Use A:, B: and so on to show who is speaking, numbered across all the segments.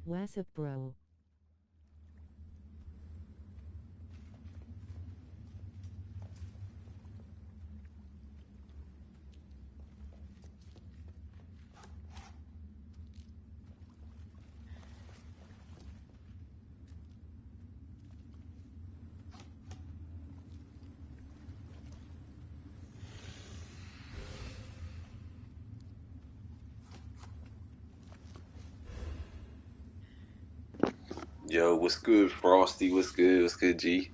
A: What's up, bro?
B: Yo, what's good, Frosty? What's good? What's good, G?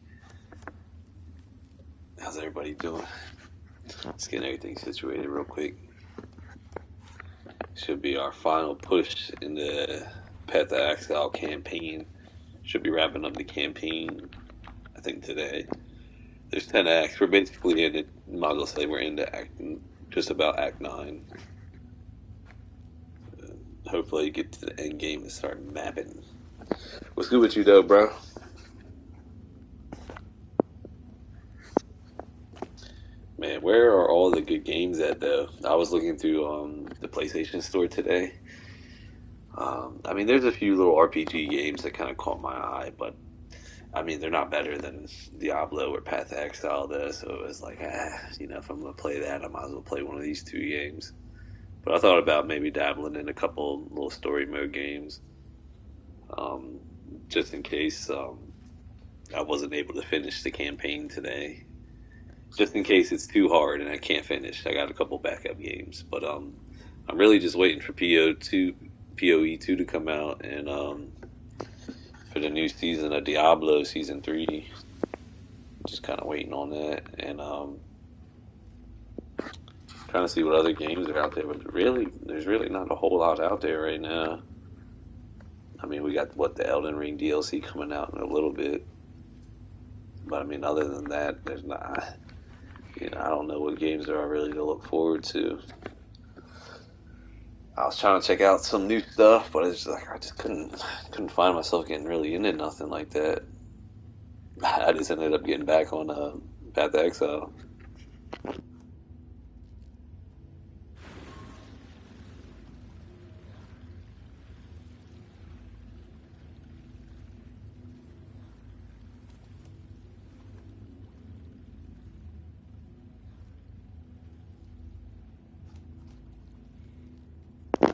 B: How's everybody doing? Let's get everything situated real quick. Should be our final push in the Path to Exile campaign. Should be wrapping up the campaign, I think, today. There's 10 acts. We're basically in it. Might as well say we're into just about Act 9. Hopefully, get to the end game and start mapping. What's good with you, though, bro? Man, where are all the good games at, though? I was looking through the PlayStation Store today. I mean, there's a few little RPG games that kind of caught my eye, but I mean, they're not better than Diablo or Path to Exile, though. So it was like, if I'm gonna play that, I might as well play one of these two games. But I thought about maybe dabbling in a couple little story mode games, um, just in case I wasn't able to finish the campaign today. Just in case it's too hard and I can't finish, I got a couple backup games. But I'm really just waiting for PoE2 to come out, and for the new season of Diablo season 3. Just kind of waiting on that, and trying to see what other games are out there. But really, there's really not a whole lot out there right now. I mean, we got the Elden Ring DLC coming out in a little bit, but I mean, other than that, there's not. I don't know what games there are really to look forward to. I was trying to check out some new stuff, but it's like I just couldn't find myself getting really into nothing like that. I just ended up getting back on Path to Exile.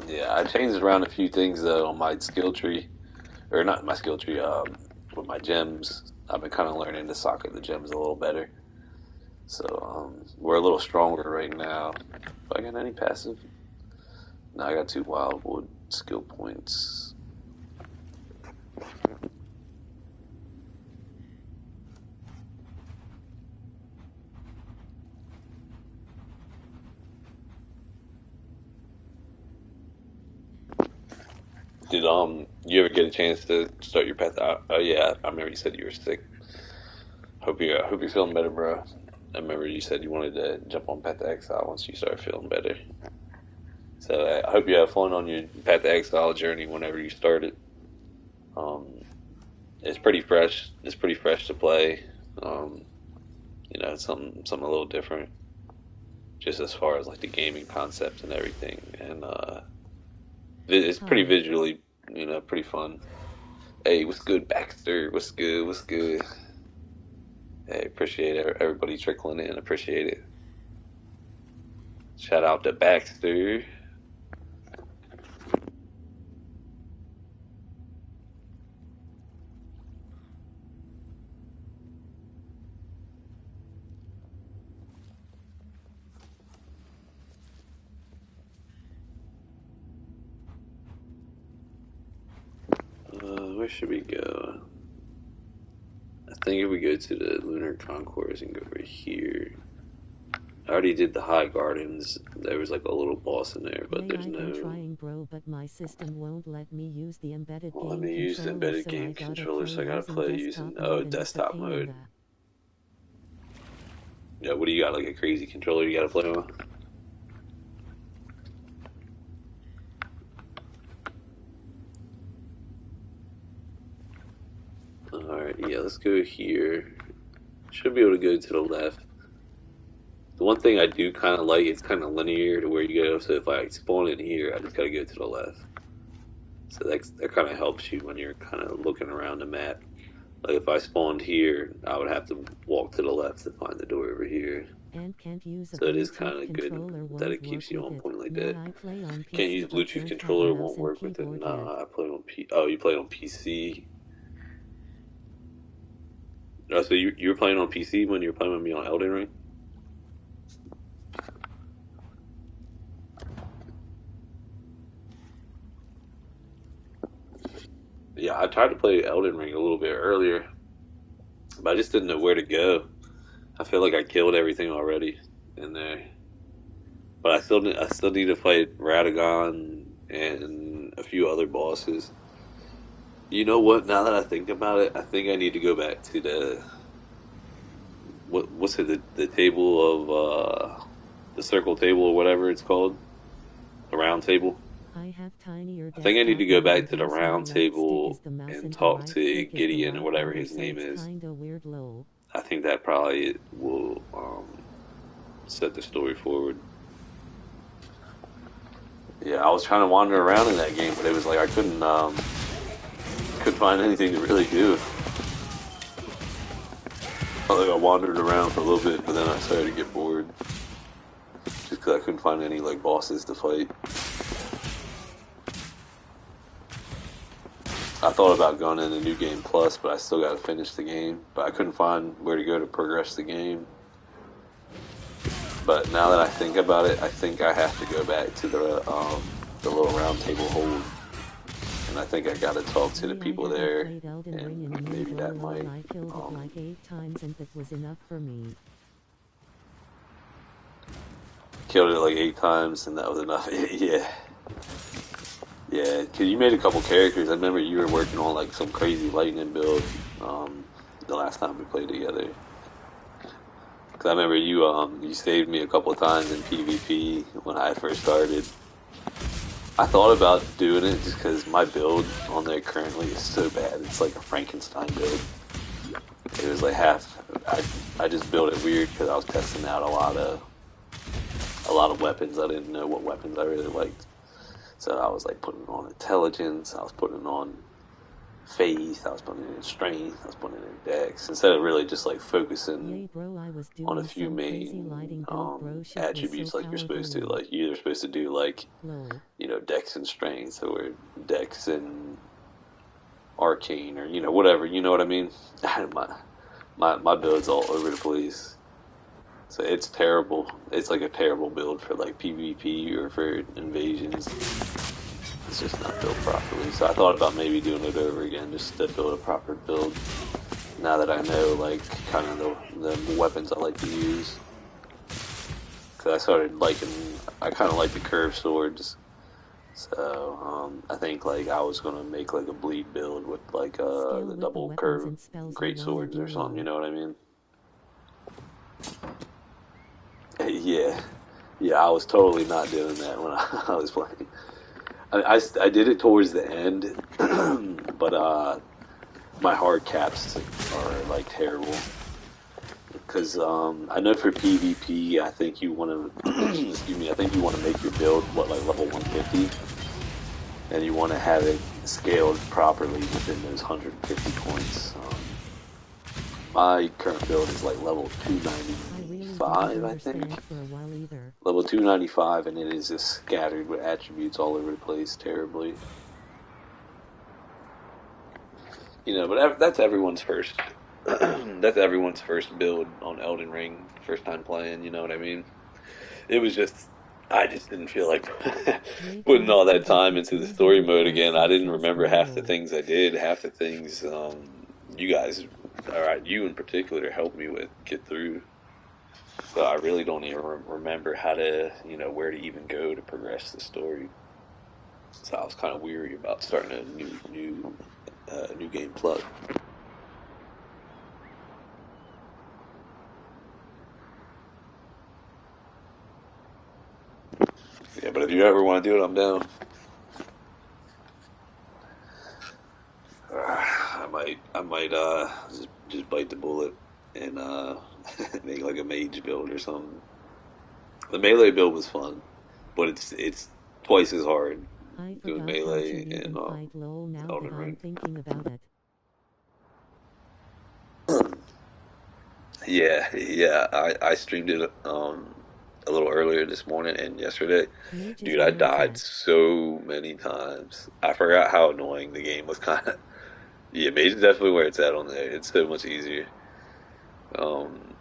B: Yeah, I changed around a few things on my skill tree, or not my skill tree, with my gems. I've been kind of learning to socket the gems a little better. So we're a little stronger right now. Do I got any passive? No, I got 2 wildwood skill points. Did you ever get a chance to start your path out? Oh yeah, I remember you said you were sick. Hope you're feeling better, bro. I remember you said you wanted to jump on Path to Exile once you start feeling better. So I hope you have fun on your Path to Exile journey whenever you start it. Um, it's pretty fresh. It's pretty fresh to play. Um, it's something a little different, just as far as like the gaming concept and everything. And it's pretty
A: Hi.
B: visually, pretty fun. Hey, what's good, Baxter? What's good? What's good? Hey, appreciate everybody trickling in. Appreciate it. Shout out to Baxter. Where should we go? I think if we go to the Lunar Concourse and go over here. I already did the High Gardens. There was like a little boss in there, but
A: Hey,
B: there's
A: I've been
B: no.
A: trying, bro, but my system won't let me use the embedded
B: Well, let
A: game
B: me use the
A: controller,
B: embedded
A: so
B: game
A: I gotta
B: controller,
A: play
B: so I gotta
A: using
B: play using
A: desktop mode, and it's a
B: desktop
A: pain in
B: mode.
A: the.
B: Yeah, what do you got? Like a crazy controller you gotta play with? Alright, yeah, let's go here. Should be able to go to the left. The one thing I do kind of like, it's kind of linear to where you go. So if I spawn in here, I just gotta go to the left. So that kind of helps you when you're kind of looking around the map. Like if I spawned here, I would have to walk to the left to find the door over here.
A: And can't use a
B: So it is
A: Bluetooth
B: kind of good
A: controller
B: that
A: won't
B: it keeps
A: work
B: you
A: with
B: on
A: it.
B: point like
A: Man,
B: that.
A: I play on
B: Can't
A: PC
B: use
A: but
B: Bluetooth
A: don't have a
B: controller,
A: mouse
B: won't
A: and
B: work with it.
A: keyboard yet.
B: Nah, I play on Oh, you play on PC. Oh, so you were playing on PC when you were playing with me on Elden Ring? Yeah, I tried to play Elden Ring a little bit earlier, but I just didn't know where to go. I feel like I killed everything already in there, but I still need to fight Radagon and a few other bosses. You know what? Now that I think about it, I think I need to go back to what's it the table of the circle table or whatever it's called, the round table.
A: I have tinier
B: I think I need to
A: desktop
B: go
A: mode
B: back
A: and
B: to the
A: using the
B: round
A: left stick is
B: table
A: the mouse
B: and
A: and the
B: talk
A: right
B: to
A: click is the
B: Gideon or
A: right
B: whatever
A: bumper,
B: his
A: so
B: name
A: it's
B: is.
A: kinda weird low.
B: I think that probably will set the story forward. Yeah, I was trying to wander around in that game, but it was like I couldn't find anything to really do. I wandered around for a little bit, but then I started to get bored just because I couldn't find any like bosses to fight. I thought about going into New Game Plus, but I still got to finish the game. But I couldn't find where to go to progress the game. But now that I think about it, I think I have to go back to the little round table hold, and I think I got to talk to the
A: I
B: people
A: haven't
B: there,
A: played Elden Ring in a
B: and
A: mood
B: maybe
A: low
B: that
A: low and
B: might
A: I killed it
B: um,
A: like 8 times and that was enough for me.
B: killed it like 8 times, and that was enough. Yeah, yeah. Cause you made a couple characters. I remember you were working on like some crazy lightning build the last time we played together. Cause I remember you saved me a couple of times in PvP when I first started. I thought about doing it just because my build on there currently is so bad. It's like a Frankenstein build. It was like half. I just built it weird because I was testing out a lot of weapons. I didn't know what weapons I really liked, so I was like putting on intelligence. I was putting on faith. I was putting in strength. I was putting in dex instead of really just like focusing
A: Yay bro, I was
B: on a
A: doing
B: few
A: some crazy lighting
B: main
A: build bro, shit was so
B: attributes like you're supposed to.
A: powerful.
B: Like you're either supposed to do like
A: Low.
B: dex and strength or dex and arcane or whatever. You know what I mean? My build's all over the place. So it's terrible. It's like a terrible build for like PvP or for invasions. It's just not built properly. So I thought about maybe doing it over again just to build a proper build. Now that I know like kind of the weapons I like to use. Because I started liking, I kind of like the curved swords. So I think like I was gonna make like a bleed build with like
A: Scale
B: the
A: with the
B: double
A: weapons
B: curve
A: and spells you
B: great
A: wanna
B: swords
A: do
B: or something. You
A: low.
B: know what I mean? Yeah, yeah. I was totally not doing that when I was playing. I did it towards the end, but my hard caps are like terrible. Because I know for PvP, I think you want to, excuse me, I think you want to make your build like level 150, and you want to have it scaled properly within those 150 points. My current build is like level
A: I really didn't
B: 295, I think.
A: understand for a while either.
B: Level 295, and it is just scattered with attributes all over the place terribly. But that's everyone's first. That's everyone's first build on Elden Ring, first time playing. You know what I mean? It was just, I just didn't feel like
A: Yay
B: putting
A: guys,
B: all
A: I
B: that
A: hit
B: time
A: the
B: into the story
A: 300
B: mode
A: plus
B: again. I didn't
A: success
B: remember half the
A: goal.
B: things I did, half the things you guys, all right, you in particular, helped me with get through. So I really don't even remember how to, where to even go to progress the story. So I was kind of weary about starting a new game plus. Yeah, but if you ever want to do it, I'm down. I might just bite the bullet and make like a mage build or something. The melee build was fun, but it's twice as hard
A: I
B: doing
A: forgot how to
B: melee and
A: even fight LOL now that
B: Elden
A: I'm
B: Ring.
A: thinking about it.
B: Yeah. I streamed it a little earlier this morning and yesterday.
A: Mage is
B: Dude, I
A: where it's
B: died
A: at.
B: so many times. I forgot how annoying the game was kind of. Yeah, Mage is definitely where it's at on there. It's so much easier. Um,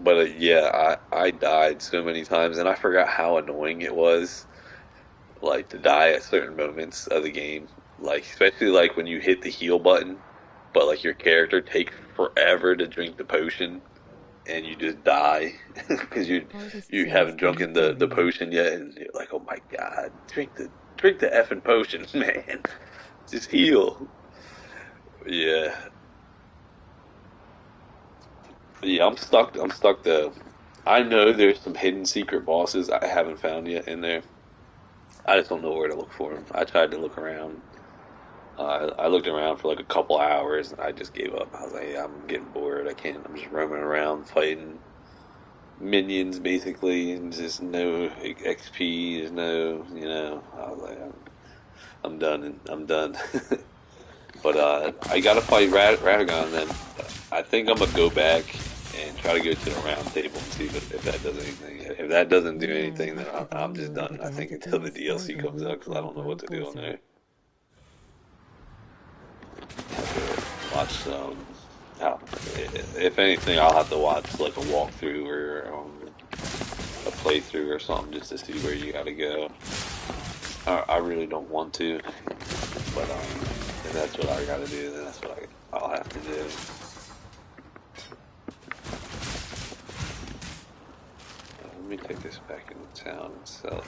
B: but yeah, I died so many times and I forgot how annoying it was, like to die at certain moments of the game. Like especially like when you hit the heal button, but like your character takes forever to drink the potion and you just die because
A: Artist
B: you
A: says
B: haven't
A: game
B: drunken the
A: failure.
B: potion yet, and you're like, oh my god, drink the effing potion, man, just heal. Yeah, yeah, I'm stuck though. I know there's some hidden secret bosses I haven't found yet in there. I just don't know where to look for them. I tried to look around. I looked around for like a couple hours and I just gave up. I was like, yeah, I'm getting bored. I can't. I'm just roaming around fighting minions basically, and just no XP. There's no, I was like, I'm done. And I'm done. But I gotta fight Radagon then. I think I'm gonna go back and try to go to the round table and see if that does anything. If that doesn't do
A: Yeah, I'll
B: anything, then
A: have to
B: I'm just
A: download it
B: done. I
A: again
B: think
A: to
B: until the
A: PS4
B: DLC
A: then
B: comes out, because I
A: replay
B: don't know what
A: Bro
B: to do on
A: Forza.
B: there. Have to watch how, if anything, I'll have to watch like a walkthrough or a playthrough or something just to see where you gotta go. I really don't want to, but if that's what I gotta do, then that's what I'll have to do. Let me take this back into town and sell it.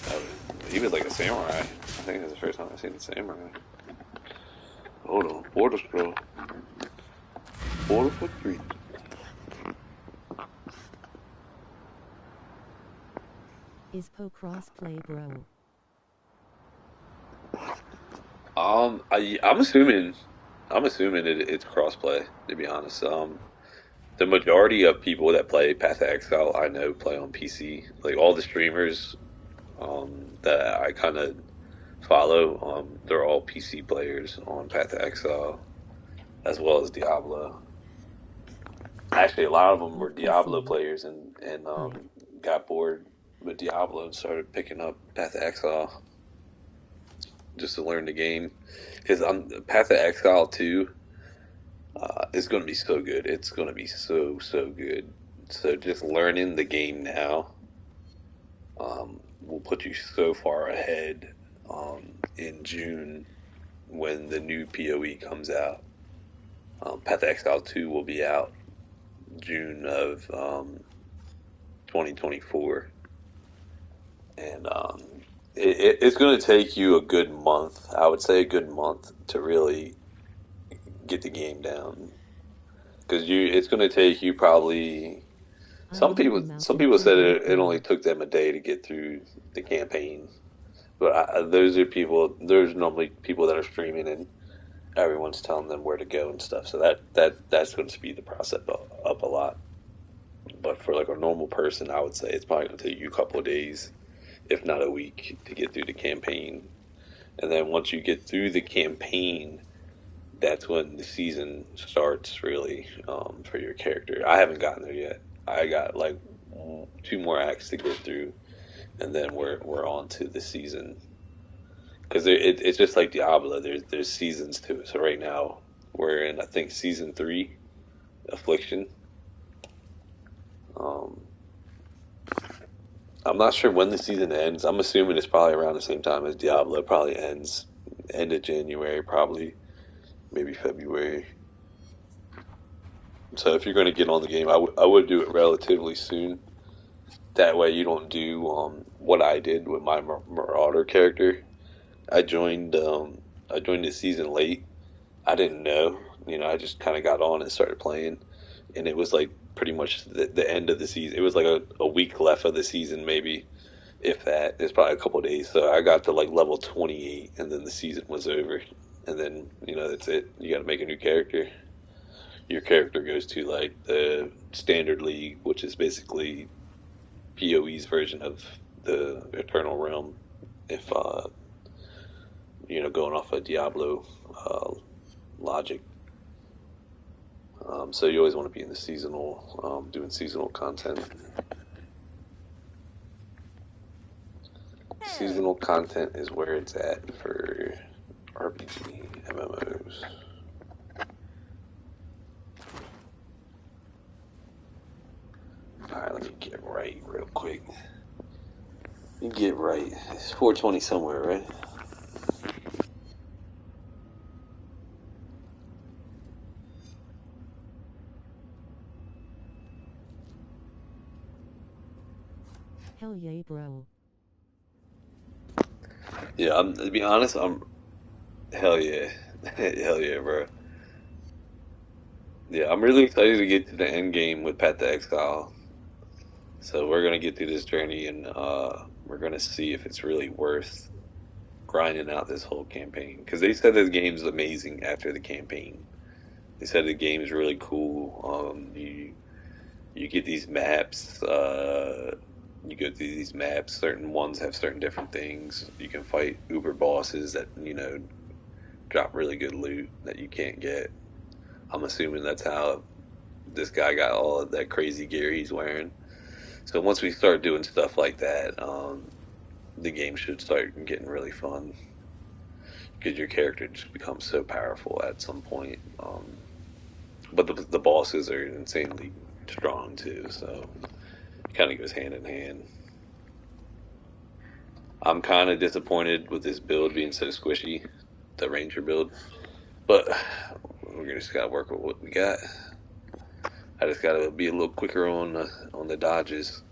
B: Oh, he was like a samurai. I think that's the first time I've seen a samurai. Hold on, border scroll. Border for 3.
A: Is Po crossplay bro?
B: I'm assuming, it's crossplay. To be honest, the majority of people that play Path of Exile I know play on PC. Like all the streamers, that I kind of follow, they're all PC players on Path of Exile as well as Diablo. Actually, a lot of them were
A: What
B: Diablo
A: PC?
B: players and
A: Like,
B: got bored with Diablo and started picking up Path of Exile just to learn the game. Because Path of Exile 2 is going to be so good. It's going to be so good. So just learning the game now will put you so far ahead in June when the new PoE comes out. Path of Exile 2 will be out June of 2024. And it's going to take you a good month. I would say a good month to really get the game down, because it's going to take you probably.
A: I'm never
B: Some
A: mousing
B: people said
A: keyboard
B: it
A: pro.
B: only took them a day to get through the campaign, but those are people. There's normally people that are streaming and everyone's telling them where to go and stuff. So that's going to speed the process up a lot. But for like a normal person, I would say it's probably going to take you a couple of days, if not a week, to get through the campaign. And then once you get through the campaign, that's when the season starts really, for your character. I haven't gotten there yet. I got like 2 more acts to get through, and then we're on to the season. Because it's just like Diablo. There's seasons to it. So right now we're in, I think, season 3, Affliction. Um, I'm not sure when the season ends. I'm assuming it's probably around the same time as Diablo. It probably ends end of January, probably maybe February. So if you're going to get on the game, I would do it relatively soon. That way you don't do what I did with my Marauder character. I joined I joined the season late. I didn't know, I just kind of got on and started playing, and it was like pretty much the end of the season. It was like a week left of the season, maybe, if that. It's probably a couple of days. So I got to like level 28, and then the season was over, and then that's it. You got to make a new character. your character goes to like the standard league, which is basically PoE's version of the Eternal Realm. If going off of Diablo uh, logic, so you always want to be in the seasonal, doing seasonal content. Seasonal content is where it's at for RPG MMOs. All right, let me get right real quick. You get right. It's 420 somewhere, right?
A: Hell yeah, bro.
B: Yeah, to be honest, I'm hell yeah, hell yeah, bro. Yeah, I'm really excited to get to the end game with Path to Exile. So we're gonna get through this journey, and we're gonna see if it's really worth grinding out this whole campaign. Because they said this game's amazing after the campaign. They said the game's really cool. You get these maps. You go through these maps. Certain ones have certain different things. You can fight uber bosses that drop really good loot that you can't get. I'm assuming that's how this guy got all of that crazy gear he's wearing. So once we start doing stuff like that, the game should start getting really fun because your character just becomes so powerful at some point. But the bosses are insanely strong too, so it kind of goes hand in hand. I'm kind of disappointed with this build being so squishy, the Ranger build, but we're just gotta work with what we got. I just gotta be a little quicker on the dodges.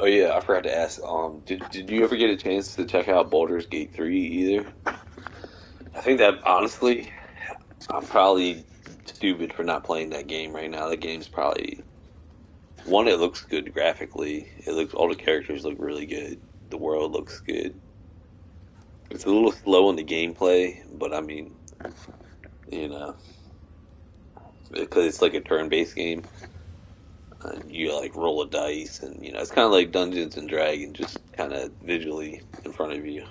B: Oh yeah, I forgot to ask. Did you ever get a chance to check out Baldur's Gate 3 either? I think that honestly, I'm probably stupid for not playing that game right now. That game's probably one. It looks good graphically. It looks all the characters look really good. The world looks good. It's a little slow in the gameplay, but I mean, you know, because it's like a turn-based game. You like roll a dice, and it's kind of like Dungeons and Dragons, just kind of visually in front of you.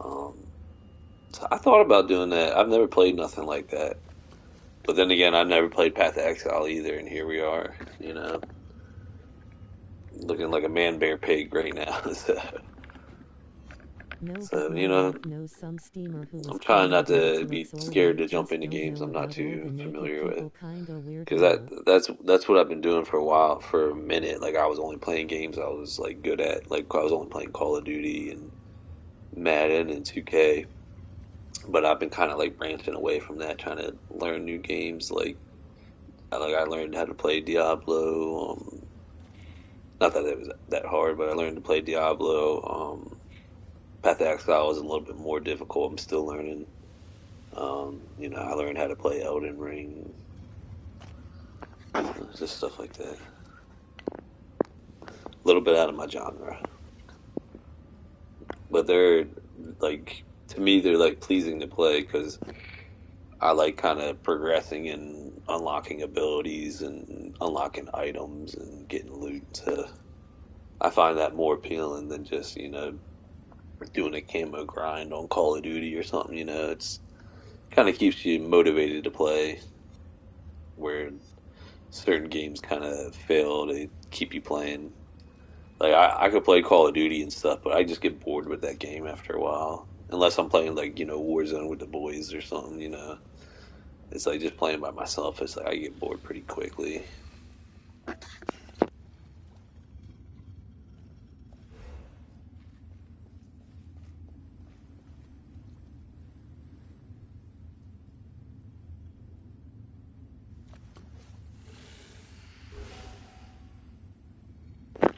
B: Um, so I thought about doing that. I've never played nothing like that. But then again, I've never played Path to Exile either, and here we are, looking like a man bear pig right now. so,
A: No, but
B: so
A: my wife knows some steamer who was
B: I'm trying
A: playing
B: not to
A: against
B: be
A: Lux or
B: scared
A: we
B: to jump
A: just
B: into
A: don't
B: games
A: know
B: I'm not
A: about all
B: too
A: the naked
B: familiar with.
A: people kinda weird
B: Because
A: though.
B: that's what I've been doing for a while, for a minute. Like I was only playing games I was like good at. Like I was only playing Call of Duty and Madden and 2K. But I've been kind of like branching away from that, trying to learn new games. I learned how to play Diablo. Not that it was that hard, but I learned to play Diablo. Path to Exile was a little bit more difficult. I'm still learning. I learned how to play Elden Ring, just stuff like that. A little bit out of my genre, but they're like to me they're like pleasing to play because I like kind of progressing and unlocking abilities and unlocking items and getting loot. So I find that more appealing than just doing a camo grind on Call of Duty or something. It's kind of keeps you motivated to play. Where certain games kind of fail to keep you playing. Like I could play Call of Duty and stuff, but I just get bored with that game after a while. Unless I'm playing like Warzone with the boys or something. It's like just playing by myself. It's like I get bored pretty quickly.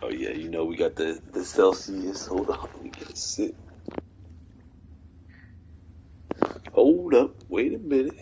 B: Oh yeah, we got the Celsius. Hold on, let me get a sip. Hold up, wait a minute.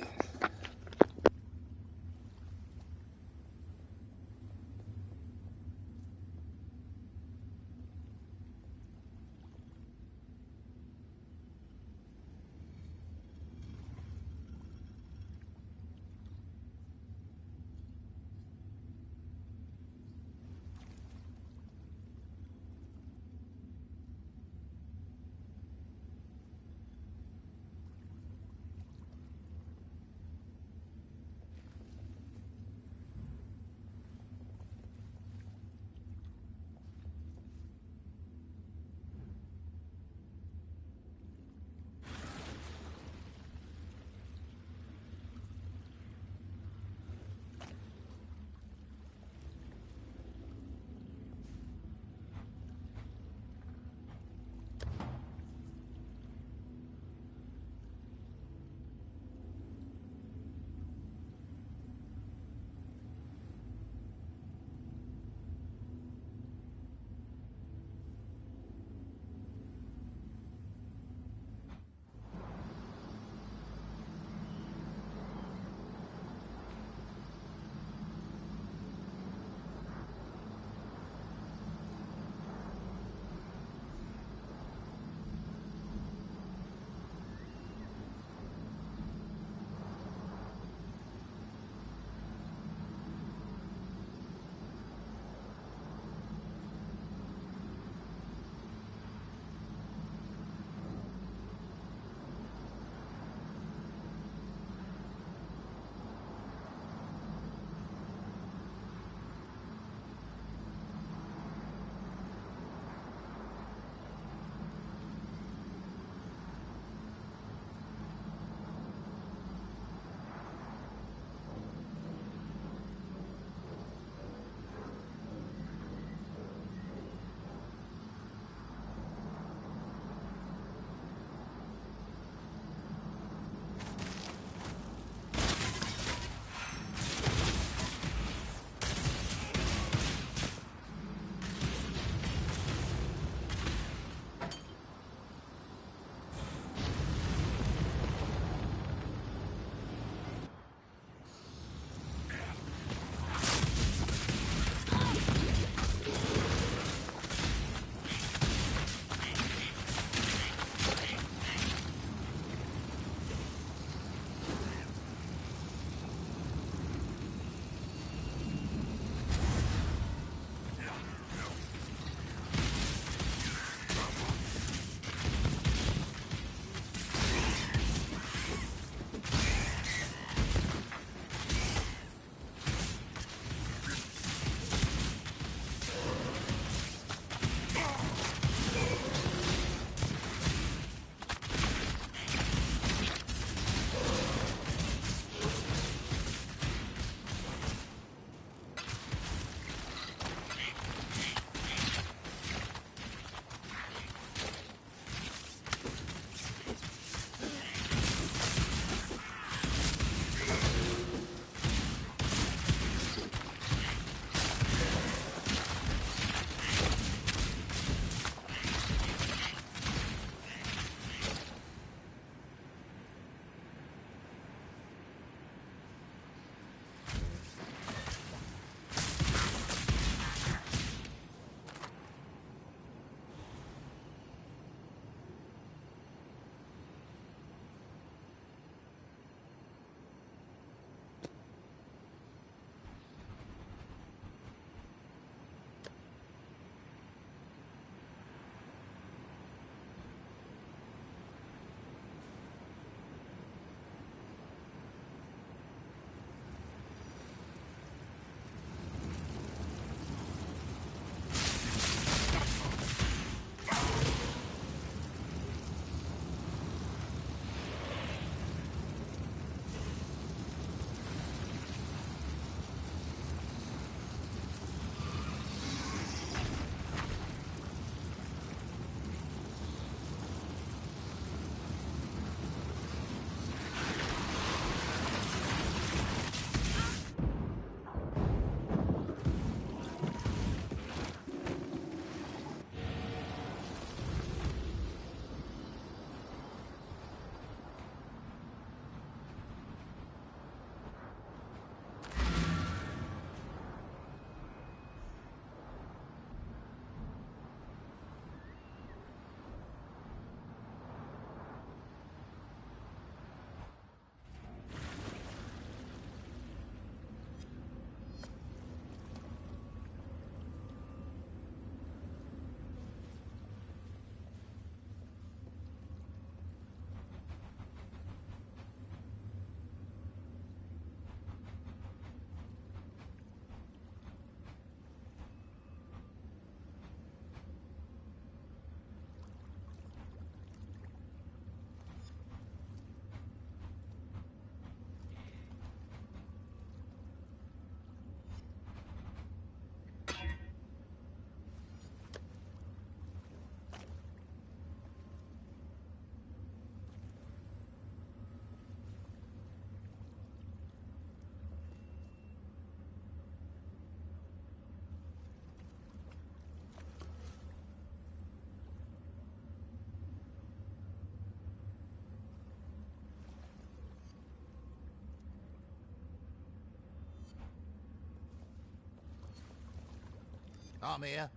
C: I'm here.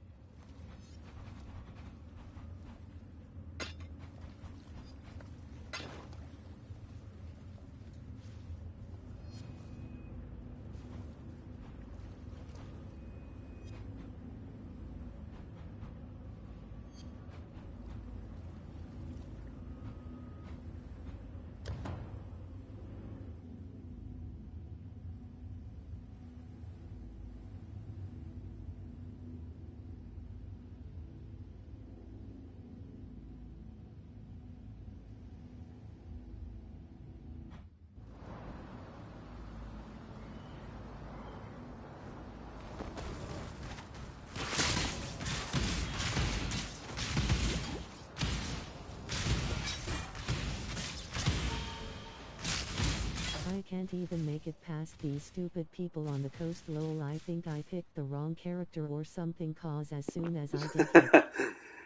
A: I can't even make it past these stupid people on the coast. Lol, I think I picked the wrong character or something, cause as soon as I get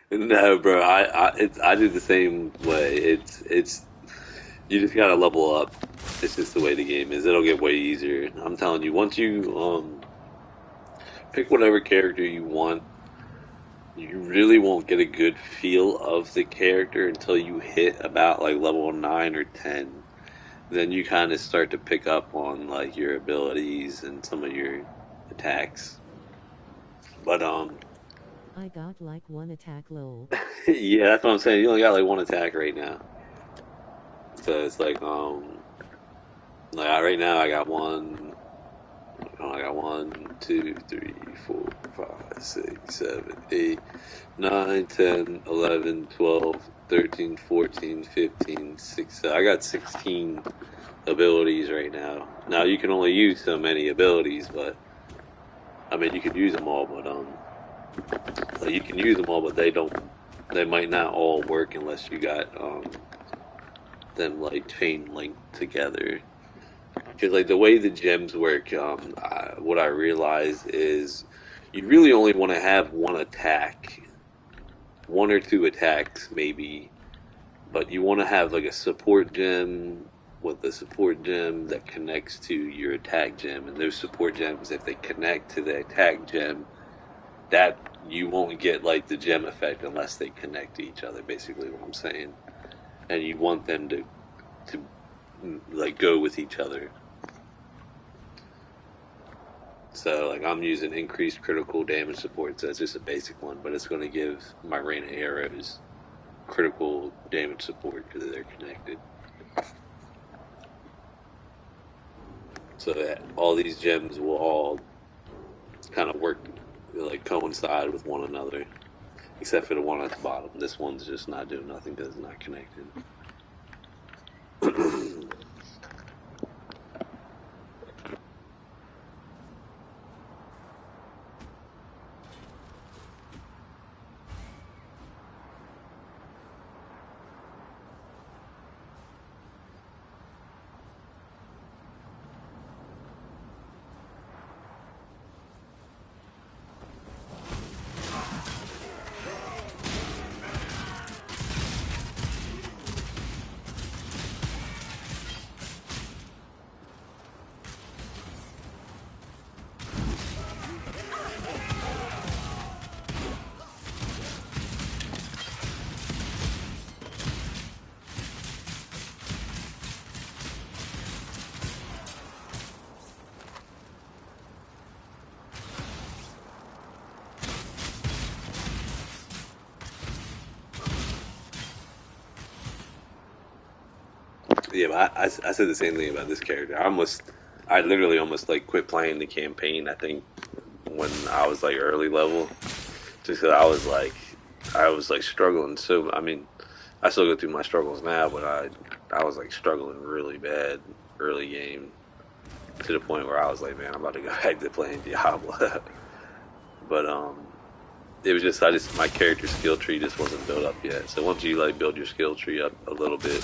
A: hit.
B: No, bro, I do the same way. It's you just gotta level up. It's just the way the game is. It'll get way easier. I'm telling you, once you pick whatever character you want, you really won't get a good feel of the character until you hit about like level 9 or 10. Then you kind of start to pick up on like your abilities and some of your attacks. But
A: I got like one attack, lol.
B: yeah, that's what I'm saying. You only got like one attack right now, so it's like right now I got one. I got 1, 2, 3, 4, 5, 6, 7, 8, 9, 10, 11, 12, 13, 14, 15, 16. I got 16 abilities right now. Now you can only use so many abilities, but I mean you could use them all, but like, you can use them all, but they don't. They might not all work unless you got them like chain linked together. Because like the way the gems work, what I realize is you really only want to have one attack, 1 or 2 attacks maybe, but you want to have like a support gem with the support gem that connects to your attack gem, and those support gems, if they connect to the attack gem, that you won't get like the gem effect unless they connect to each other. Basically, what I'm saying, and you want them to like go with each other. So, like, I'm using increased critical damage support, so it's just a basic one, but it's going to give my rain of arrows critical damage support because they're connected. So that all these gems will all kind of work, like, coincide with one another, except for the one at the bottom. This one's just not doing nothing because it's not connected. Yeah, but I said the same thing about this character. I literally almost like quit playing the campaign. I think when I was like early level, just because I was like struggling. So I mean, I still go through my struggles now, but I was like struggling really bad early game to the point where I was like, man, I'm about to go back to playing Diablo. But it was just my character skill tree just wasn't built up yet. So once you like build your skill tree up a little bit,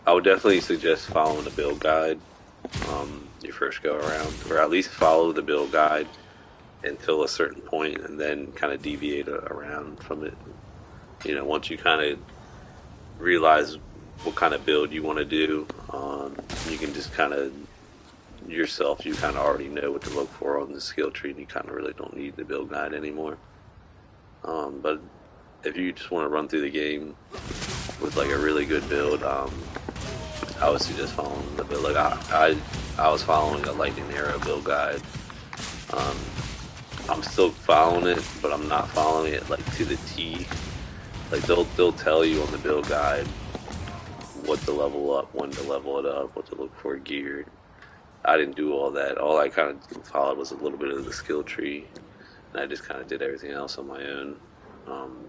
B: I would definitely suggest following the build guide your first go around, or at least follow the build guide until a certain point, and then kind of deviate around from it. You know, once you kind of realize what kind of build you want to do, you can just kind of yourself, you kind of already know what to look for on the skill tree, and you kind of really don't need the build guide anymore. But if you just want to run through the game with like a really good build, I would suggest following the build. Like I was following a lightning arrow build guide. Um, I'm still following it, but I'm not following it like to the T. Like they'll tell you on the build guide what to level up, when to level it up, what to look for gear. I didn't do all that. All I kind of followed was a little bit of the skill tree, and I just kind of did everything else on my own. Um,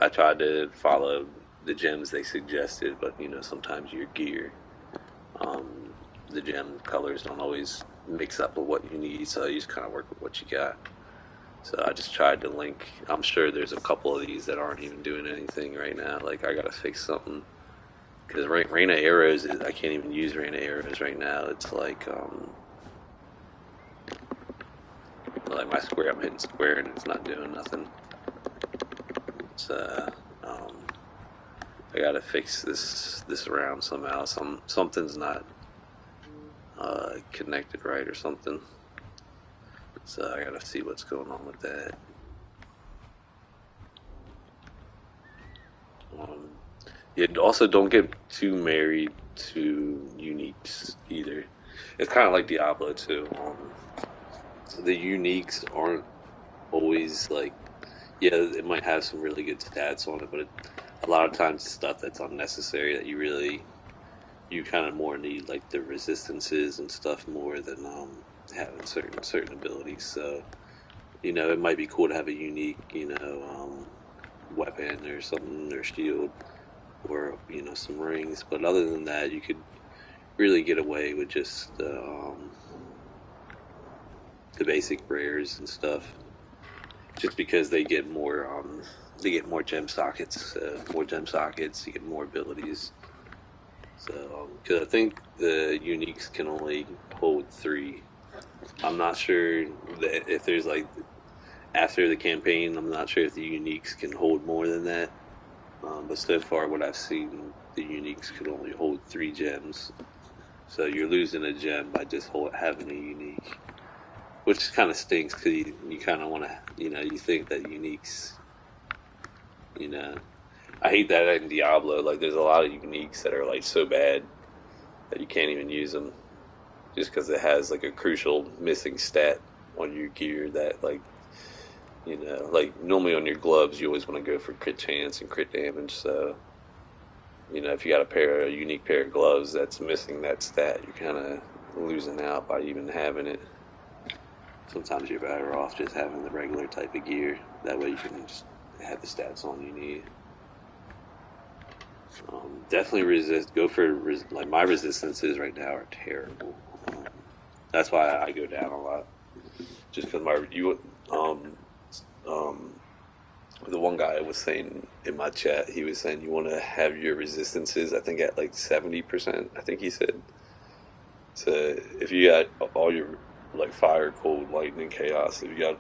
B: I tried to follow the gems they suggested, but sometimes your gear, um, the gem colors don't always mix up with what you need, so you just kind of work with what you got. So I just tried to link. I'm sure there's a couple of these that aren't even doing anything right now. Like I gotta fix something because Rain of Arrows, I can't even use Rain of Arrows right now. It's like my square, I'm hitting square and it's not doing nothing. It's I gotta fix this around somehow. Something's not connected right or something. So I gotta see what's going on with that. Um, yeah, also don't get too married to uniques either. It's kind of like Diablo too. The uniques aren't always like, yeah, it might have some really good stats on it, but a lot of times it's stuff that's unnecessary that you kind of more need like the resistances and stuff more than having certain abilities. So it might be cool to have a unique weapon or something or shield or some rings, but other than that, you could really get away with just the basic rares and stuff, just because they get more gem sockets, more gem sockets, you get more abilities. So, because I think the uniques can only hold three. I'm not sure that if there's like after the campaign, I'm not sure if the uniques can hold more than that. But so far, what I've seen, the uniques can only hold three gems. So you're losing a gem by just having a unique, which kind of stinks because you kind of want to, you think that uniques, you know, I hate that in Diablo. Like, there's a lot of uniques that are like so bad that you can't even use them just because it has like a crucial missing stat on your gear that like normally on your gloves you always want to go for crit chance and crit damage. So if you got a unique pair of gloves that's missing that stat, you're kind of losing out by even having it. Sometimes you're better off just having the regular type of gear. That way you can just have the stats on you need. Definitely resist. Go for like my resistances right now are terrible. That's why I go down a lot. Just because um the one guy was saying in my chat, he was saying you want to have your resistances, I think at like 70%. I think he said, so if you got all your like fire, cold, lightning, chaos. If you got,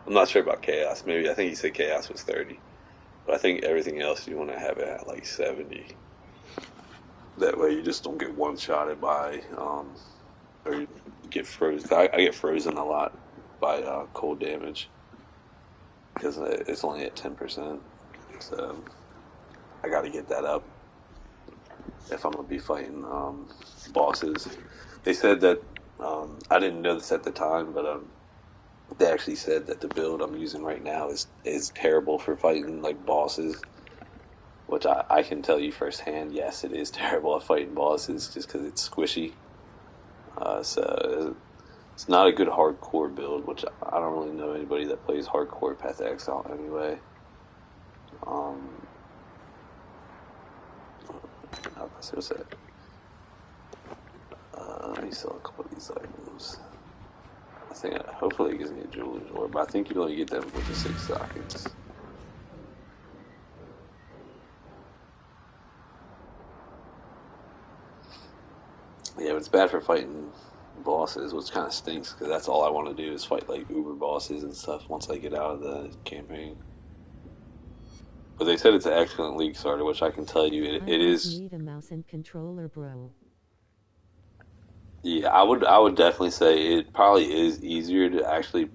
B: I'm not sure about chaos. Maybe I think he said chaos was 30, but I think everything else you want to have it at like 70. That way you just don't get one shotted by or you get frozen. I get frozen a lot by cold damage because it's only at 10%. So I got to get that up if I'm gonna be fighting bosses. They said that I didn't know this at the time, but they actually said that the build I'm using right now is terrible for fighting like bosses. Which I can tell you firsthand. Yes, it is terrible at fighting bosses just because it's squishy. So it's not a good hardcore build, which I don't really know anybody that plays hardcore Path to Exile anyway. Um, how was that? Let me sell a couple of these items. I think hopefully it gives me a jeweler's orb, but I think you only get them with the 6 sockets. Yeah, but it's bad for fighting bosses, which kind of stinks because that's all I want to do is fight like uber bosses and stuff once I get out of the campaign. But they said it's an excellent league starter, which I can tell you
A: I
B: it
A: don't
B: is.
A: need a mouse and controller, bro.
B: Yeah, I would definitely say it probably is easier to actually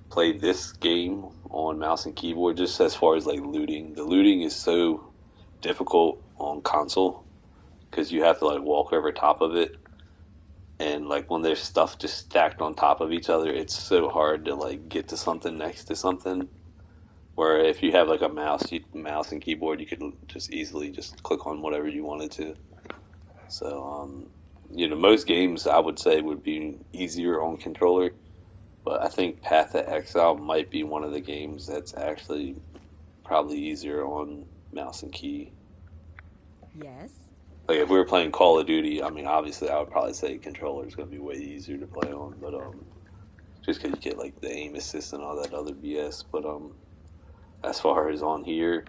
B: play this game on mouse and keyboard, just as far as like looting. The looting is so difficult on console because you have to like walk over top of it, and like when there's stuff just stacked on top of each other, it's so hard to like get to something next to something. Where if you have like a mouse and keyboard, you could just easily just click on whatever you wanted to. So, most games I would say would be easier on controller, but I think Path to Exile might be one of the games that's actually probably easier on mouse and key.
C: Yes.
B: Like if we were playing Call of Duty, I mean, obviously I would probably say controller is going to be way easier to play on, but just because you get like the aim assist and all that other BS. But as far as on here,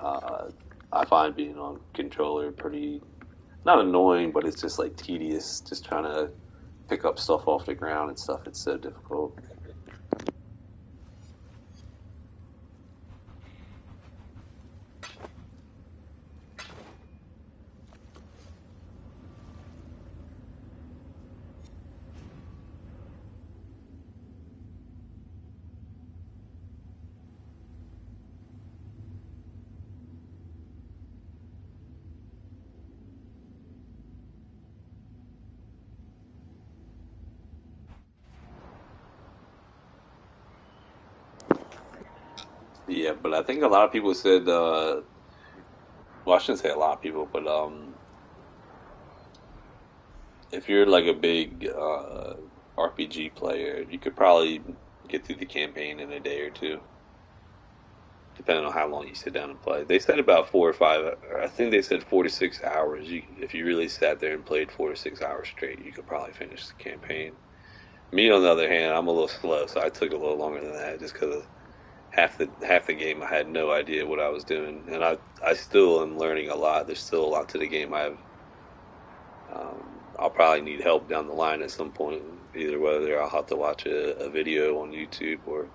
B: uh, I find being on controller pretty not annoying, but it's just like tedious, just trying to pick up stuff off the ground and stuff. It's so difficult. Yeah, but I think a lot of people said, well, I shouldn't say a lot of people, but if you're like a big RPG player, you could probably get through the campaign in a day or two, depending on how long you sit down and play. They said about 4 or 5. I think they said 4 to 6 hours. If you really sat there and played 4 to 6 hours straight, you could probably finish the campaign. Me, on the other hand, I'm a little slow, so I took a little longer than that just because half the game I had no idea what I was doing, and I still am learning a lot. There's still a lot to the game. I'll probably need help down the line at some point. Either whether I'll have to watch a video on YouTube, or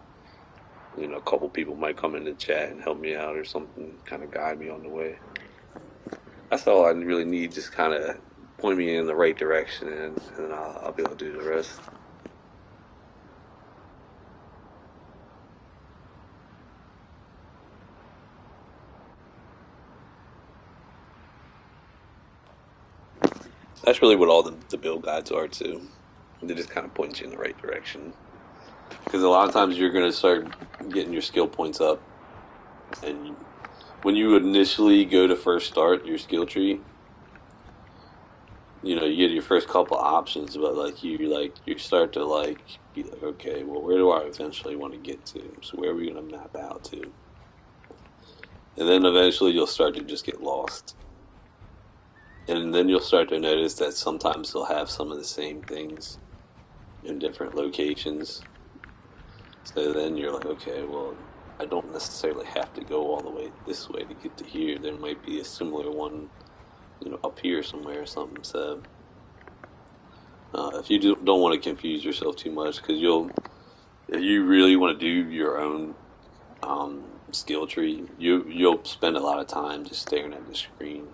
B: a couple people might come in the chat and help me out or something, kind of guide me on the way. That's all I really need. Just kind of point me in the right direction, and then I'll be able to do the rest. That's really what all the build guides are too. They just kind of point you in the right direction. Because a lot of times you're going to start getting your skill points up, and when you initially go to first start your skill tree, you get your first couple options, but you start to be like, okay, well, where do I eventually want to get to? So where are we going to map out to? And then eventually you'll start to just get lost, and then you'll start to notice that sometimes they'll have some of the same things in different locations. So then you're like, okay, well, I don't necessarily have to go all the way this way to get to here. There might be a similar one, up here somewhere or something. So if you don't want to confuse yourself too much, because if you really want to do your own skill tree, you'll spend a lot of time just staring at the screen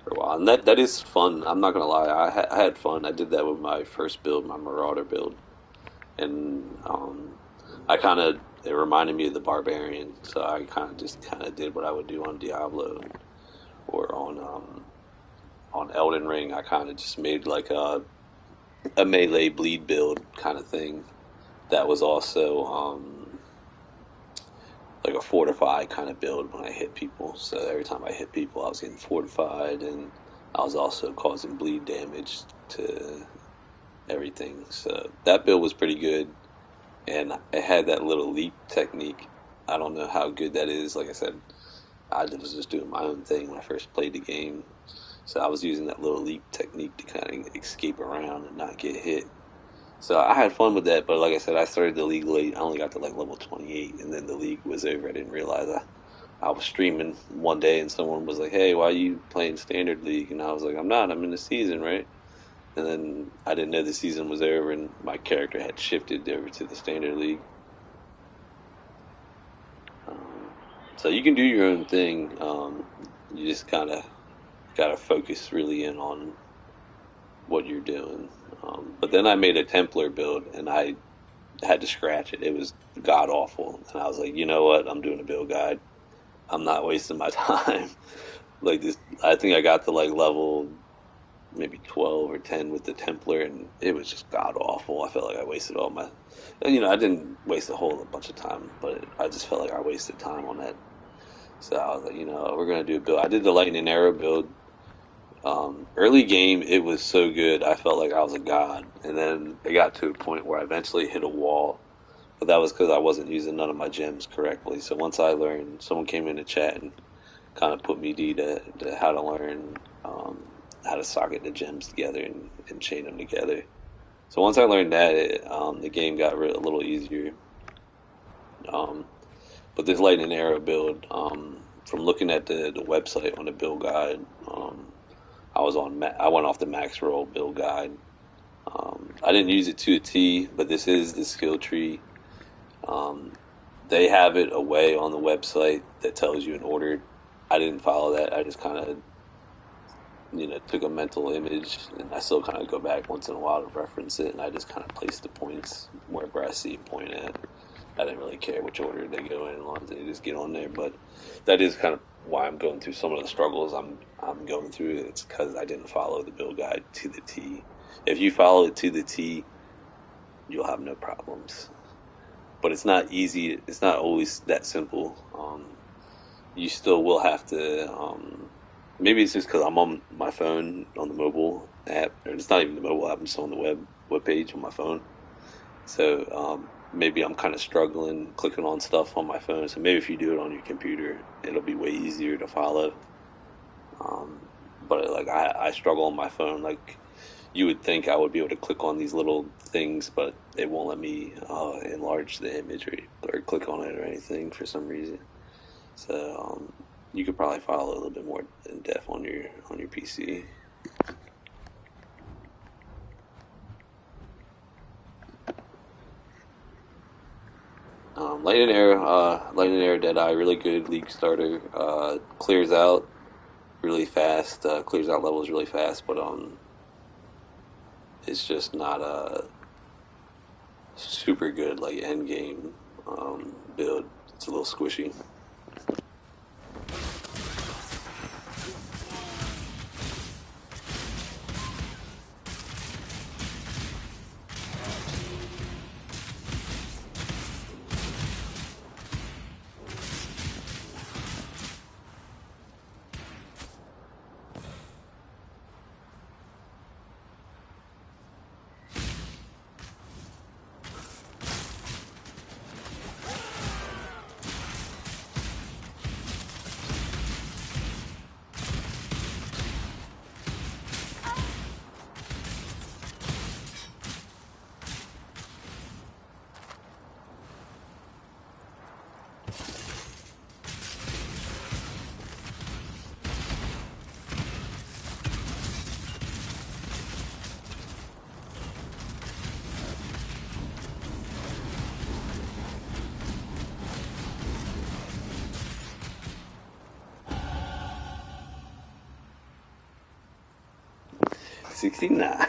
B: for a while, and that is fun. I'm not gonna lie, I had fun. I did that with my first build, my Marauder build, and I kind of it reminded me of the Barbarian, so I kind of did what I would do on Diablo or on Elden Ring. I kind of just made like a melee bleed build kind of thing that was also like a fortified kind of build when I hit people. So every time I hit people, I was getting fortified, and I was also causing bleed damage to everything. So that build was pretty good, and it had that little leap technique. I don't know how good that is. Like I said, I was just doing my own thing when I first played the game. So I was using that little leap technique to kind of escape around and not get hit. So I had fun with that, but like I said, I started the league late. I only got to like level 28, and then the league was over. I didn't realize I was streaming one day, and someone was like, "Hey, why are you playing Standard League?" And I was like, "I'm not. I'm in the season, right?" And then I didn't know the season was over, and my character had shifted over to the Standard League. Um, so you can do your own thing. You just kind of got to focus really in on what you're doing. But then I made a Templar build, and I had to scratch it. It was god awful, and I was like, you know what? I'm doing a build guide. I'm not wasting my time. Like this, I think I got to like level maybe 12 or 10 with the Templar, and it was just god awful. I felt like I wasted all my, I didn't waste a whole bunch of time, but I just felt like I wasted time on that. So I was like, we're gonna do a build. I did the lightning arrow build. Early game, it was so good. I felt like I was a god, and then it got to a point where I eventually hit a wall. But that was because I wasn't using none of my gems correctly. So once I learned, someone came in the chat and kind of put me to how to learn how to socket the gems together and chain them together. So once I learned that, the game got a little easier. Um, but this lightning arrow build, from looking at the website on the build guide, I went off the max roll build guide. I didn't use it to a T, but this is the skill tree. Um, they have it a way on the website that tells you in order. I didn't follow that. I just kind of took a mental image, and I still kind of go back once in a while to reference it, and I just kind of place the points wherever I see a point at. I didn't really care which order they go in as long as they just get on there. But that is kind of why I'm going through some of the struggles I'm going through. It's because I didn't follow the build guide to the T. If you follow it to the T, you'll have no problems. But it's not easy. It's not always that simple. You still will have to. Maybe it's just because I'm on my phone on the mobile app, or it's not even the mobile app. I'm just on the web page on my phone. So maybe I'm kind of struggling clicking on stuff on my phone. So maybe if you do it on your computer, it'll be way easier to follow. Um, but like I struggle on my phone. Like you would think I would be able to click on these little things, but it won't let me enlarge the image or click on it or anything for some reason. So you could probably follow a little bit more in depth on your PC. Lightning Arrow Deadeye, really good league starter. Clears out really fast. Clears out levels really fast, but it's just not a super good like end game build. It's a little squishy. '69. I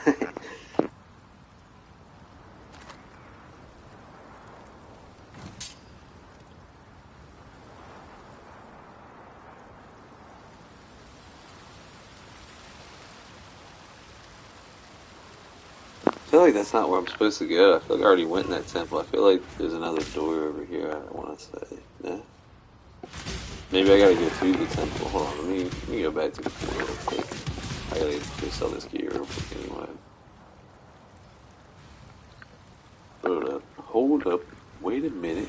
B: feel like that's not where I'm supposed to go. I feel like I already went in that temple. I feel like there's another door over here. I want to say, yeah. Maybe I gotta go through the temple. Hold on, let me go back to the floor real quick. I gotta go sell this gear real quick anyway. Hold up, wait a minute.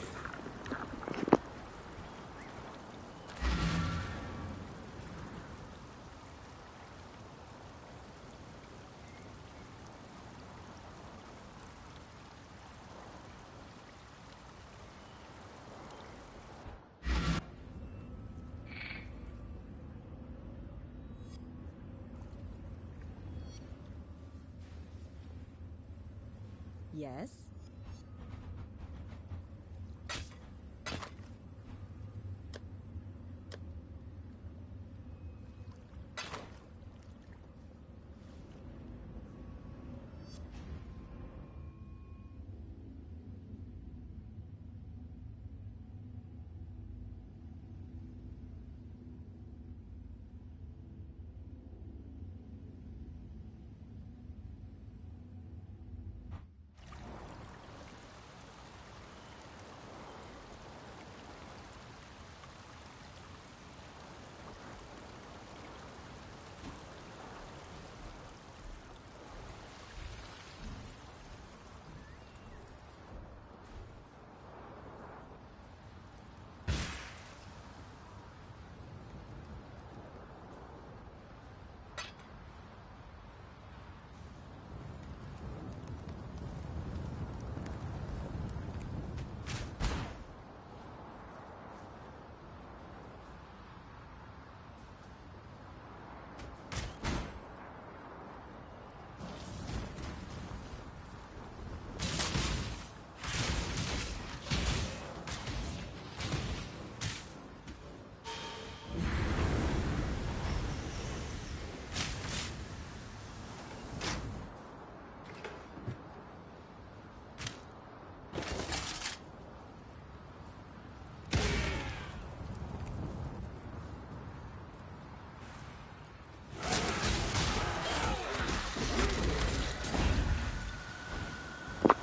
C: Yes.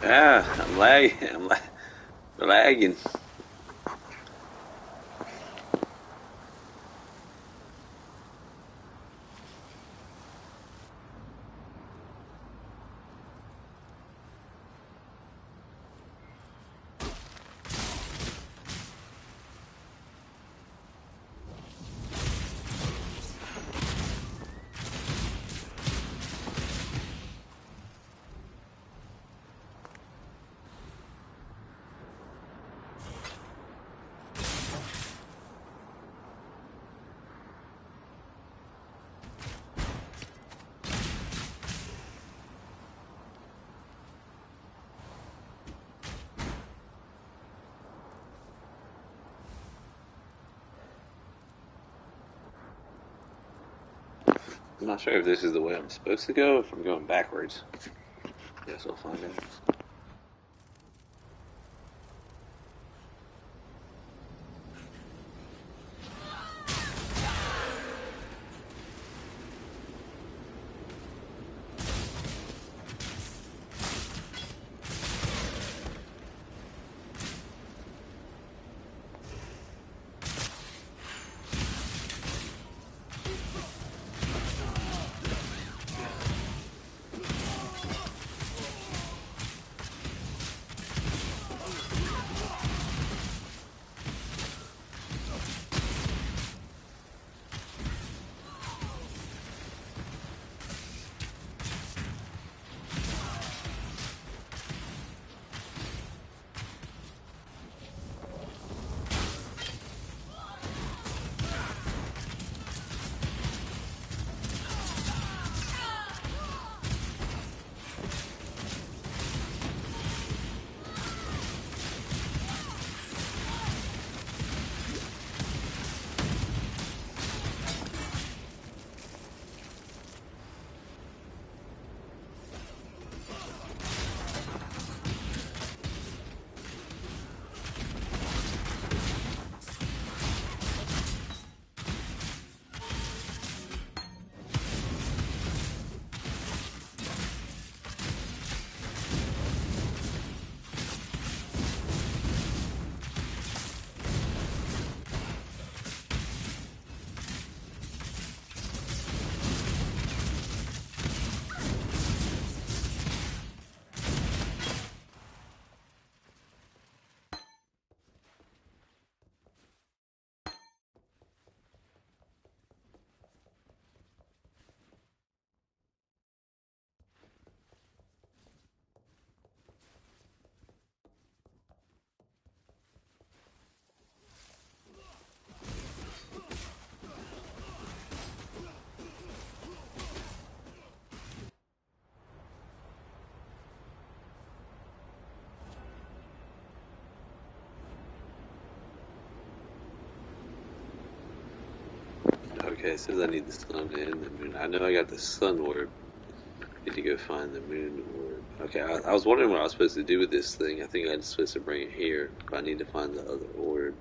B: Ah, I'm lagging. Lagging. I'm not sure if this is the way I'm supposed to go, if I'm going backwards. Guess we'll find out. Okay, it says I need the sun and the moon. I know I got the sun orb. Need to go find the moon orb. Okay, I was wondering what I was supposed to do with this thing. I think I'm supposed to bring it here, but I need to find the other orb.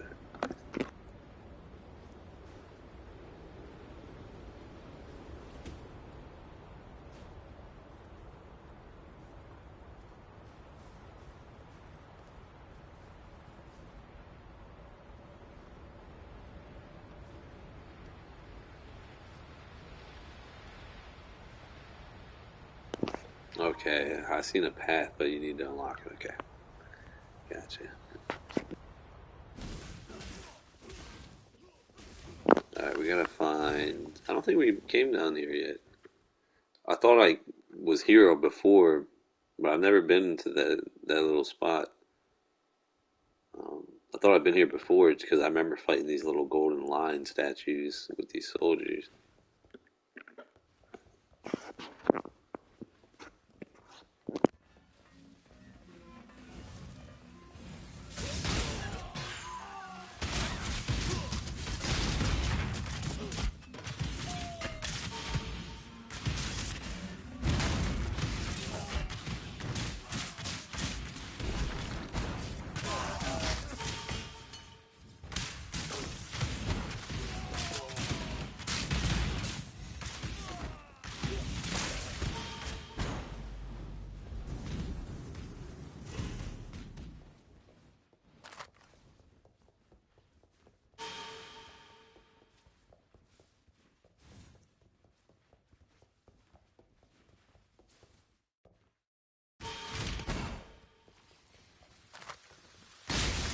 B: Okay, I seen a path, but you need to unlock it. Okay, gotcha. Alright, we gotta find. I don't think we came down here yet. I thought I was here before, but I've never been to that little spot. I thought I'd been here before because I remember fighting these little golden lion statues with these soldiers.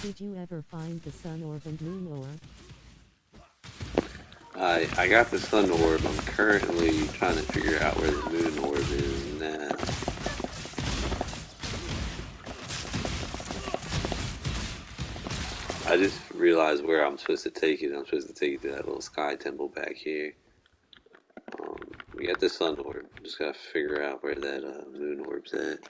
A: Did you ever find the sun orb and moon orb?
B: I got the sun orb. I'm currently trying to figure out where the moon orb is now. I just realized where I'm supposed to take it. I'm supposed to take it to that little sky temple back here. We got the sun orb. Just gotta figure out where that moon orb's at.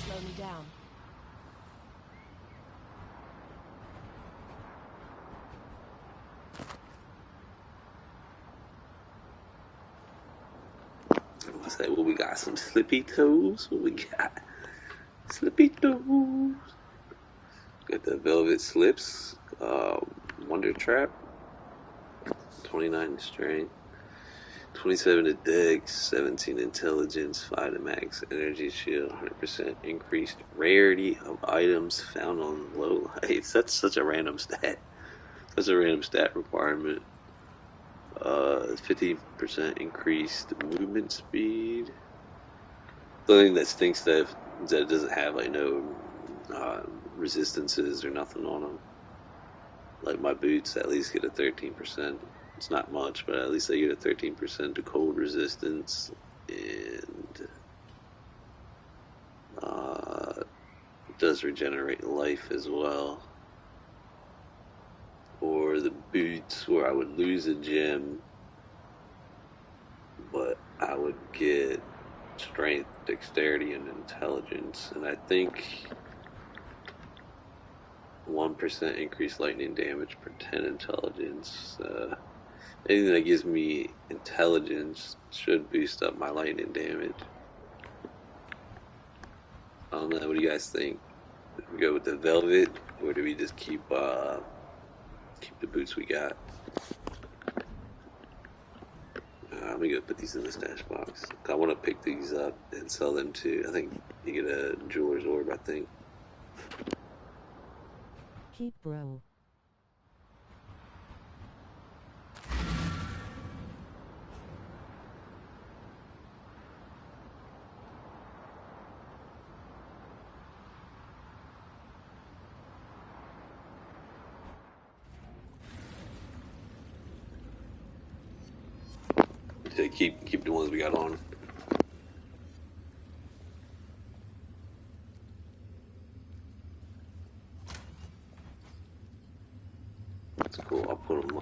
C: slow me down.
B: What's that? What we got? Some slippy toes? What we got? Slippy toes. Got the velvet slips. Wonder Trap. 29 strength. 27 to dex, 17 intelligence, 5 to max energy shield, 100% increased rarity of items found on low lights. That's such a random stat. That's a random stat requirement. 50% increased movement speed. The thing that stinks that it doesn't have like no resistances or nothing on them. Like my boots at least get a 13%. It's not much, but at least they get a 13% to cold resistance, and it does regenerate life as well. Or the boots, where I would lose a gem, but I would get strength, dexterity, and intelligence, and I think 1% increased lightning damage per 10 intelligence. Anything that gives me intelligence should boost up my lightning damage. I don't know. What do you guys think? Do we go with the velvet, or do we just keep the boots we got? Let me go put these in the stash box. I want to pick these up and sell them too. I think you get a jeweler's orb. I think.
A: Keep, bro.
B: So keep the ones we got on. That's cool. I'll put them.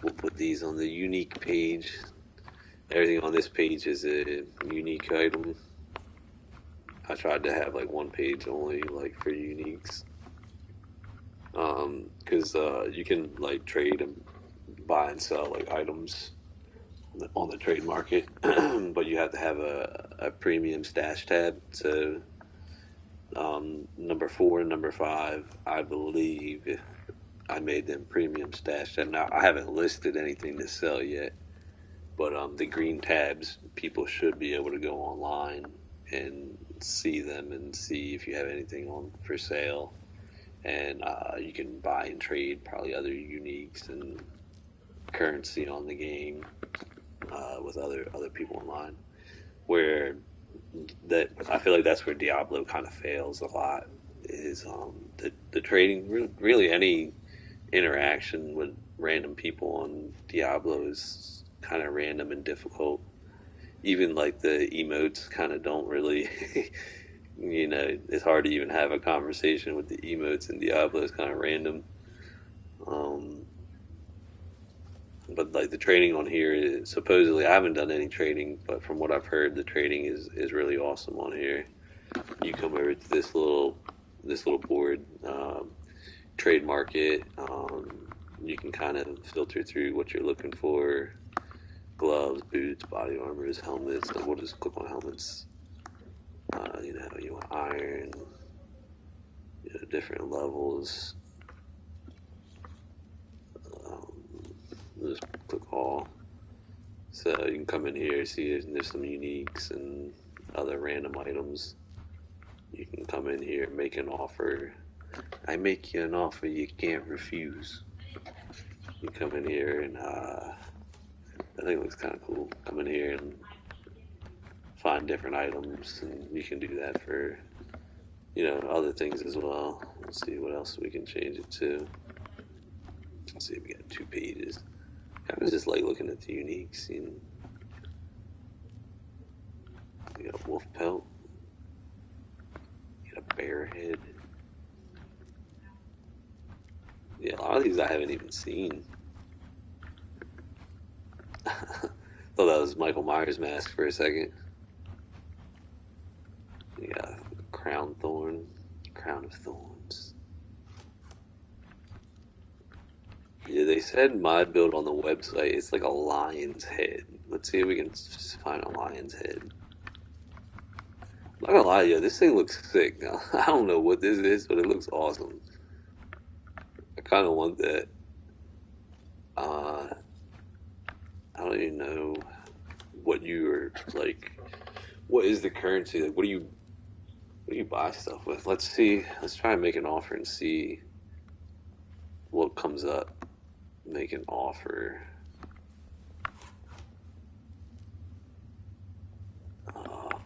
B: We'll put these on the unique page. Everything on this page is a unique item. I tried to have like one page only, like for uniques. Because you can like trade and buy and sell like items on the trade market, but you have to have a premium stash tab. So number 4 and number 5, I believe, if I made them premium stash tab. Now I haven't listed anything to sell yet, but the green tabs, people should be able to go online and see them and see if you have anything on for sale. And you can buy and trade probably other uniques and currency on the game with other people online. Where that I feel like that's where Diablo kind of fails a lot is the trading. Really, any interaction with random people on Diablo is kind of random and difficult. Even like the emotes kind of don't really. It's hard to even have a conversation with the emotes in Diablo. It's kind of random. Um, but like the trading on here is supposedly, I haven't done any trading, but from what I've heard, the trading is really awesome on here. You come over to this little board, trade market. You can kind of filter through what you're looking for: gloves, boots, body armors, helmets. And we'll just click on helmets. You want iron, different levels. Um, just click all. So you can come in here, see there's some uniques and other random items. You can come in here, make an offer. I make you an offer you can't refuse. You come in here and I think it looks kind of cool. Come in here and find different items, and you can do that for other things as well. Let's see what else we can change it to. Let's see, we got 2 pages. I was just like looking at the uniques. You got a wolf pelt. You got a bear head. Yeah, a lot of these I haven't even seen. Thought that was Michael Myers mask for a second. Yeah, crown thorn, crown of thorns. Yeah, they said my build on the website is like a lion's head. Let's see if we can find a lion's head. I'm not gonna lie to you, this thing looks sick. I don't know what this is, but it looks awesome. I kind of want that. I don't even know what you are like. What is the currency? Like, what do you buy stuff with? Let's see. Let's try and make an offer and see what comes up. Make an offer.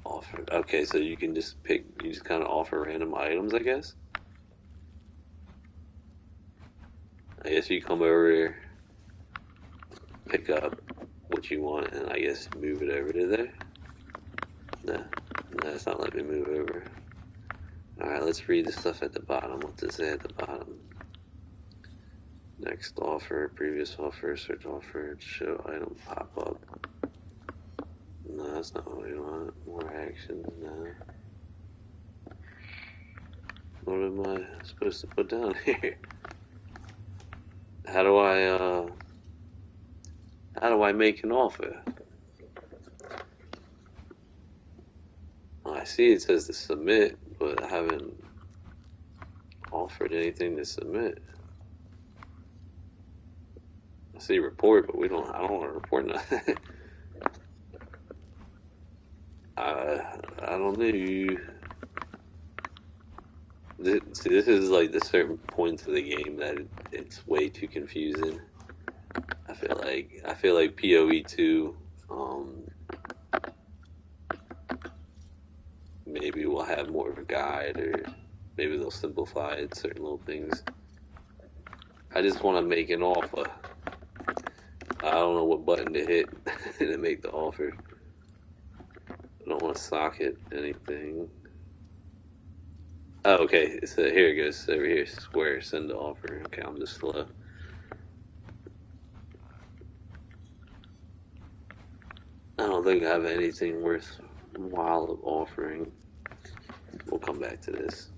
B: Offer. Okay, so you can just pick. You just kind of offer random items, I guess. I guess you come over here, pick up what you want, and I guess move it over to there. No, it's not letting me move over. Alright, let's read the stuff at the bottom. What does it say at the bottom? Next offer, previous offer, search offer, show item pop up. No, that's not what we want. More actions, no. What am I supposed to put down here? How do I make an offer? I see it says to submit, but I haven't offered anything to submit. I see report, but I don't want to report nothing. I don't know. See, this is like the certain points of the game that it's way too confusing. I feel like PoE 2, maybe we'll have more of a guide, or maybe they'll simplify it, certain little things. I just want to make an offer. I don't know what button to hit to make the offer. I don't want to socket anything. Oh, okay. So here it goes. Over here, square, send the offer. Okay, I'm just slow. I don't think I have anything worthwhile of offering. We'll come back to this.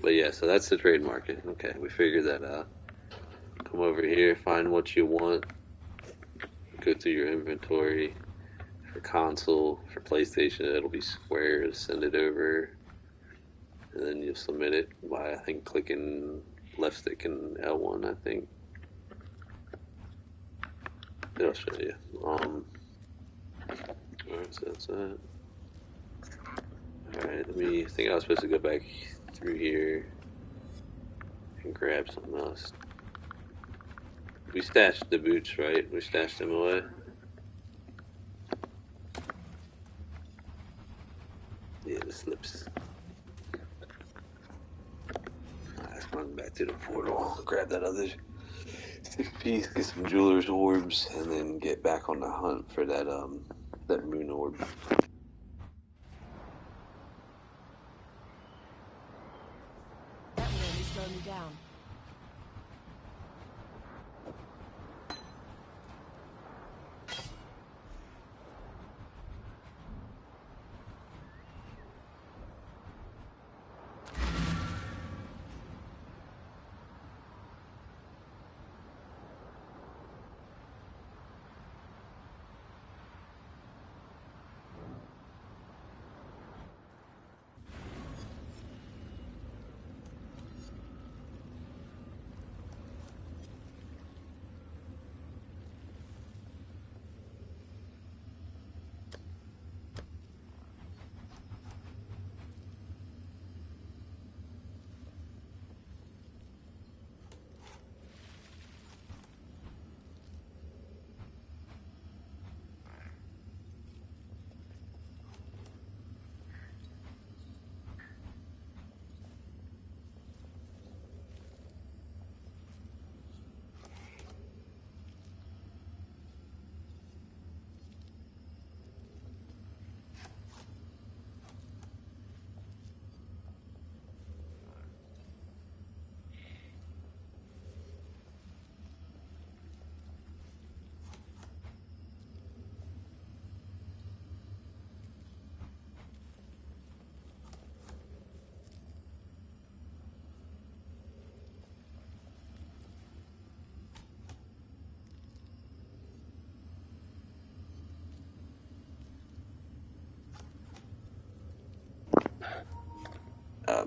B: But yeah, so that's the trade market. Okay, we figured that out. Come over here, find what you want. Go through your inventory. For console, for PlayStation, it'll be square. Send it over. And then you'll submit it by, I think, clicking left stick and L1, I think. It'll show you. Alright, so that's that. Alright, I think I was supposed to go back through here and grab something else. We stashed the boots, right? We stashed them away. Yeah, the slips. Let's run back to the portal, grab that other 6-piece, get some jeweler's orbs, and then get back on the hunt for that moon orb.
C: That really slowed me down.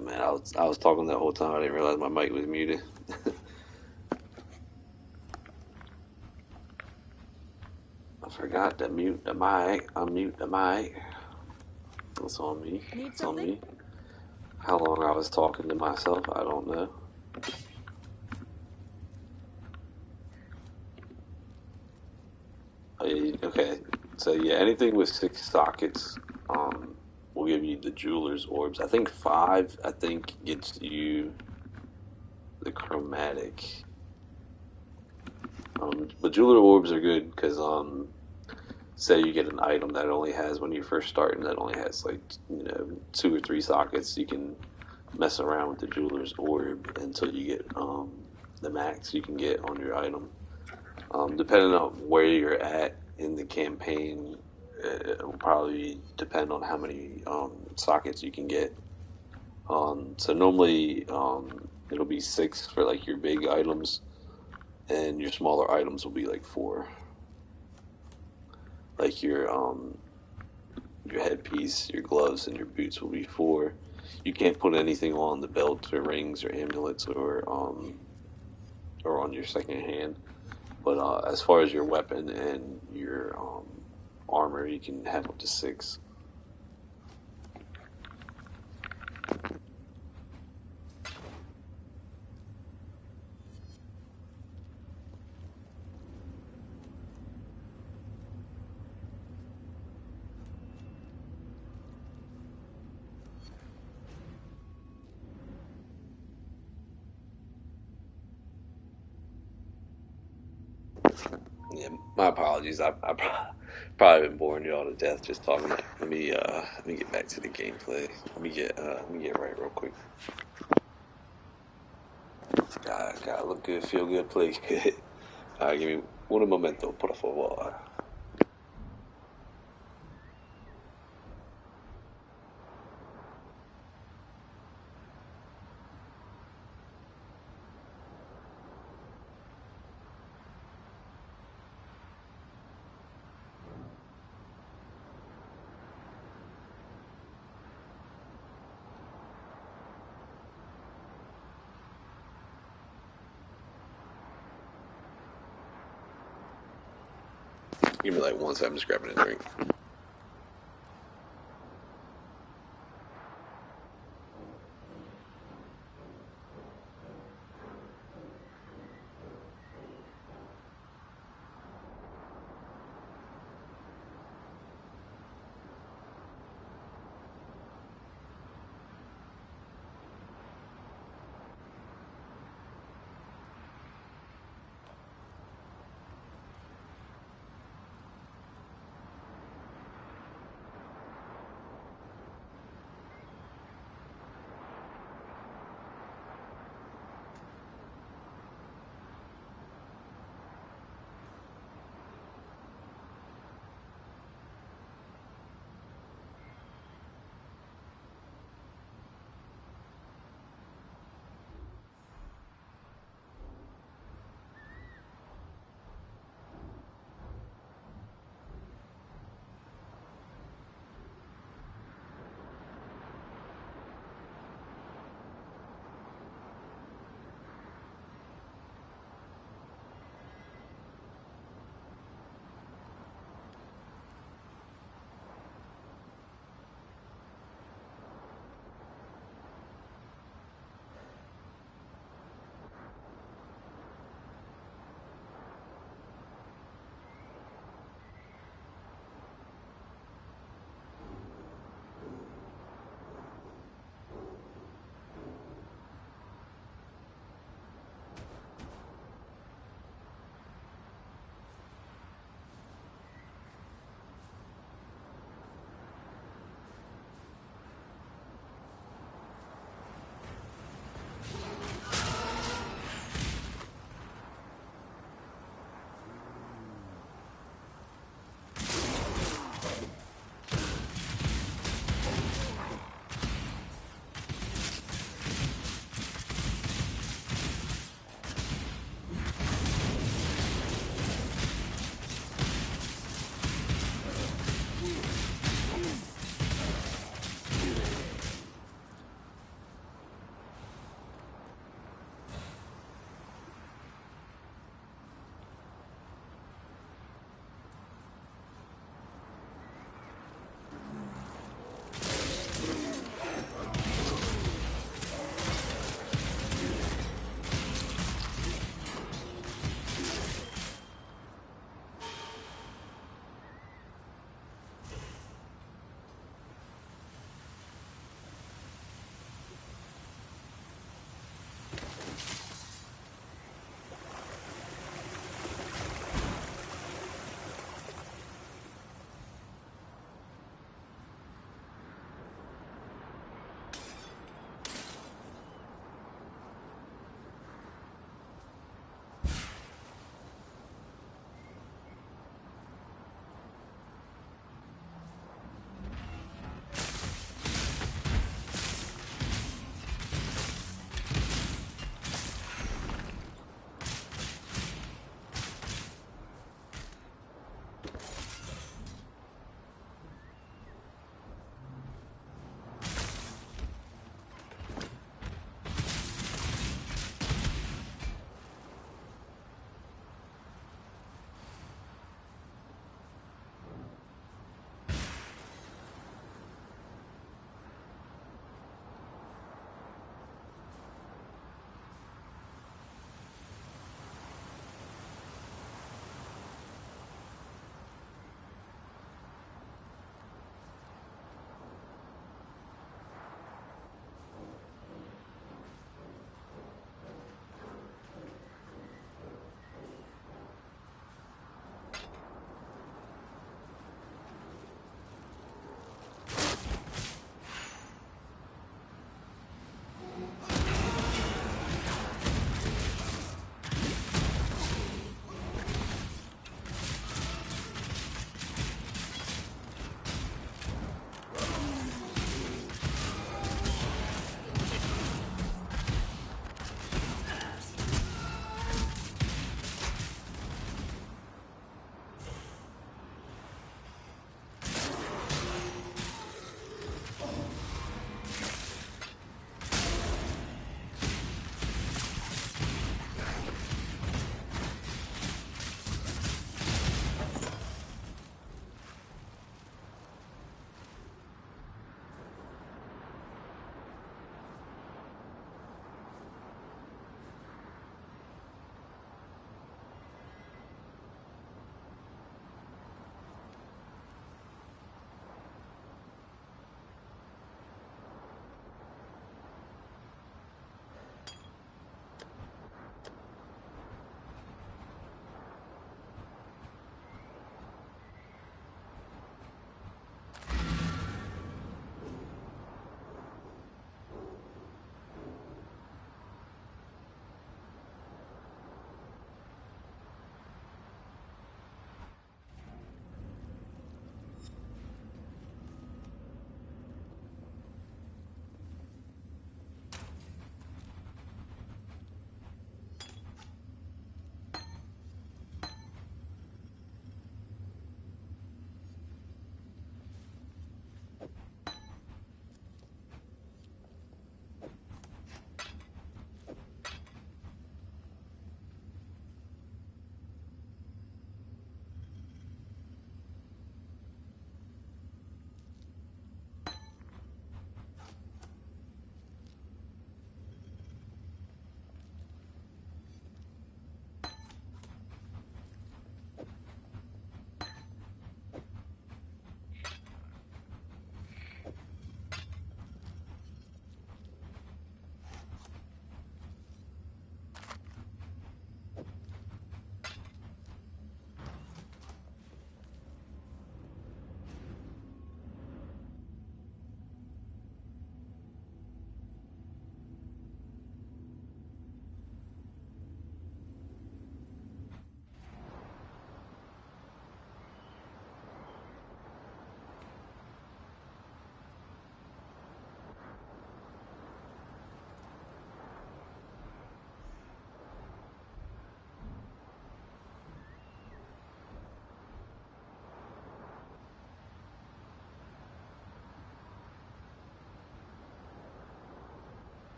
B: Man, I was talking that whole time. I didn't realize my mic was muted. I forgot to mute the mic. Unmute the mic. It's on me.
C: Need
B: It's on
C: something?
B: me. How long I was talking to myself, I don't know. Okay, so yeah, anything with 6 sockets will give you the jeweler's orbs. I think 5, I think, gets you the chromatic. But jeweler orbs are good because say you get an item that only has when you first start and that only has like 2 or 3 sockets, you can mess around with the jeweler's orb until you get the max you can get on your item. Depending on where you're at in the campaign, it will probably depend on how many sockets you can get. So normally it'll be 6 for like your big items, and your smaller items will be like 4. Like your headpiece, your gloves, and your boots will be 4. You can't put anything on the belt or rings or amulets or on your second hand. But as far as your weapon and your armor, you can have up to 6. Yeah, my apologies. I probably been boring you all to death just talking. Let me get back to the gameplay. Let me get right real quick. Gotta look good, feel good, play good. Give me un momento, por favor. Give me like 1 second. I'm just grabbing a drink.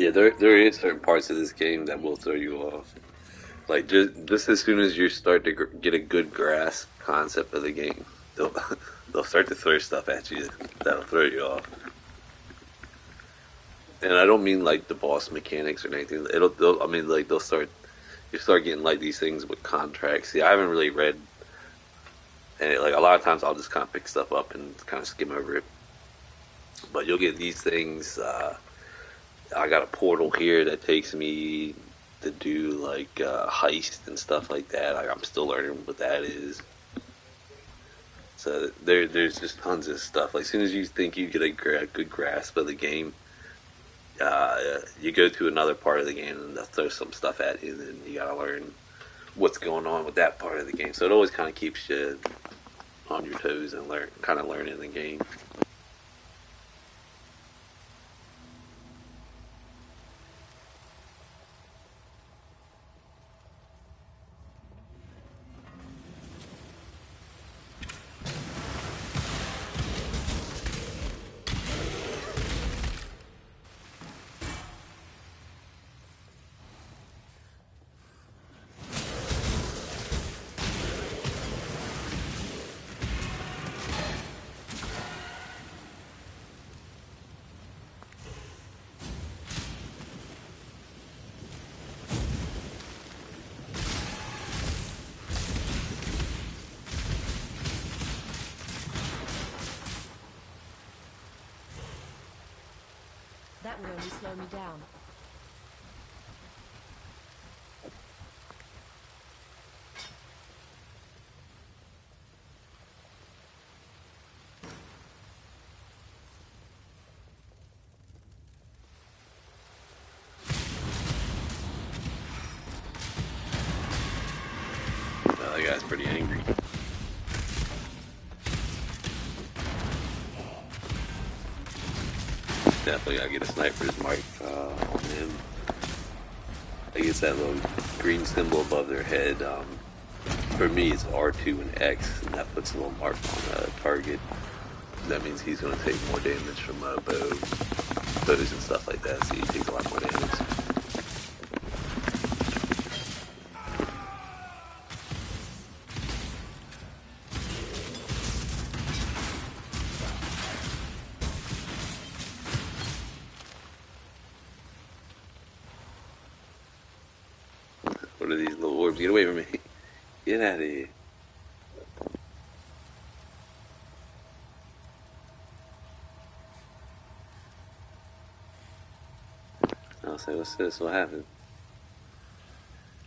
B: Yeah, there is certain parts of this game that will throw you off. Like just as soon as you start to get a good grasp concept of the game, they'll they'll start to throw stuff at you that'll throw you off. And I don't mean like the boss mechanics or anything. I mean like they'll start you start getting like these things with contracts. See, I haven't really read, and like a lot of times I'll just kind of pick stuff up and kind of skim over it. But you'll get these things. I got a portal here that takes me to do like heist and stuff like that. I'm still learning what that is. So there's just tons of stuff. Like as soon as you think you get a good grasp of the game, you go to another part of the game and they'll throw some stuff at you, and then you gotta learn what's going on with that part of the game. So it always kind of keeps you on your toes and learning the game.
C: That would only slow me down.
B: That guy's pretty angry. Definitely gotta get a sniper's mark on him. I guess that little green symbol above their head. For me, it's R2 and X, and that puts a little mark on a target. That means he's going to take more damage from bows and stuff like that, so he takes a lot more damage. What are these little orbs? Get away from me. Get out of here. I'll say, what's this? What happened?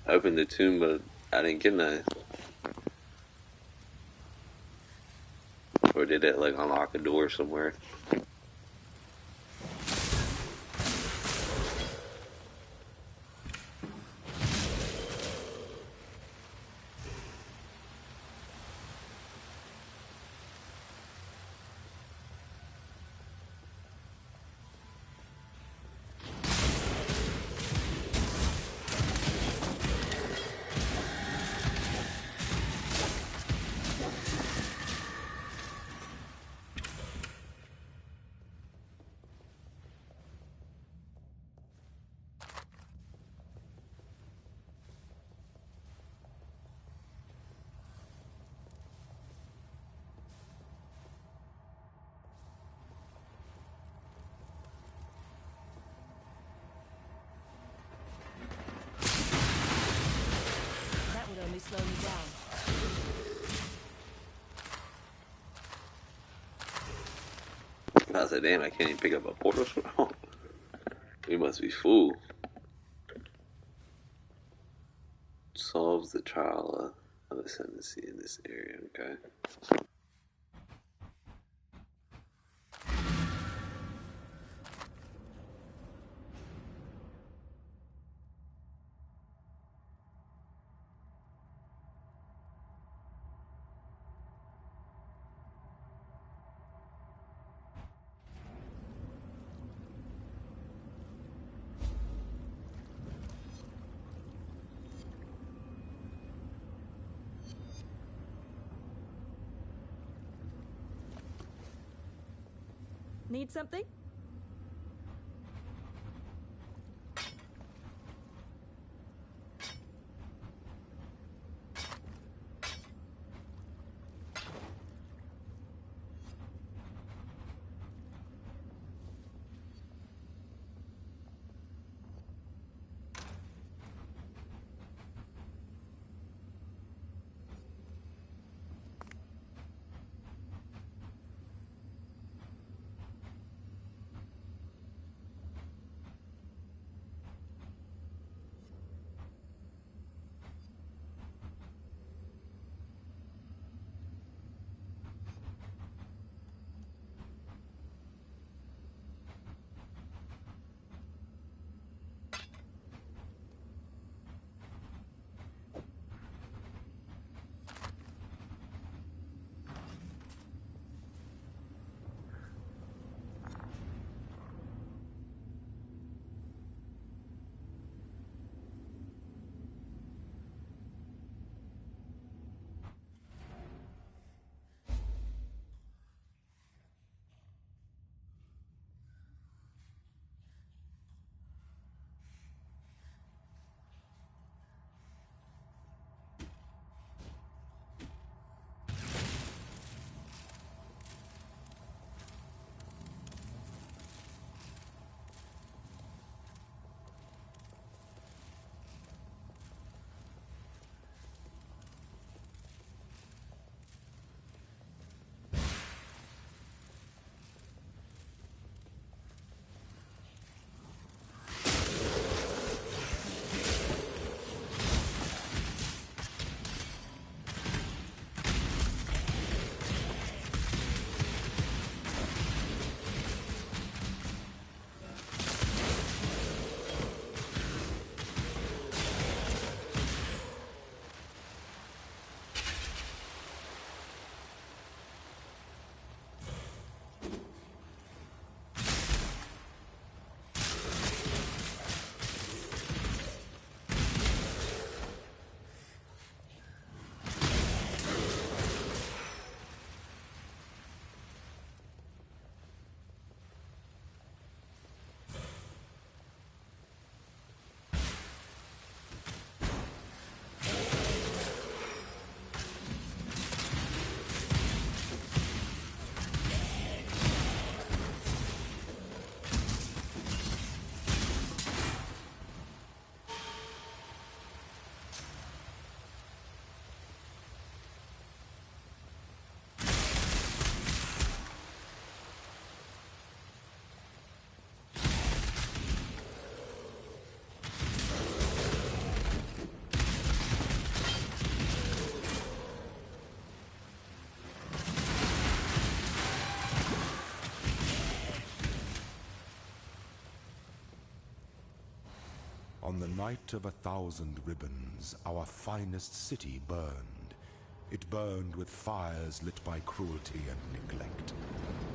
B: I opened the tomb, but I didn't get nothing. Or did it like unlock a door somewhere?
C: That would only slow me down.
B: I said, damn, I can't even pick up a portal scroll. We must be fool. Solves the trial of ascendancy in this area, okay.
C: Need something?
D: On the night of 1,000 ribbons, our finest city burned. It burned with fires lit by cruelty and neglect.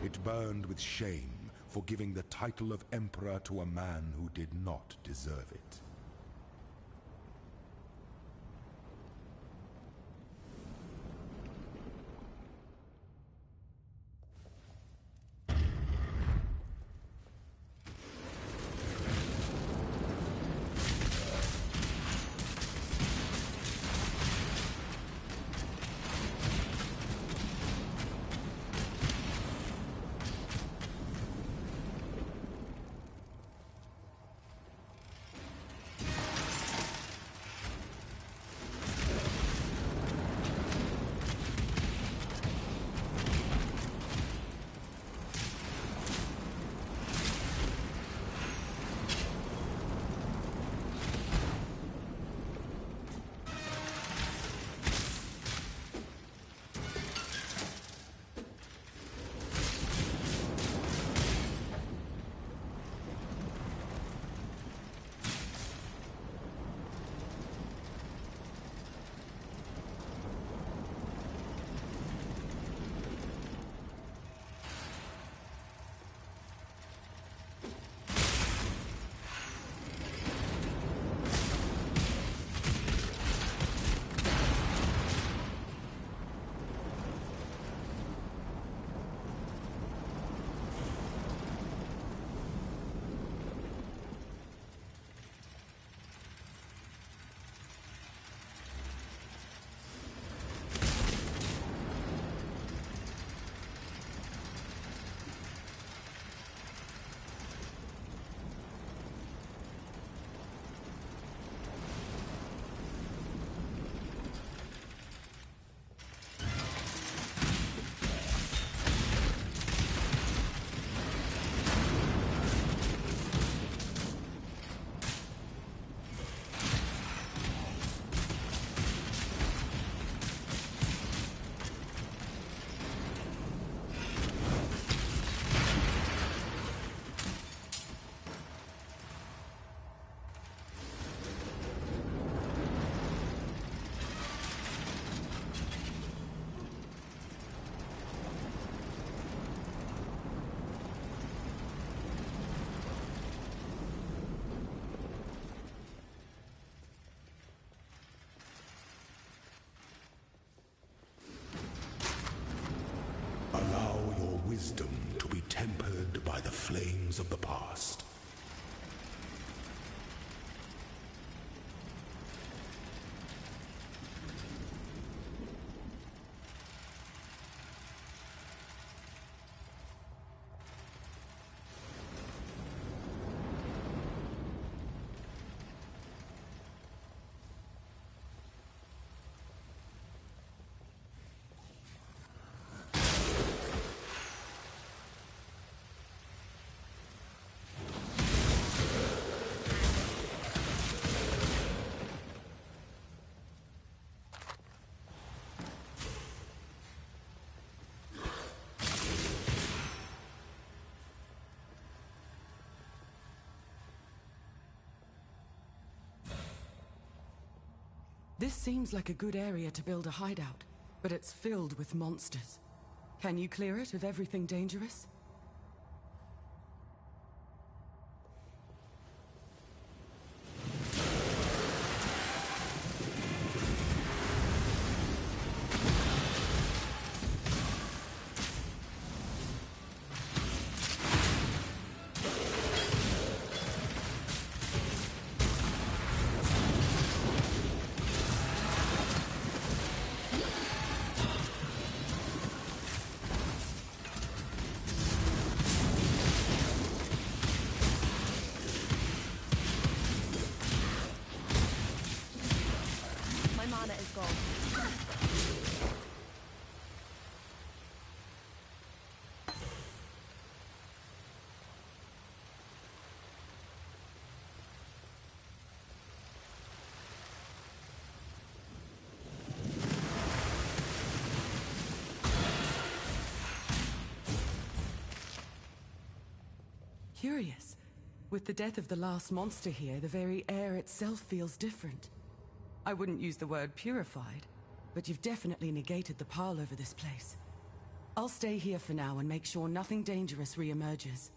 D: It burned with shame for giving the title of emperor to a man who did not deserve it. Allow your wisdom to be tempered by the flames of the past.
E: This seems like a good area to build a hideout, but it's filled with monsters. Can you clear it of everything dangerous?
C: My mana is gone.
E: Curious. With the death of the last monster here, the very air itself feels different. I wouldn't use the word purified, but you've definitely negated the pile over this place. I'll stay here for now and make sure nothing dangerous re-emerges.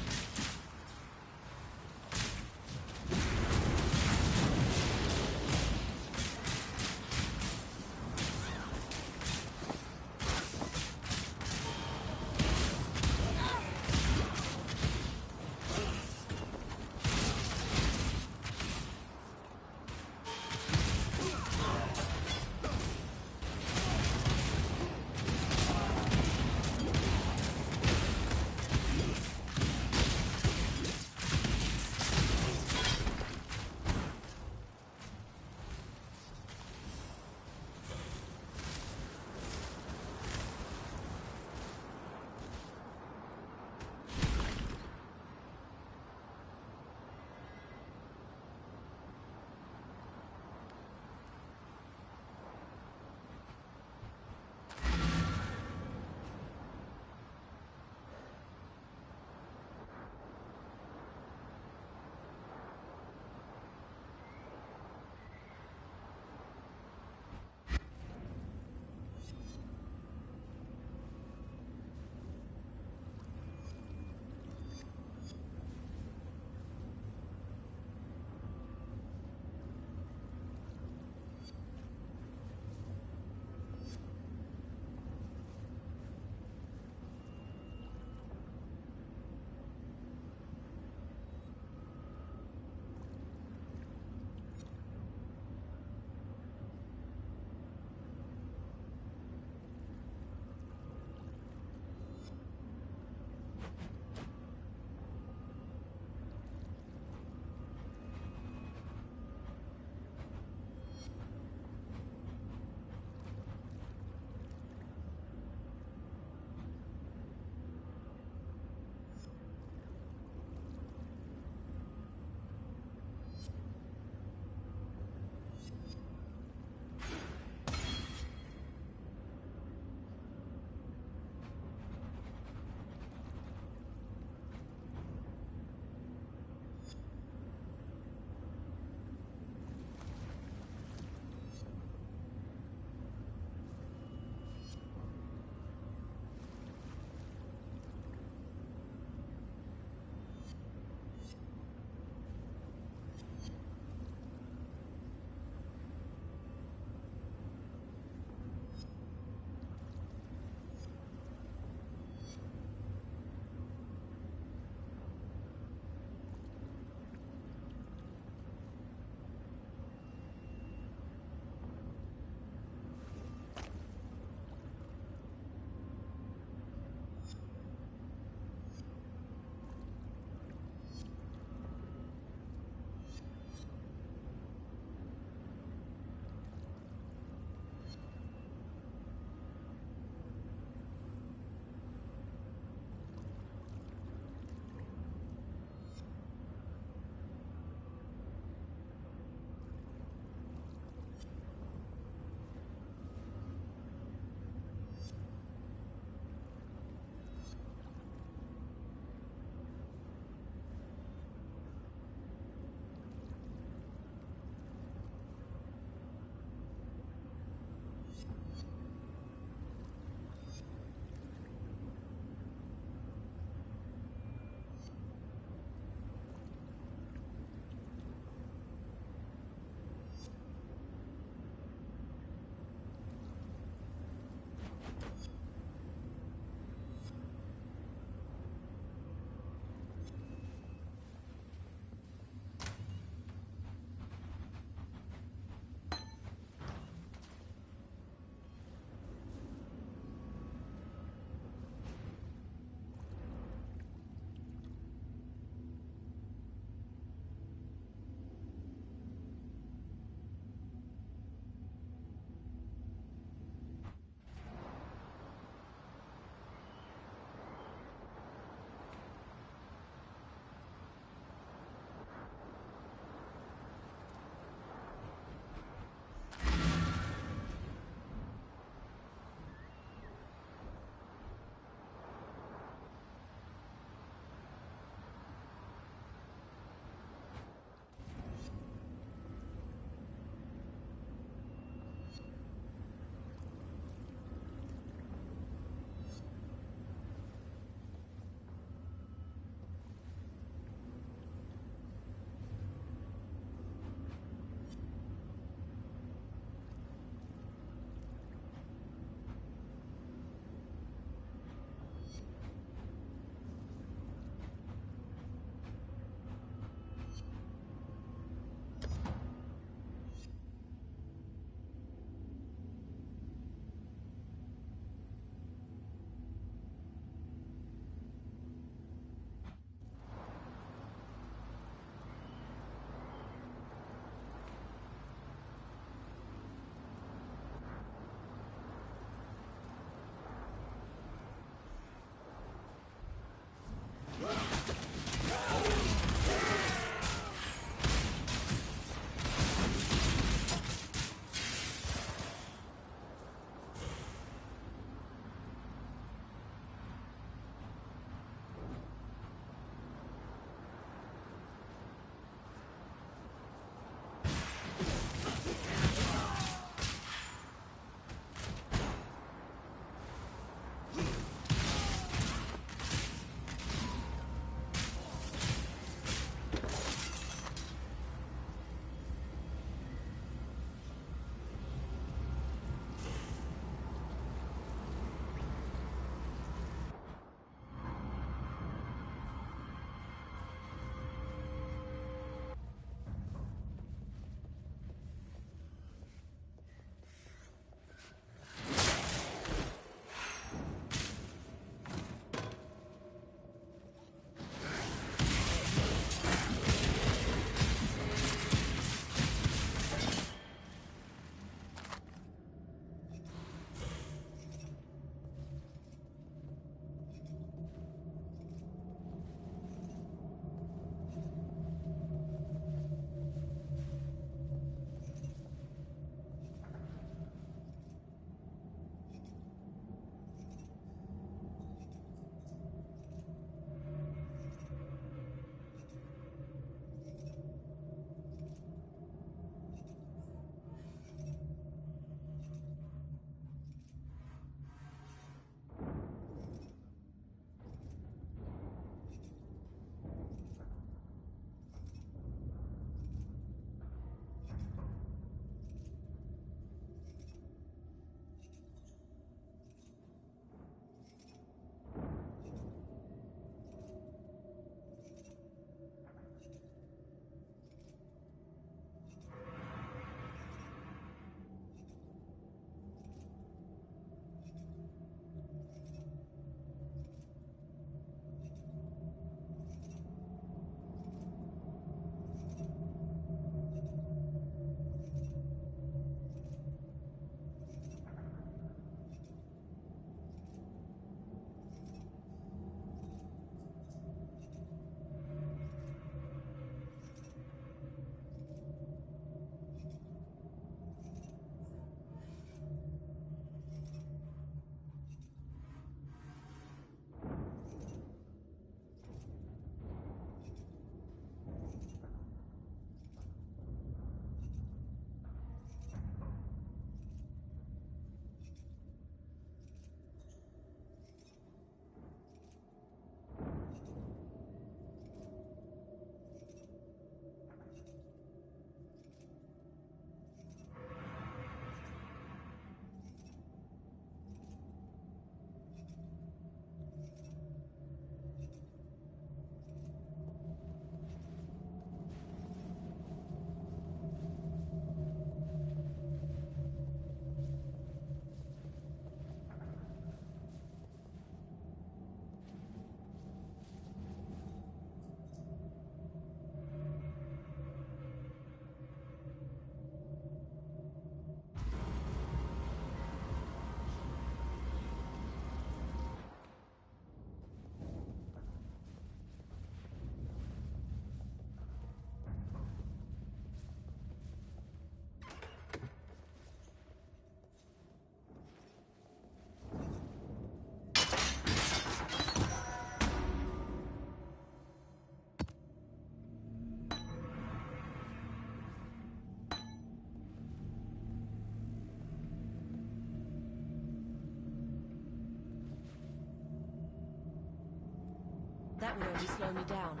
C: That would only slow me down.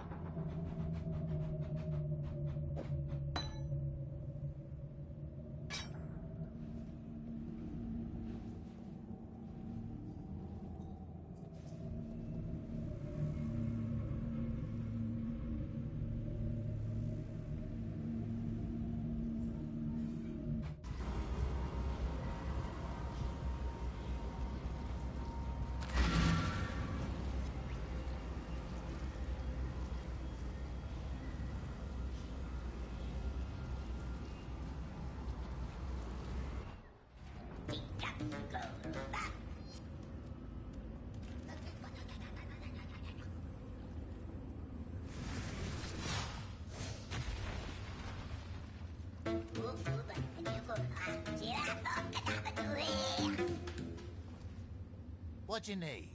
F: What you need?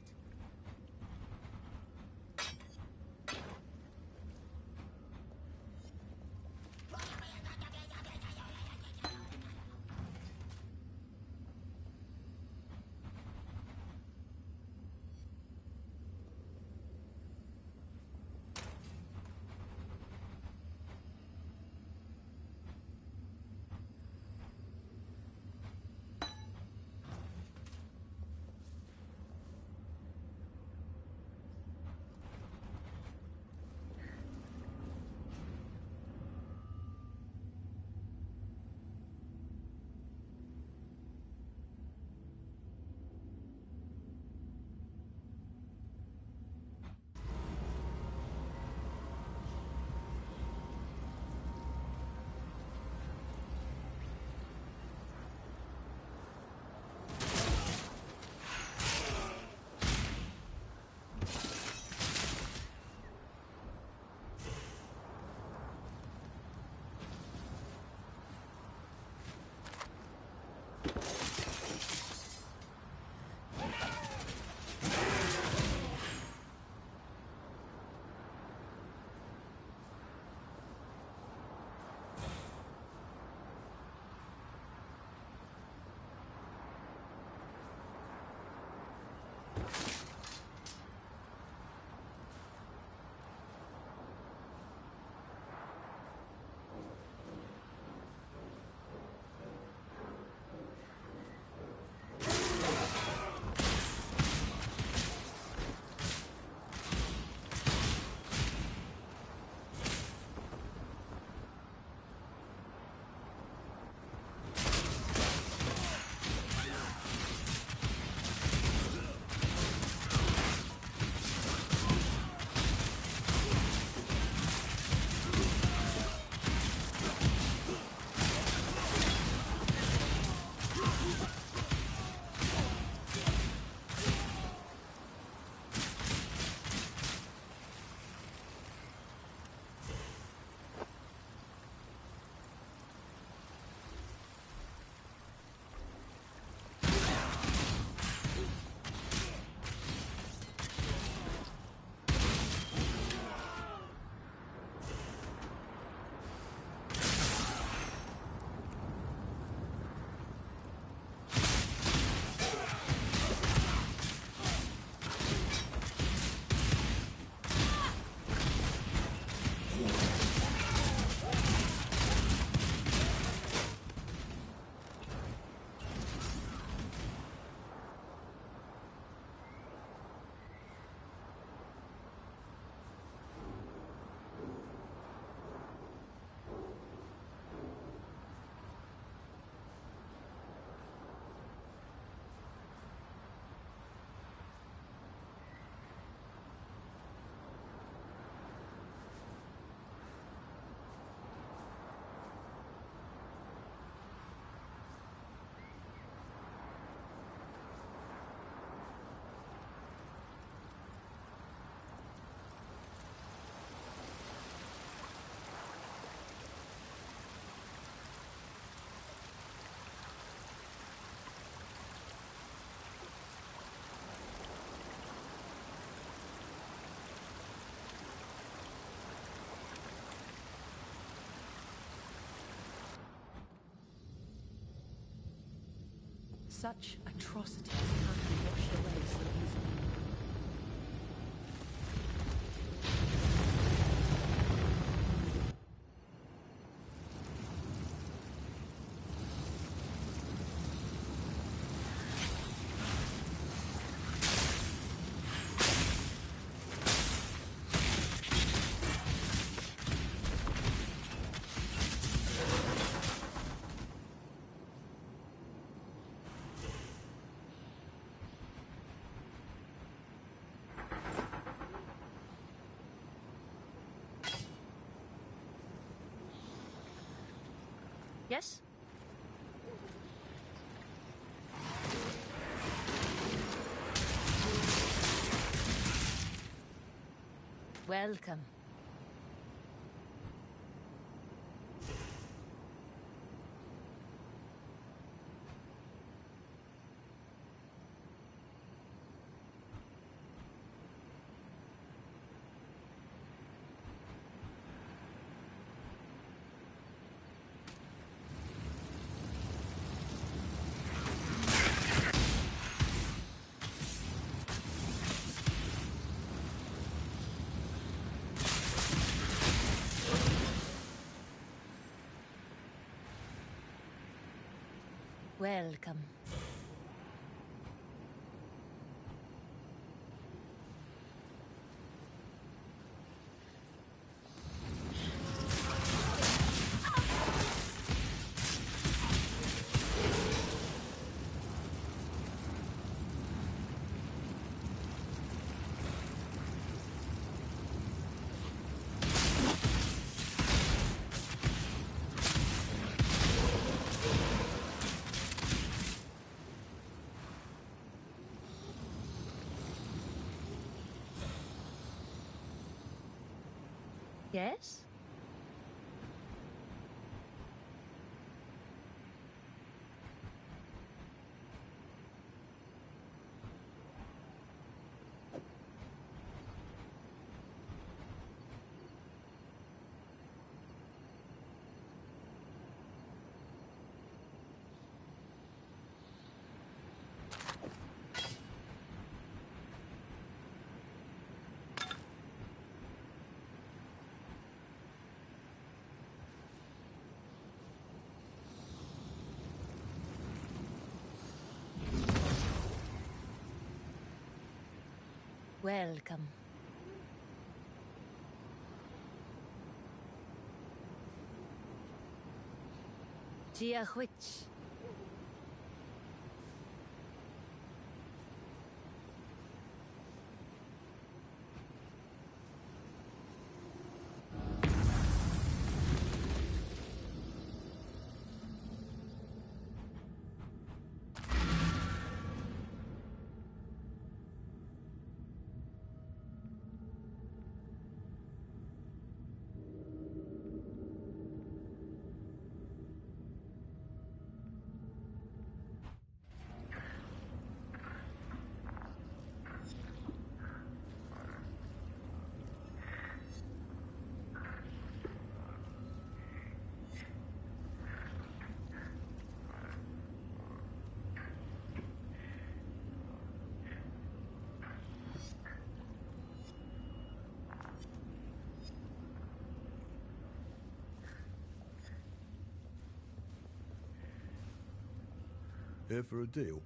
C: Such atrocities can't be washed away so easily. Yes? Welcome. Welcome. Yes? Welcome. Gia Witch.
G: Here for a deal?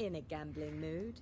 H: In a gambling mood?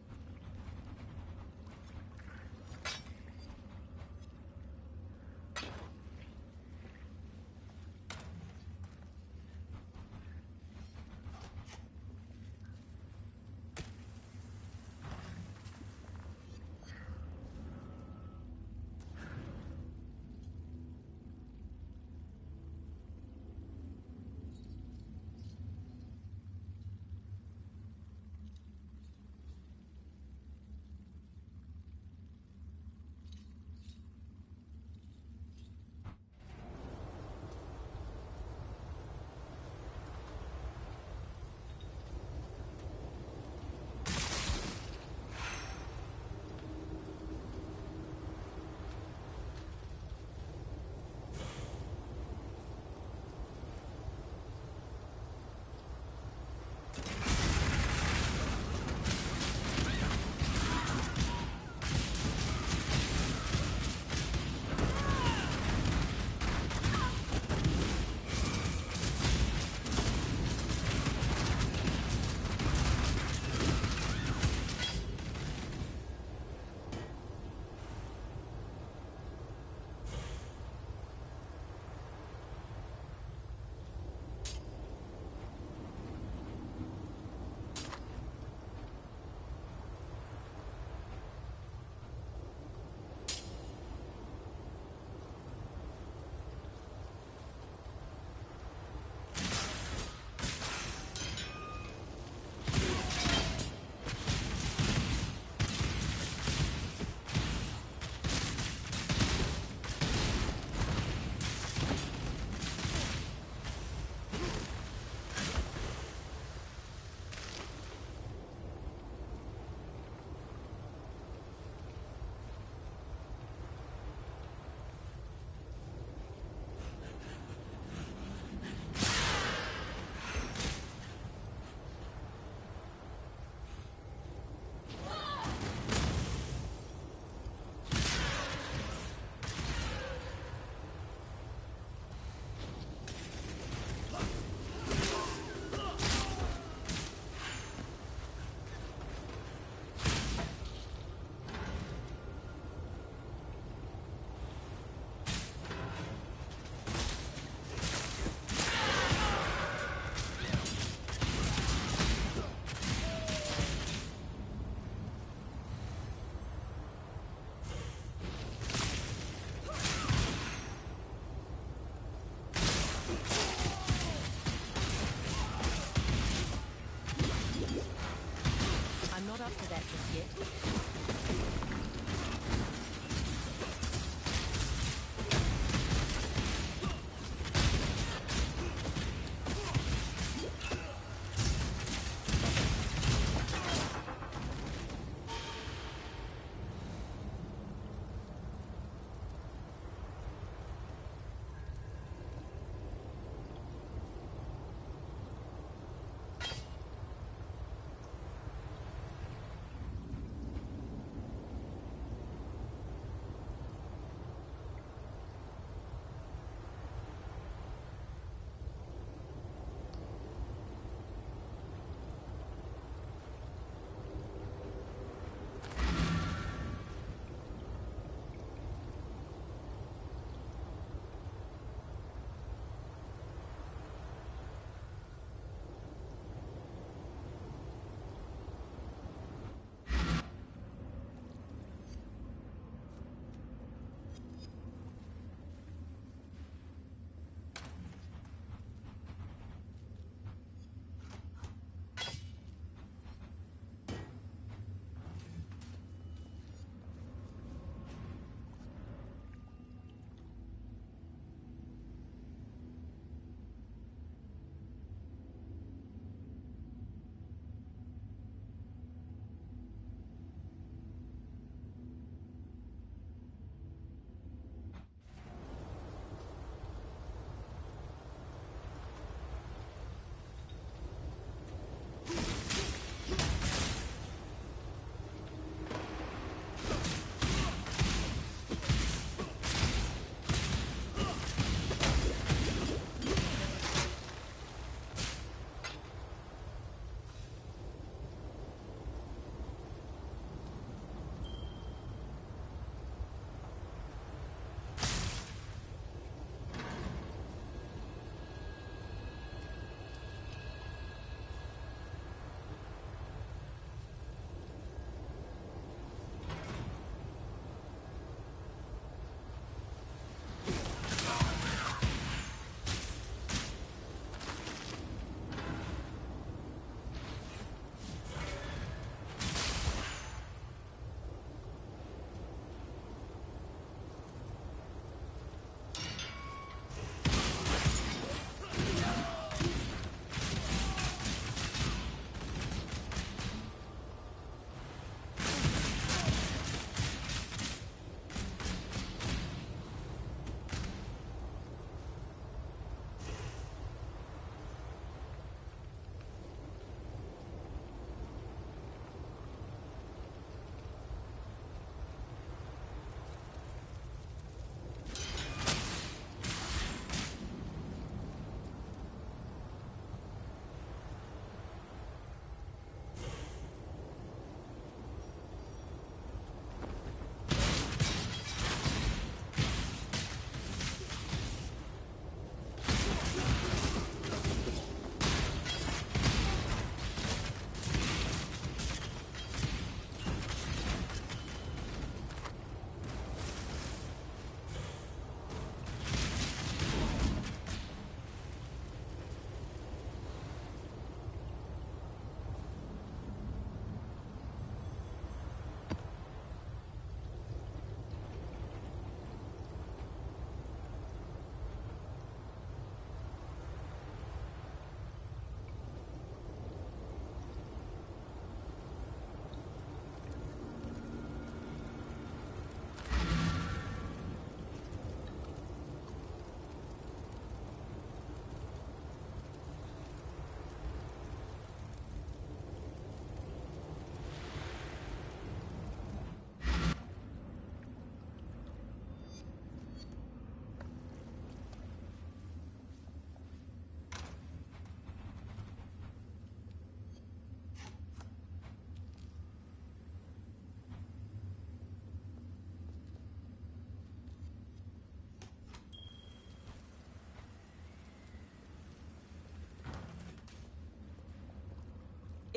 C: Not up to that just yet.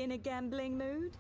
H: In a gambling mood?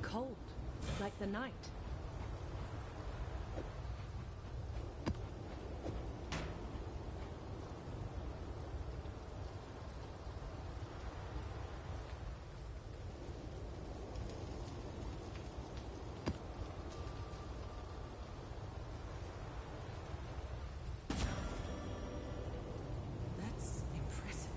C: Cold, like the night.
E: That's impressive.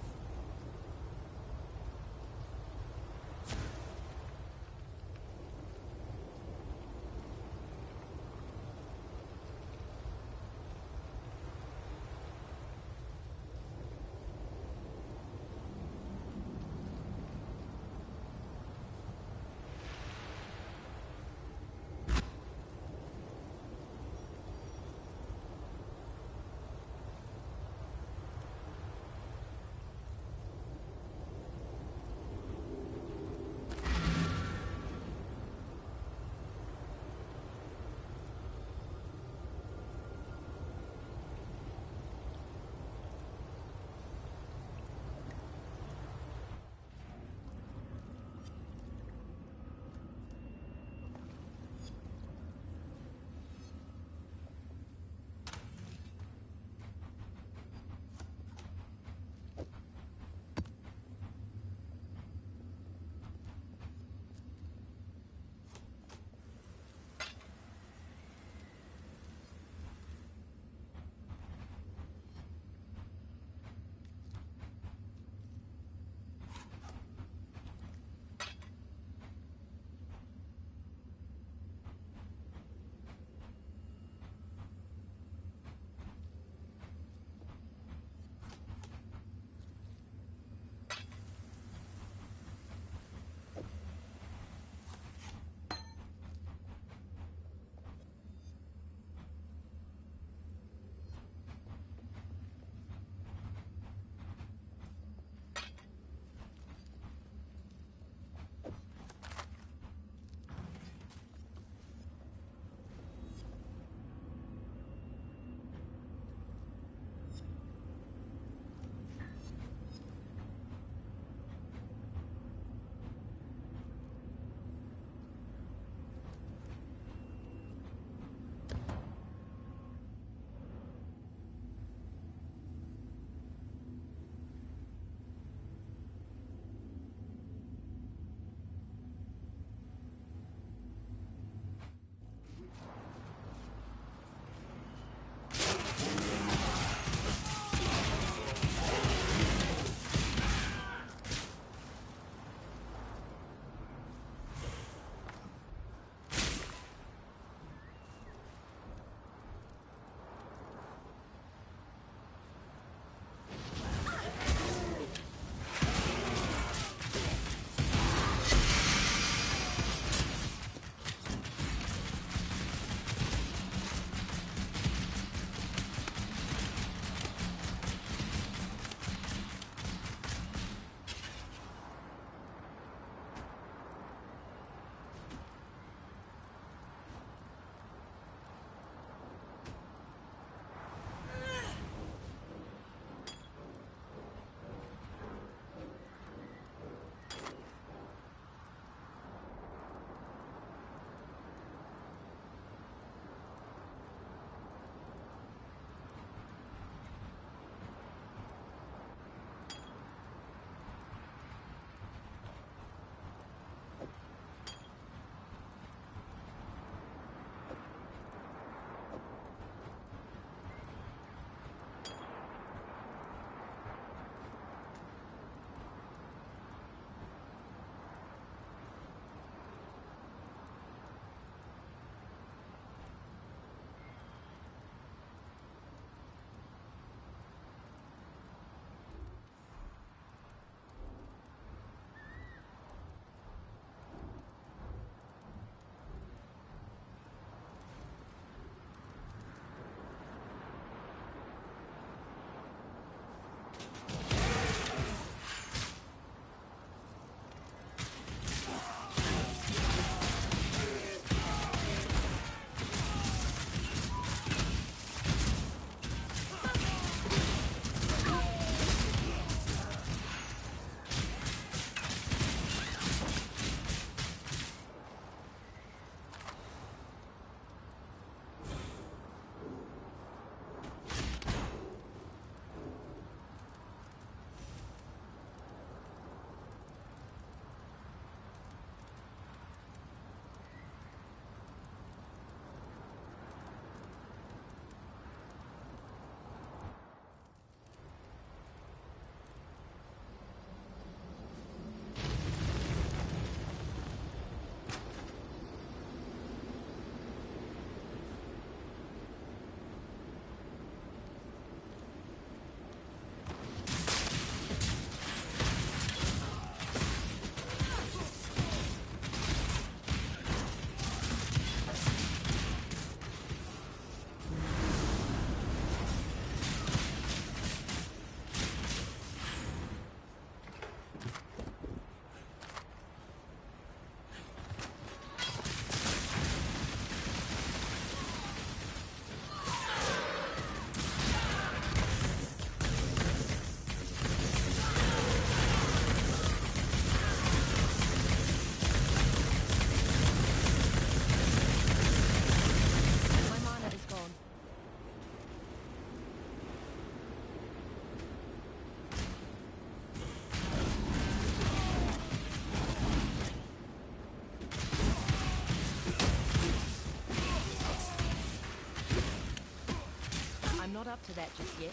C: not up to that just yet.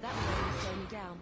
C: That will only slow me down.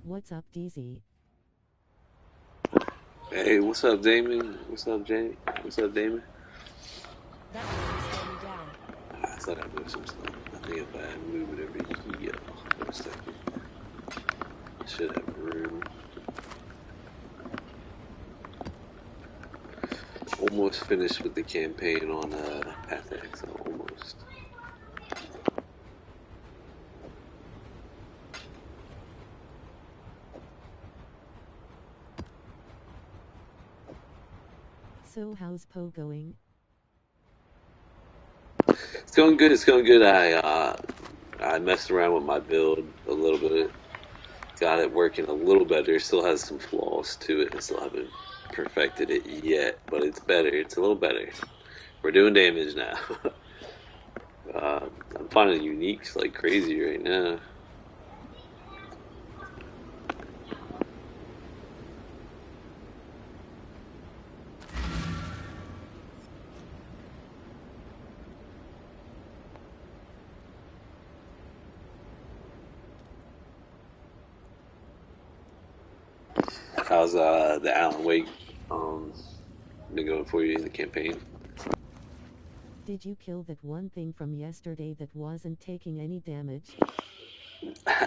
A: What's up, DZ?
B: Hey, what's up, Damon? What's up, Jamie? What's up, Damon?
C: That will only slow me down.
B: I thought I moved some stuff. I think if I move it over here for a second, I should have room. Almost finished with the campaign on Path to Exile. Almost.
A: So how's Poe going?
B: It's going good. It's going good. I messed around with my build a little bit. Got it working a little better. Still has some flaws to it. I still haven't perfected it yet, but it's better. It's a little better. We're doing damage now. I'm finding uniques like crazy right now. How's the Alan Wake been going for you in the campaign?
A: Did you kill that one thing from yesterday that wasn't taking any damage?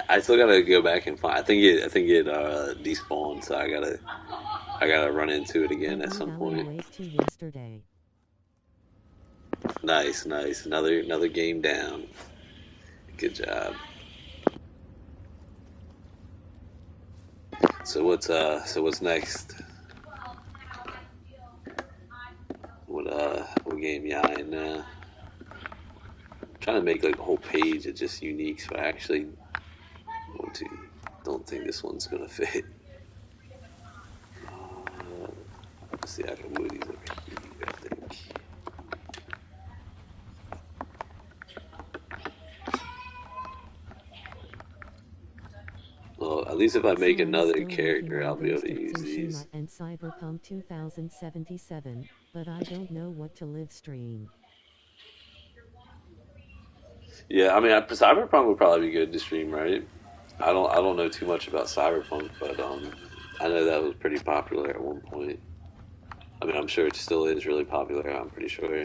B: I still gotta go back and find. I think it despawned, so I gotta run into it
A: I
B: again at
A: beat
B: some
A: Alan
B: point.
A: Wake 2 yesterday.
B: Nice, nice. Another game down. Good job. So what's next? What game you eyeing now? I'm trying to make like a whole page of just uniques, but I actually want to. Don't think this one's gonna fit. Let's see, I can move these over here. I think. Well, at least if I make
A: So I'm
B: another
A: still working
B: character,
A: on
B: I'll be able
A: Ghost
B: to
A: of
B: use
A: Tsushima
B: these.
A: and Cyberpunk 2077, but I don't know what to live stream.
B: Yeah, I mean, Cyberpunk would probably be good to stream, right? I don't know too much about Cyberpunk, but I know that was pretty popular at one point. I mean, I'm sure it still is really popular. I'm pretty sure.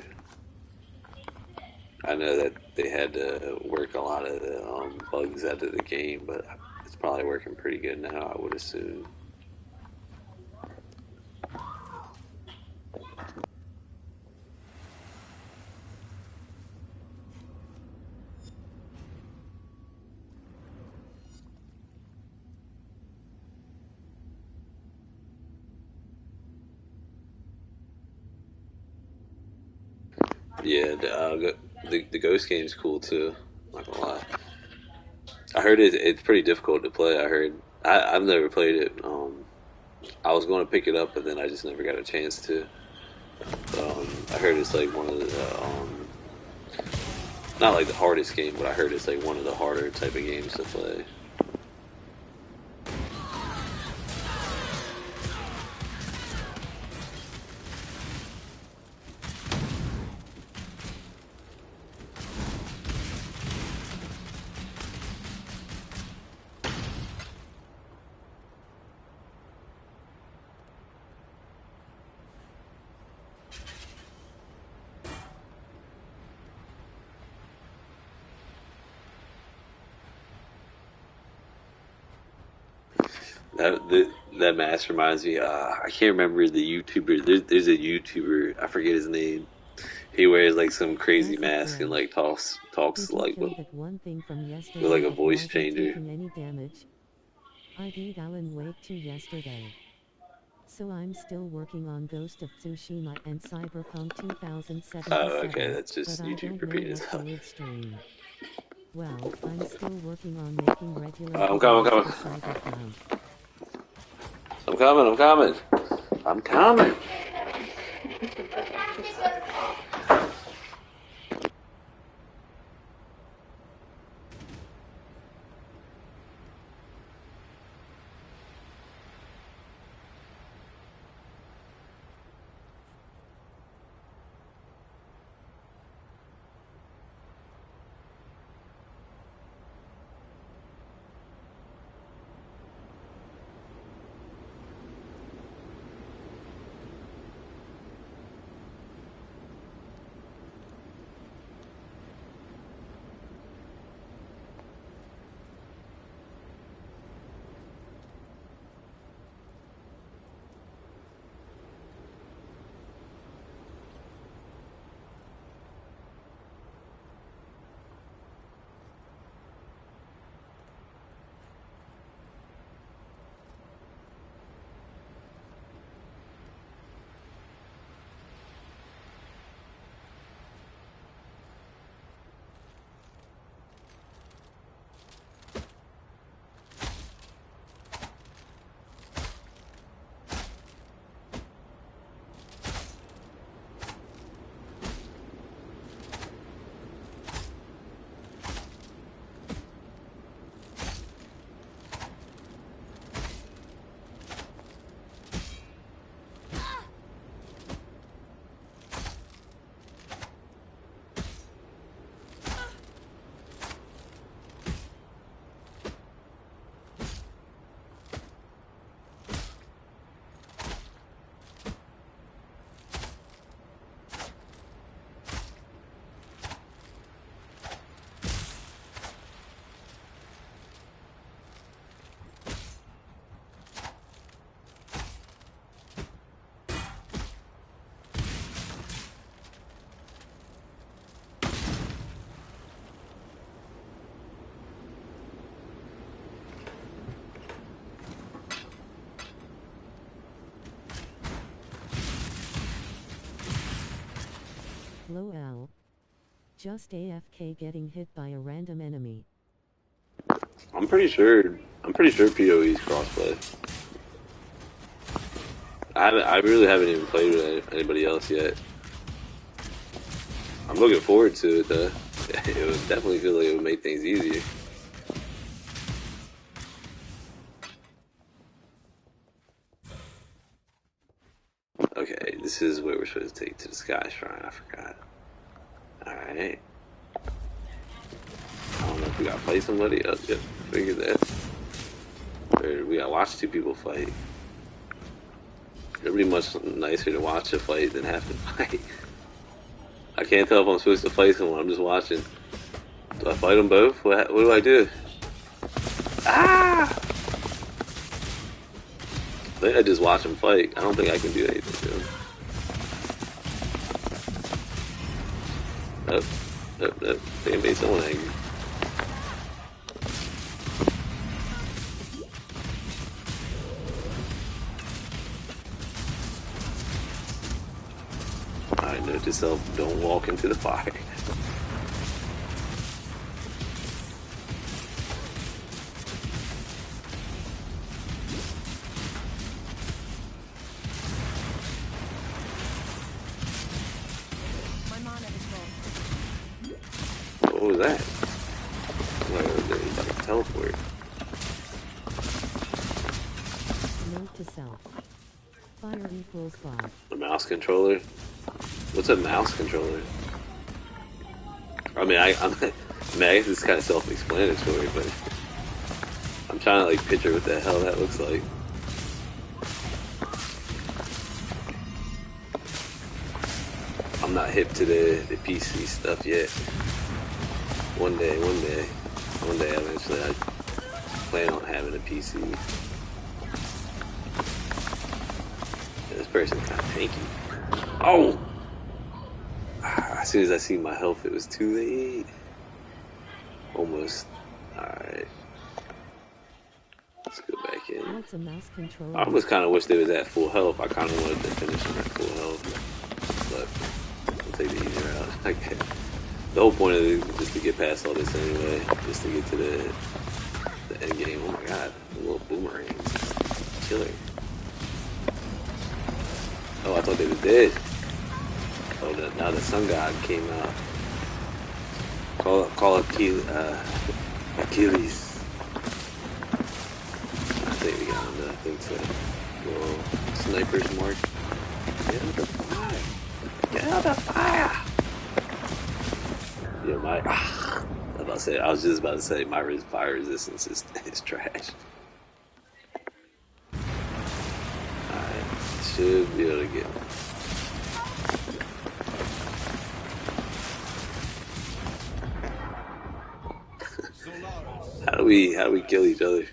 B: I know that they had to work a lot of the bugs out of the game, but it's probably working pretty good now, I would assume. Yeah, the Ghost game's cool too. Not gonna lie. I heard it's pretty difficult to play. I've never played it. I was going to pick it up, but then I just never got a chance to. I heard it's like one of the not like the hardest game, but I heard it's like one of the harder type of games to play. That match reminds me. I can't remember the YouTuber. There's a YouTuber. I forget his name. He wears like some crazy
A: That's it,
B: mask and
A: bro.
B: like talks
A: Did you
B: like
A: kill that one thing from
B: with
A: yesterday
B: like a
A: that
B: voice
A: wasn't
B: changer.
A: taking any damage? I beat Alan Wake 2 yesterday. So I'm still working on Ghost of Tsushima and Cyberpunk
B: Oh, okay,
A: 2077,
B: that's just
A: but I
B: YouTube
A: don't know
B: repeating
A: what to
B: itself.
A: live stream. Well, I'm still working on making regular
B: I'm coming,
A: videos
B: I'm
A: for
B: coming.
A: Cyberpunk.
B: I'm coming, I'm coming. I'm coming.
A: LOL. Just AFK getting hit by a random enemy.
B: I'm pretty sure. I'm pretty sure PoE is crossplay. I really haven't even played with anybody else yet. I'm looking forward to it though. It would definitely feel like it would make things easier. Okay, this is where we're supposed to take to the Sky Shrine. I forgot. All right. We gotta play somebody up. Yep, figured that. Or we gotta watch two people fight. It'd be much nicer to watch a fight than have to fight. I can't tell if I'm supposed to fight someone. I'm just watching. Do I fight them both? What do I do? Ah! I think I just watch them fight. I don't think I can do anything to them. Nope. Nope, nope. I think I made someone angry. Alright, note to self, don't walk into the fire.
C: My mana is gone.
B: What was that? Like a teleport.
A: Note to self. Fire equals 5.
B: A mouse controller? What's a mouse controller? I mean, I guess it's kind of self-explanatory, but I'm trying to like picture what the hell that looks like. I'm not hip to the PC stuff yet. One day, eventually, I plan on having a PC. This person's kind of tanky. Oh! As soon as I see my health, it was too late. Almost. Alright. Let's go back in.
A: What's a mouse controller?
B: I almost kind of wish they was at full health. I kind of wanted to finish them at full health. But I'll take the easier route. Okay. The whole point of it is just to get past all this anyway. Just to get to the end game. Oh my god. The little boomerangs. It's killer. Oh, I thought they were dead. Oh, now the sun god came out. Call Achilles. I think we got him. I think so. Little sniper's mark. Get out the fire! Get out the fire! Yeah, I was just about to say, my fire resistance is trash. Alright, should be able to get one. How do we kill each other?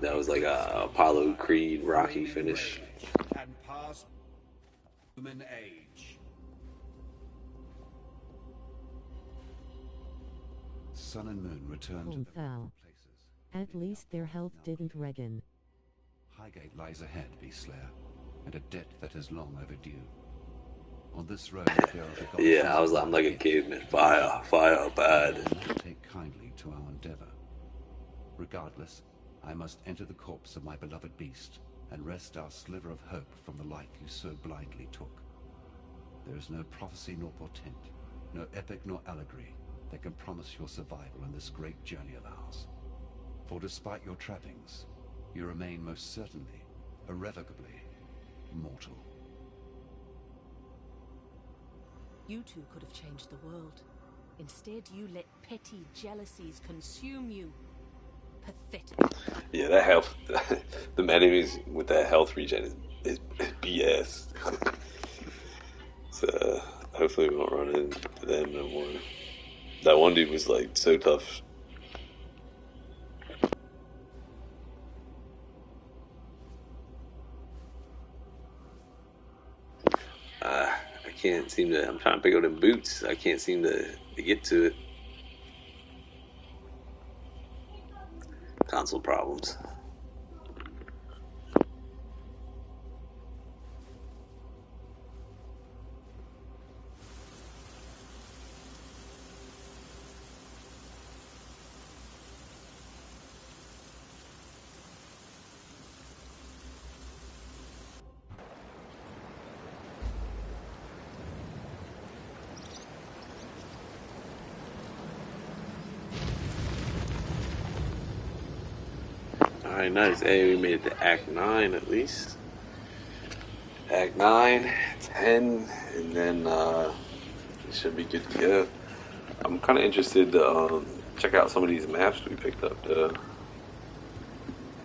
B: That was like a Apollo Creed Rocky finish.
H: And past human age.
I: Sun and Moon return to their
A: Thal.
I: places.
A: At least their health didn't regen.
I: Highgate lies ahead, Beastslayer, and a debt that is long overdue. On this road, there are the gods.
B: Yeah, I'm like a caveman. Fire bad.
I: I will not take kindly to our endeavor. Regardless, I must enter the corpse of my beloved beast and wrest our sliver of hope from the life you so blindly took. There is no prophecy nor portent, no epic nor allegory that can promise your survival in this great journey of ours. For despite your trappings, you remain most certainly, irrevocably, mortal.
C: You two could have changed the world. Instead, you let petty jealousies consume you. Pathetic.
B: Yeah, that health, the enemies with that health regen is BS. So hopefully we won't run into them no more. That one dude was like so tough. I can't seem to. I'm trying to pick up them boots. I can't seem to get to it. Console problems. Alright, nice. Hey, we made it to Act 9 at least. Act 9, 10, and then it should be good to go. I'm kind of interested to check out some of these maps we picked up, though.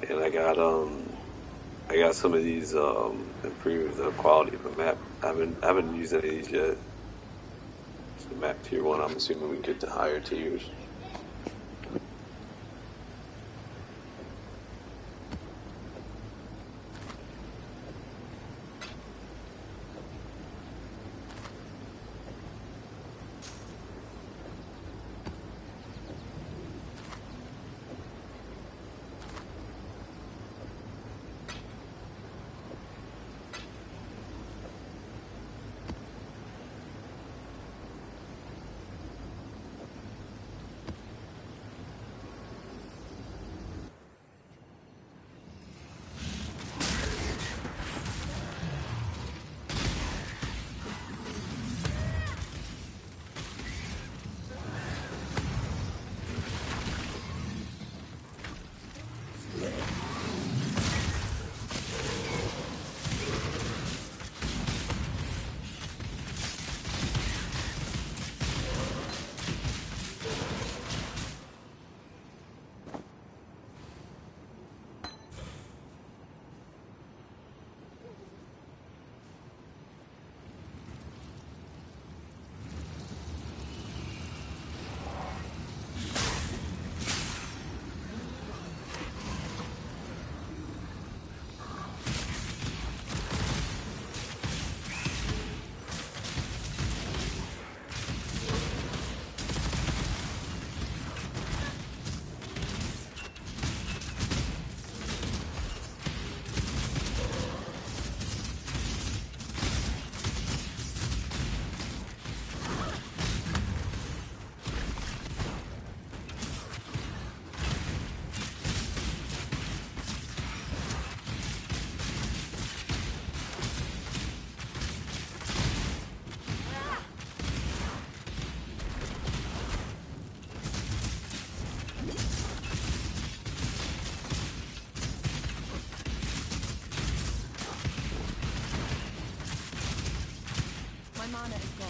B: And I got some of these improved the quality of the map. I haven't used any of these yet. It's the map tier 1. I'm assuming we get to higher tiers.
C: Mana is gone.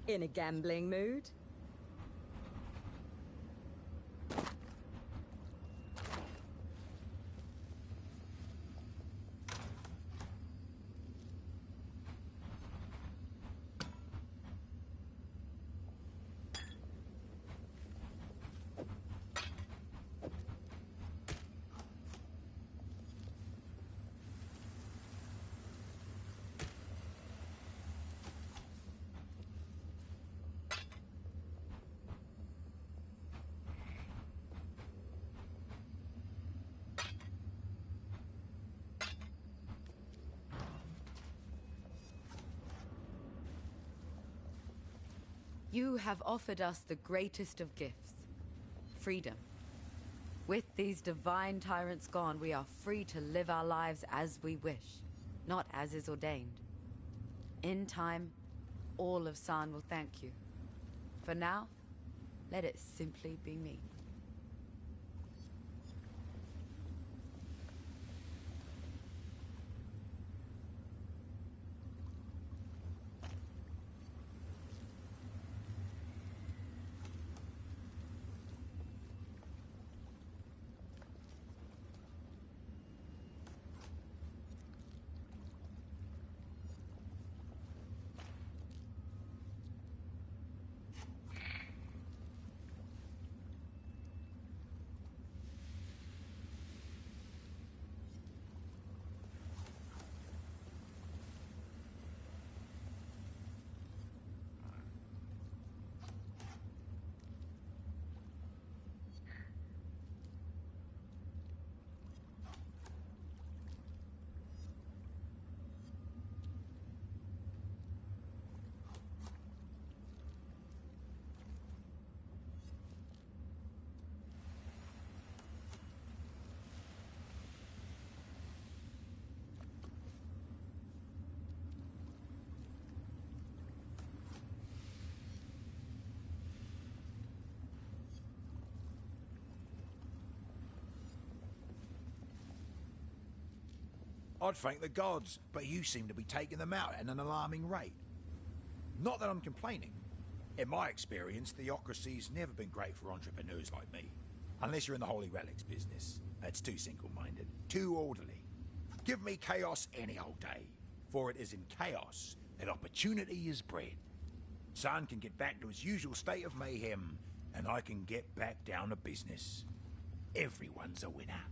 J: In a gambling mood? You have offered us the greatest of gifts. Freedom. With these divine tyrants gone, we are free to live our lives as we wish, not as is ordained. In time, all of San will thank you. For now, let it simply be me.
F: I'd thank the gods, but you seem to be taking them out at an alarming rate. Not that I'm complaining. In my experience, theocracy's never been great for entrepreneurs like me. Unless you're in the Holy Relics business. That's too single-minded, too orderly. Give me chaos any old day, for it is in chaos that opportunity is bred. San can get back to his usual state of mayhem, and I can get back down to business. Everyone's a winner.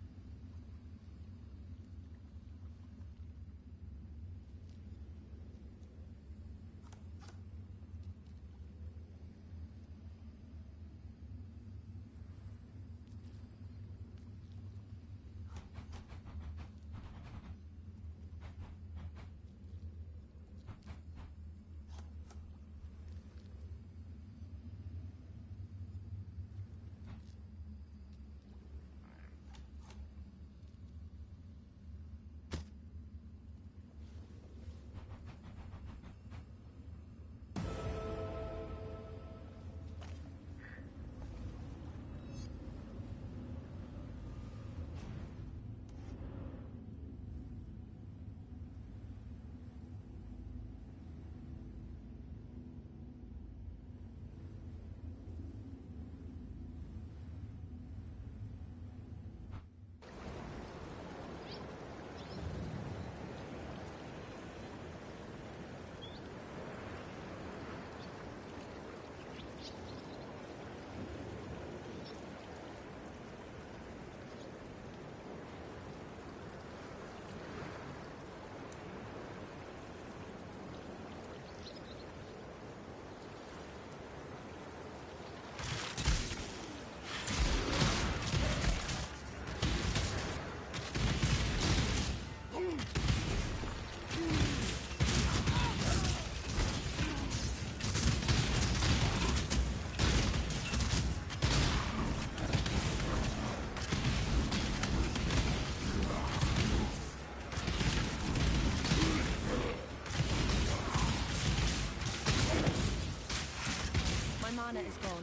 C: Mana is gone.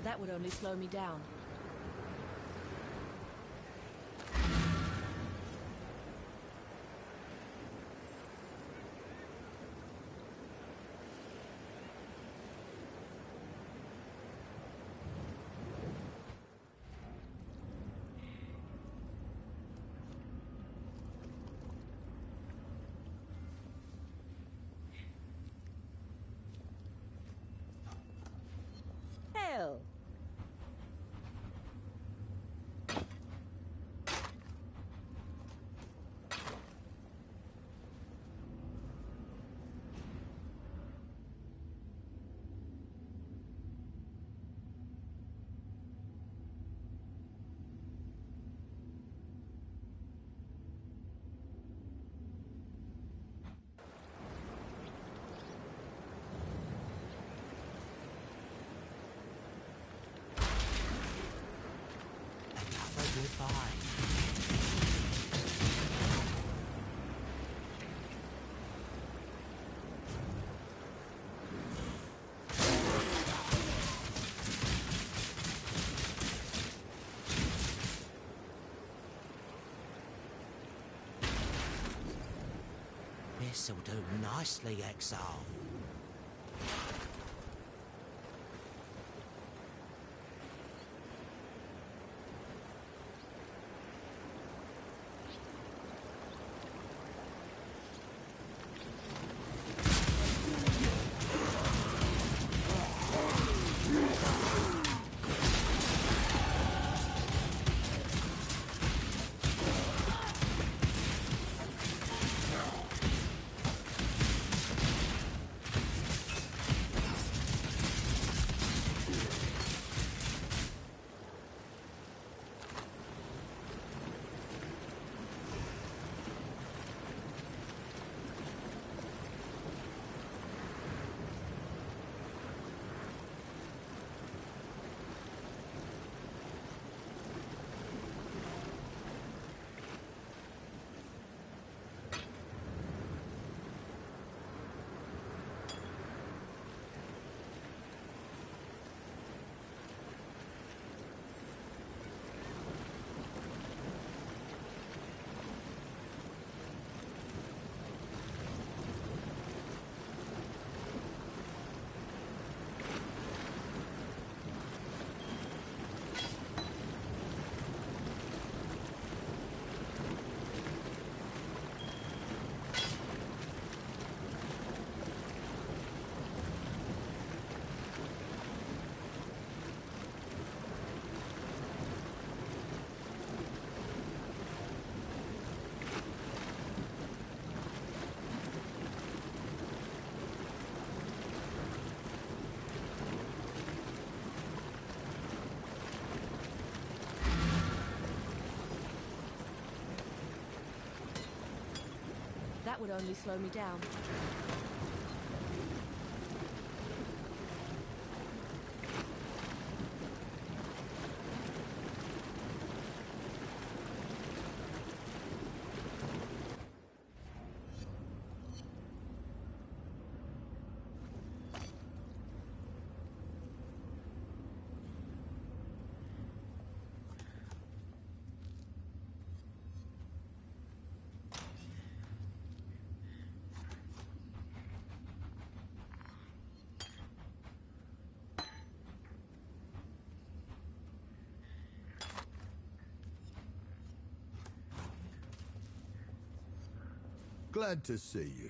C: That would only slow me down.
K: Hell.
L: This'll do nicely, Exile.
C: That would only slow me down.
G: Glad to see you.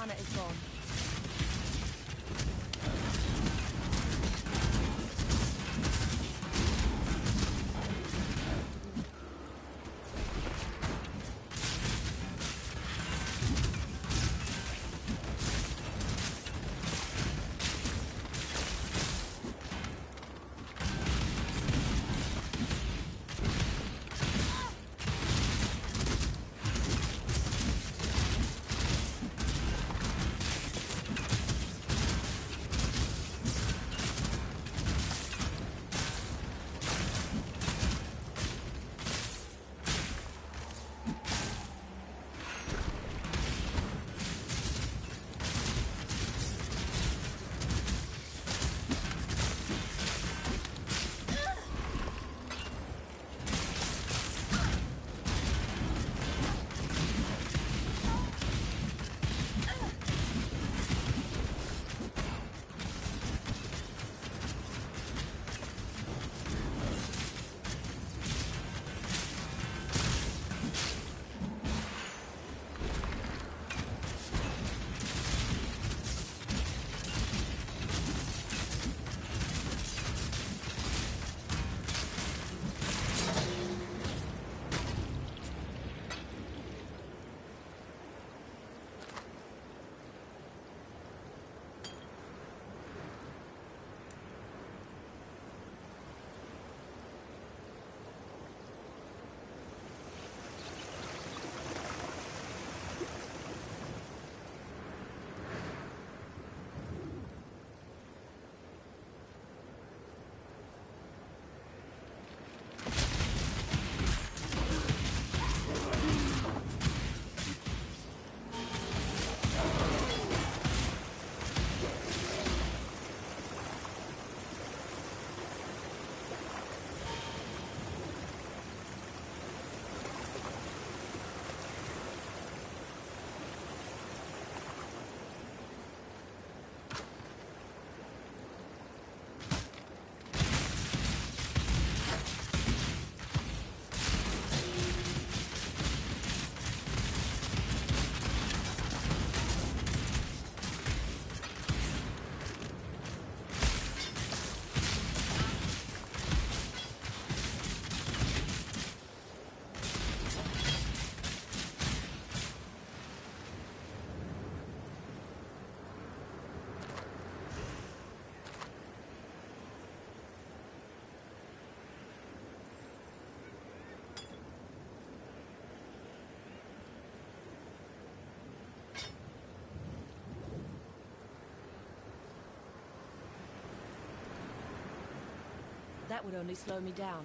C: planet is gone. That would only slow me down.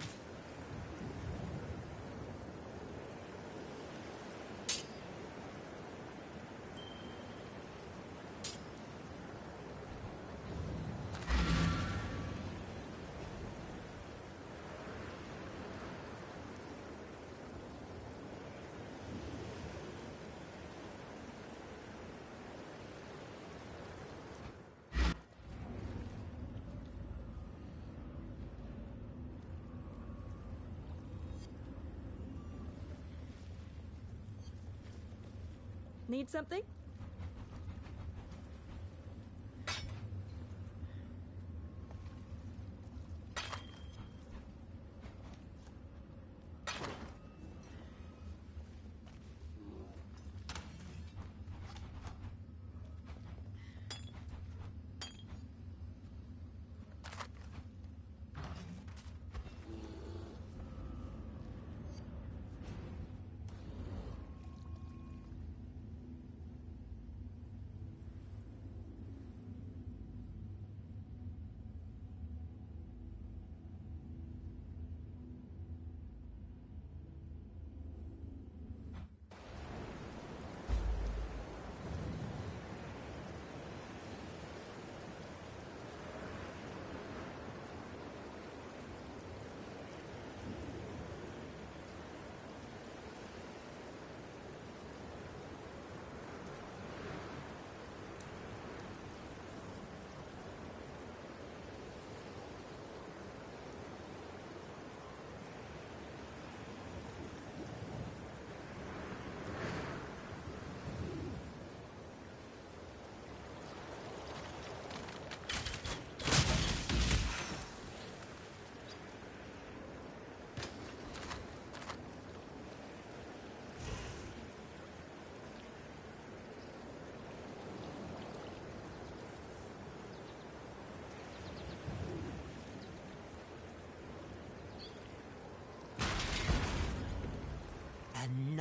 K: Need something?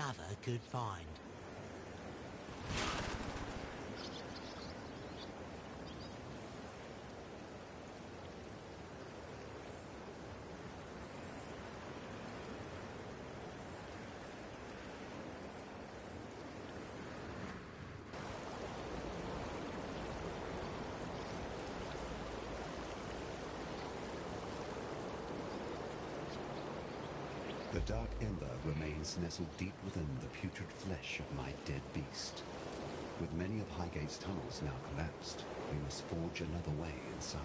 L: another could find.
I: The dark ember remains nestled deep within the putrid flesh of my dead beast. With many of Highgate's tunnels now collapsed, we must forge another way inside.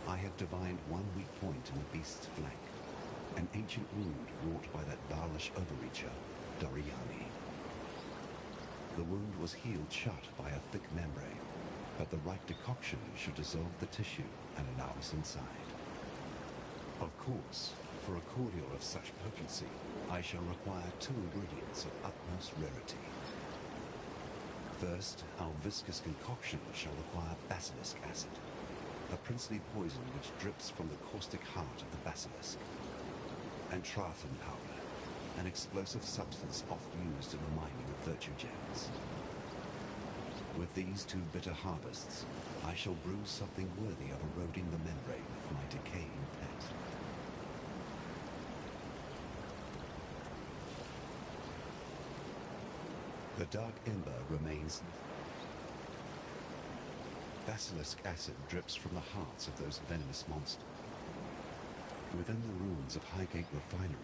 I: I have divined one weak point in the beast's flank, an ancient wound wrought by that Baalish overreacher, Doriani. The wound was healed shut by a thick membrane, but the right decoction should dissolve the tissue and allow us inside. Of course, for a cordial of such potency, I shall require 2 ingredients of utmost rarity. First, our viscous concoction shall require basilisk acid, a princely poison which drips from the caustic heart of the basilisk, and Trathan powder, an explosive substance oft used in the mining of virtue gems. With these 2 bitter harvests, I shall brew something worthy of eroding the membrane of my decaying pet. The dark ember remains. Basilisk acid drips from the hearts of those venomous monsters. Within the ruins of Highgate Refinery,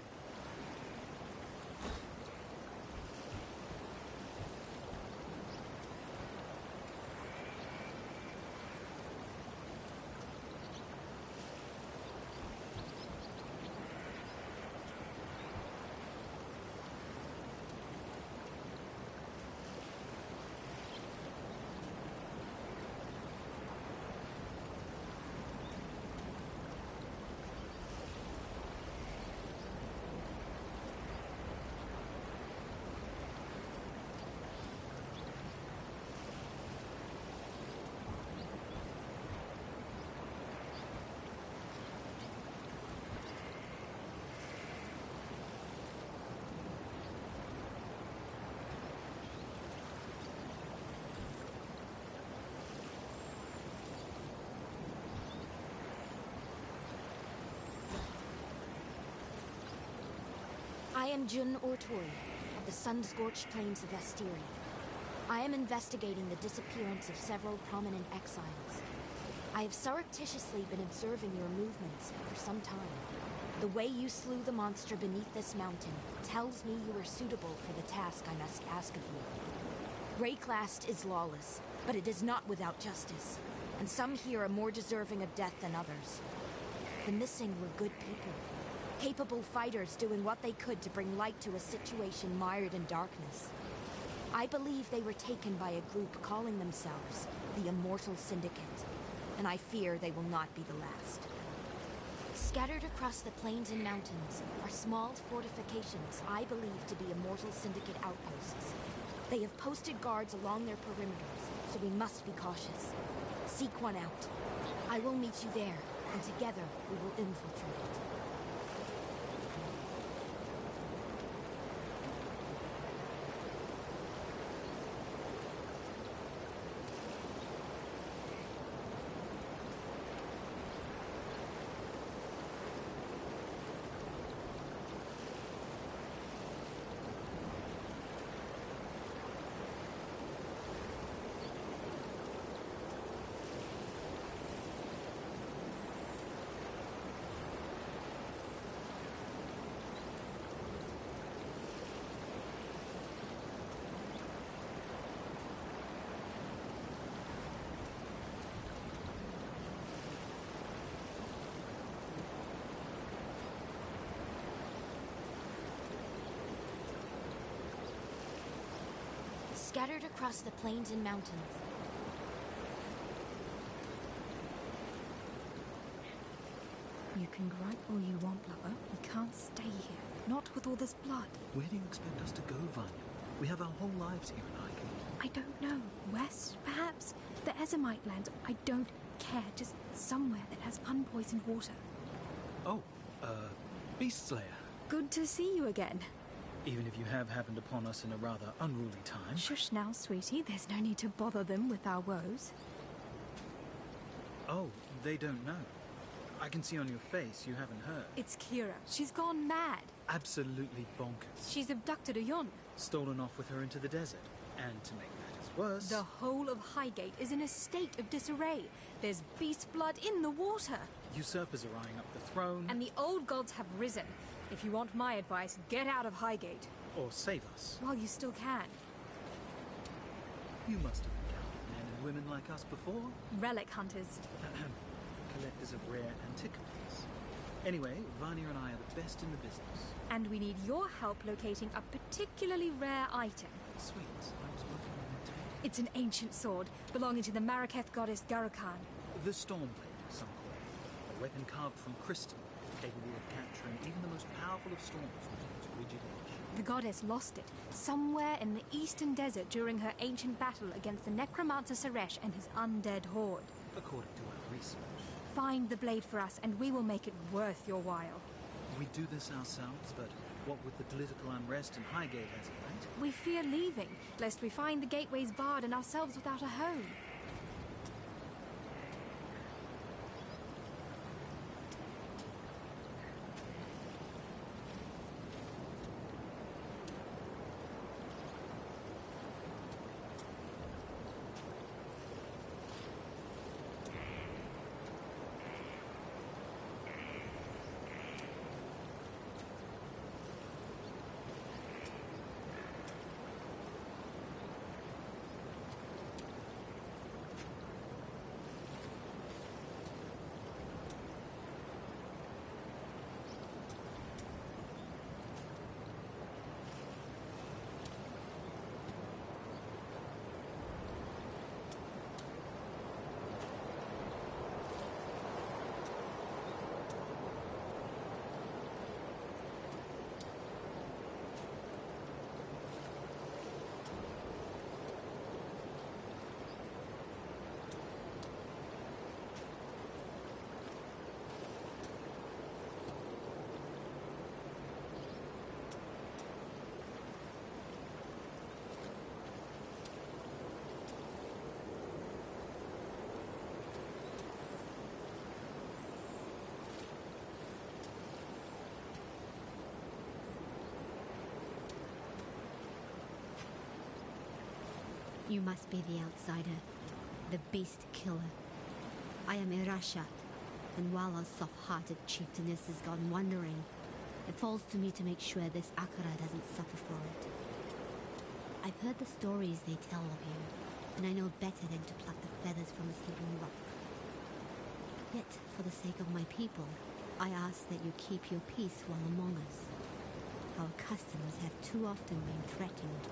K: I am Jun Ortori, of the sun-scorched plains of Asteria. I am investigating the disappearance of several prominent exiles. I have surreptitiously been observing your movements for some time. The way you slew the monster beneath this mountain tells me you are suitable for the task I must ask of you. Rayclast is lawless, but it is not without justice, and some here are more deserving of death than others. The missing were good people. Capable fighters doing what they could to bring light to a situation mired in darkness. I believe they were taken by a group calling themselves the Immortal Syndicate, and I fear they will not be the last. Scattered across the plains and mountains are small fortifications I believe to be Immortal Syndicate outposts. They have posted guards along their perimeters, so we must be cautious. Seek one out. I will meet you there, and together we will infiltrate it. Scattered across the plains and mountains.
M: You can gripe all you want, lover. We can't stay here. Not with all this blood.
N: Where do you expect us to go, Vanya? We have our whole lives here in Highgate.
M: I don't know. West, perhaps? The Ezomite lands. I don't care. Just somewhere that has unpoisoned water.
N: Oh, Beast Slayer.
M: Good to see you again.
N: Even if you have happened upon us in a rather unruly time.
M: Shush now, sweetie. There's no need to bother them with our woes.
N: Oh, they don't know. I can see on your face you haven't heard.
M: It's Kira. She's gone mad.
N: Absolutely bonkers.
M: She's abducted a Yun.
N: Stolen off with her into the desert. And to make matters worse...
M: The whole of Highgate is in a state of disarray. There's beast blood in the water.
N: Usurpers are eyeing up the throne.
M: And the old gods have risen. If you want my advice, get out of Highgate.
N: Or save us.
M: While you still can.
N: You must have encountered men and women like us before.
M: Relic hunters.
N: Collectors of rare antiquities. Anyway, Vanya and I are the best in the business.
M: And we need your help locating a particularly rare item.
N: Sweet. I was working on that too.
M: It's an ancient sword belonging to the Maraketh goddess Garukan.
N: The Stormblade, some call it. A weapon carved from crystal, capable of capturing even the most powerful of storms with its rigid edge.
M: The goddess lost it somewhere in the eastern desert during her ancient battle against the necromancer Suresh and his undead horde.
N: According to our research.
M: Find the blade for us, and we will make it worth your while.
N: We do this ourselves, but what with the political unrest in Highgate as of late?
M: We fear leaving, lest we find the gateways barred and ourselves without a home.
O: You must be the outsider, the beast killer. I am Irashat, and while our soft-hearted chieftainess has gone wandering, it falls to me to make sure this Akara doesn't suffer for it. I've heard the stories they tell of you, and I know better than to pluck the feathers from a sleeping rock. Yet, for the sake of my people, I ask that you keep your peace while among us. Our customs have too often been threatened.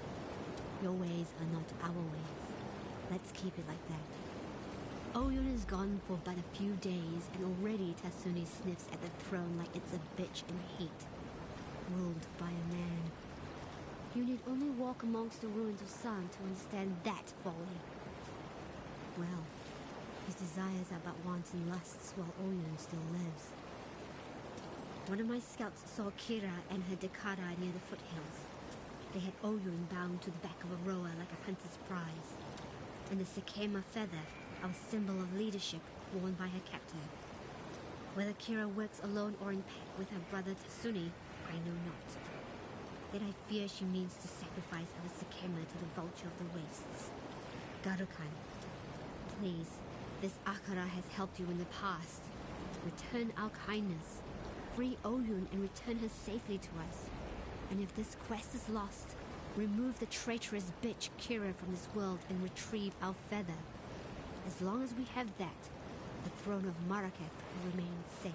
O: Your ways are not our ways. Let's keep it like that. Oyun is gone for but a few days, and already Tasuni sniffs at the throne like it's a bitch in heat, ruled by a man. You need only walk amongst the ruins of San to understand that folly. Well, his desires are but wanton lusts while Oyun still lives. One of my scouts saw Kira and her Dakara near the foothills. They had Oyun bound to the back of a rower like a hunter's prize, and the Sekema feather, our symbol of leadership, worn by her captor. Whether Kira works alone or in pack with her brother Tasuni, I know not. Yet I fear she means to sacrifice our Sekema to the vulture of the wastes. Garukan, please, this Akara has helped you in the past. Return our kindness. Free Oyun and return her safely to us. And if this quest is lost, remove the traitorous bitch Kira from this world and retrieve our feather. As long as we have that, the throne of Maraketh will remain safe.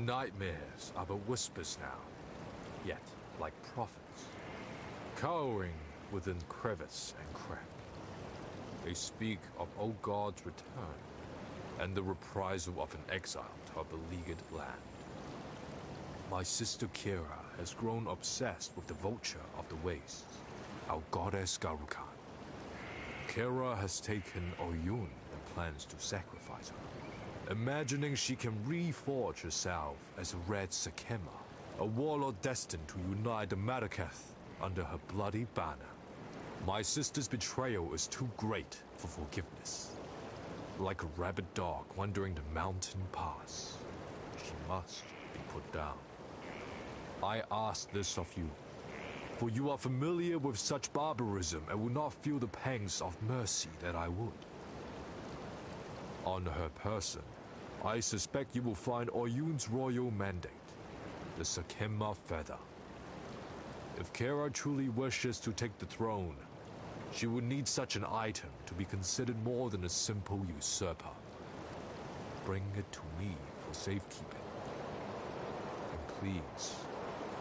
P: nightmares are but whispers now, yet like prophets, cowering within crevice and crack. They speak of old God's return and the reprisal of an exile to a beleaguered land. My sister Kira has grown obsessed with the vulture of the wastes, our goddess Garukan. Kira has taken Oyun and plans to sacrifice her, imagining she can reforge herself as a Red Sakema, a warlord destined to unite the Marraketh under her bloody banner. My sister's betrayal is too great for forgiveness. Like a rabid dog wandering the mountain pass, she must be put down. I ask this of you, for you are familiar with such barbarism and will not feel the pangs of mercy that I would. On her person, I suspect you will find Oyun's royal mandate, the Sakema feather. If Kara truly wishes to take the throne, she would need such an item to be considered more than a simple usurper. Bring it to me for safekeeping. And please,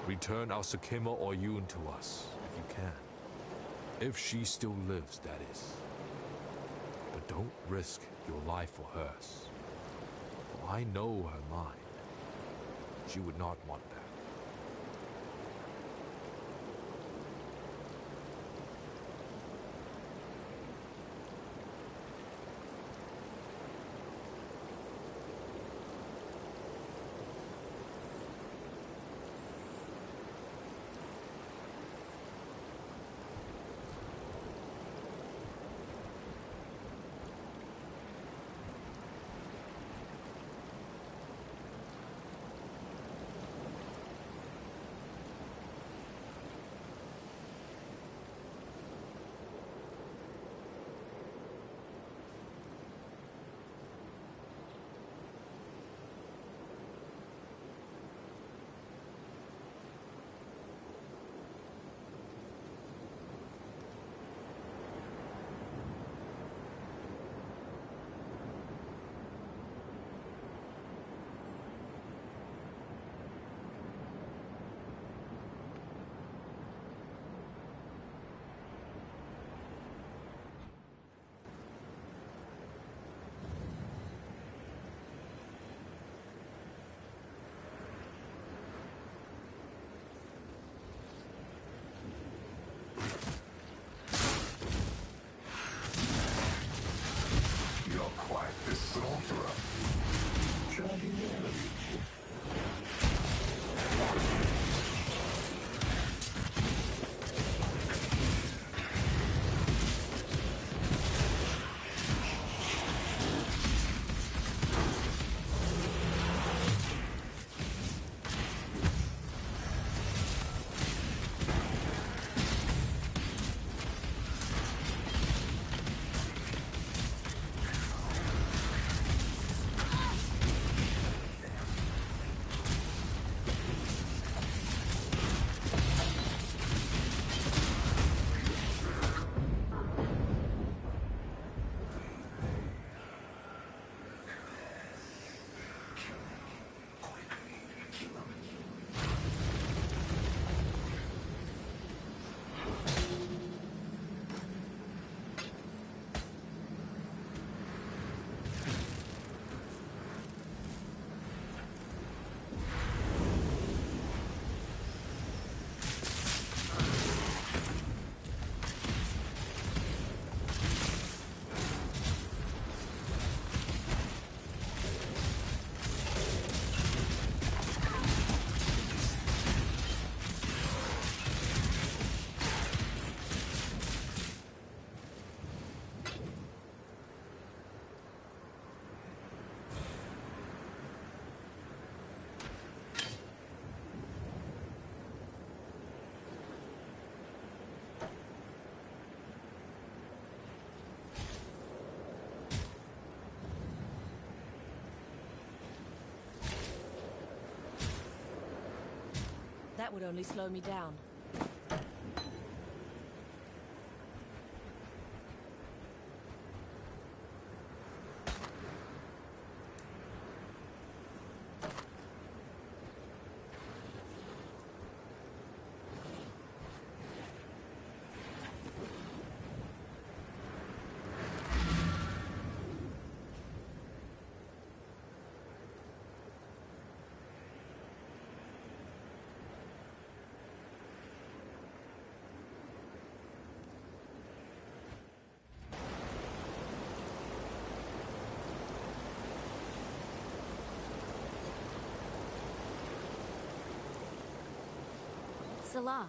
P: return our Sakema Oyun to us if you can. If she still lives, that is. But don't risk your life for hers. For I know her mind. She would not want that.
C: That would only slow me down.
K: Salah.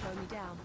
C: slow me down.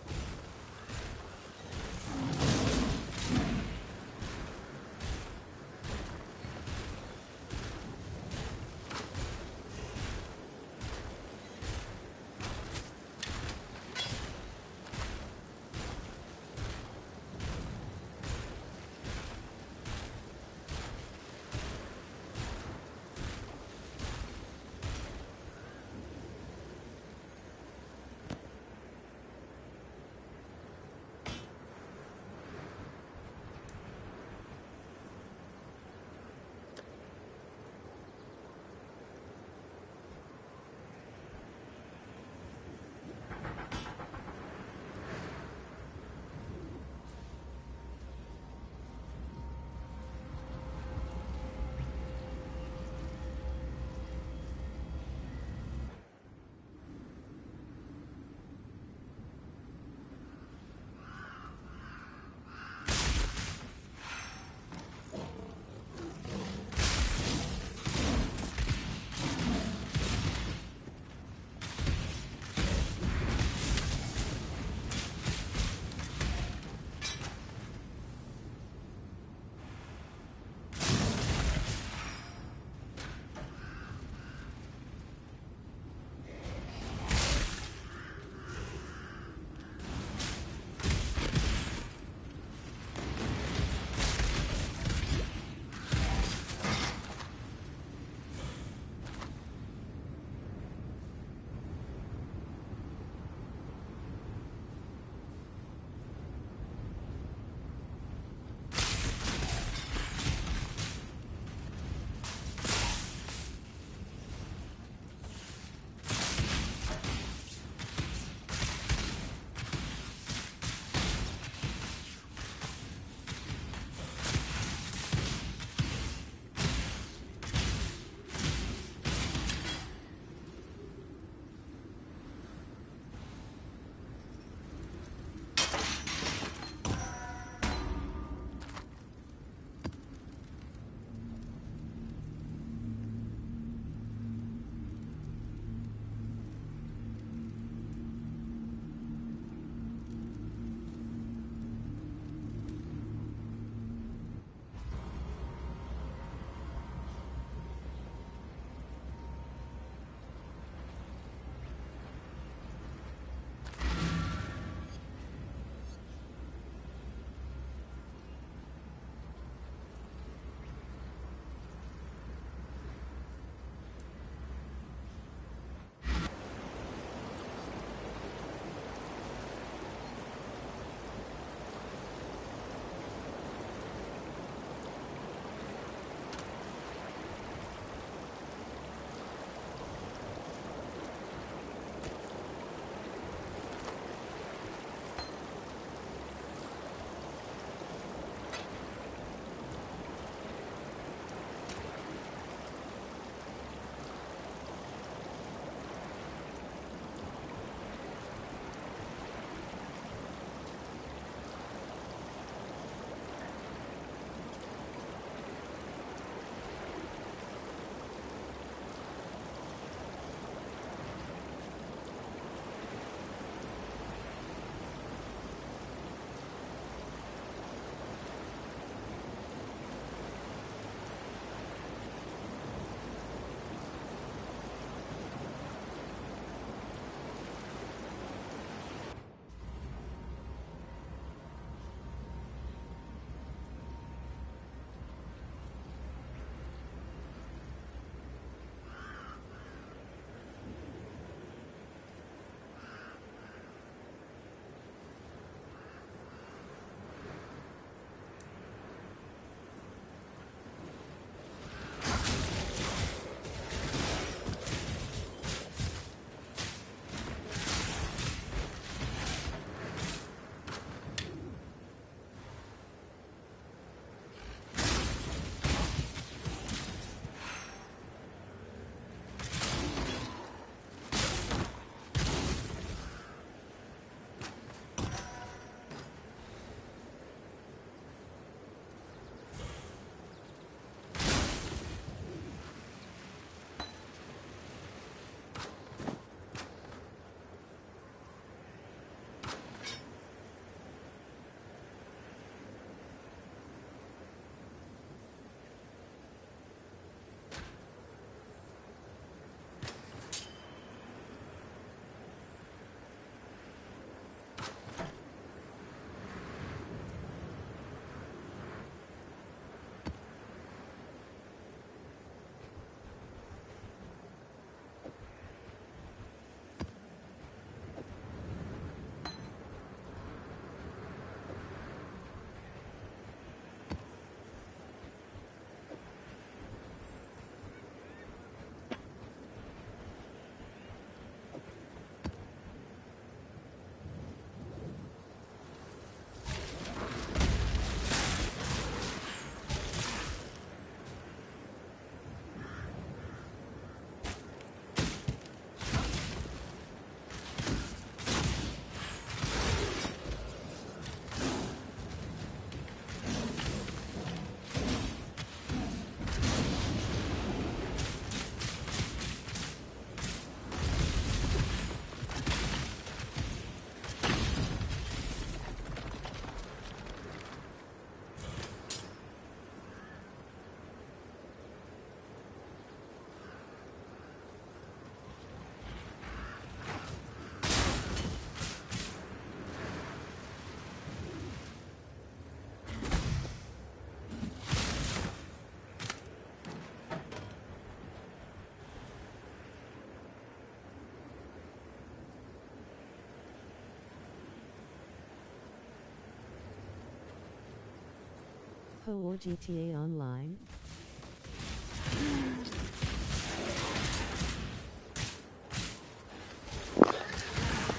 A: or GTA Online?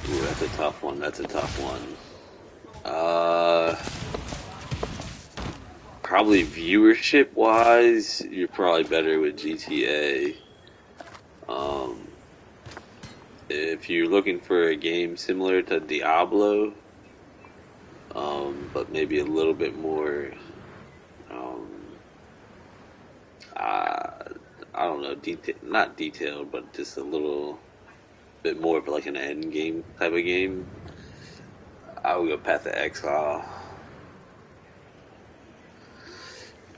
B: Ooh, that's a tough one. That's a tough one. Probably viewership wise, you're probably better with GTA. If you're looking for a game similar to Diablo, but maybe a little bit more, I don't know, not detailed, but just a little bit more of like an end game type of game, I would go Path of Exile.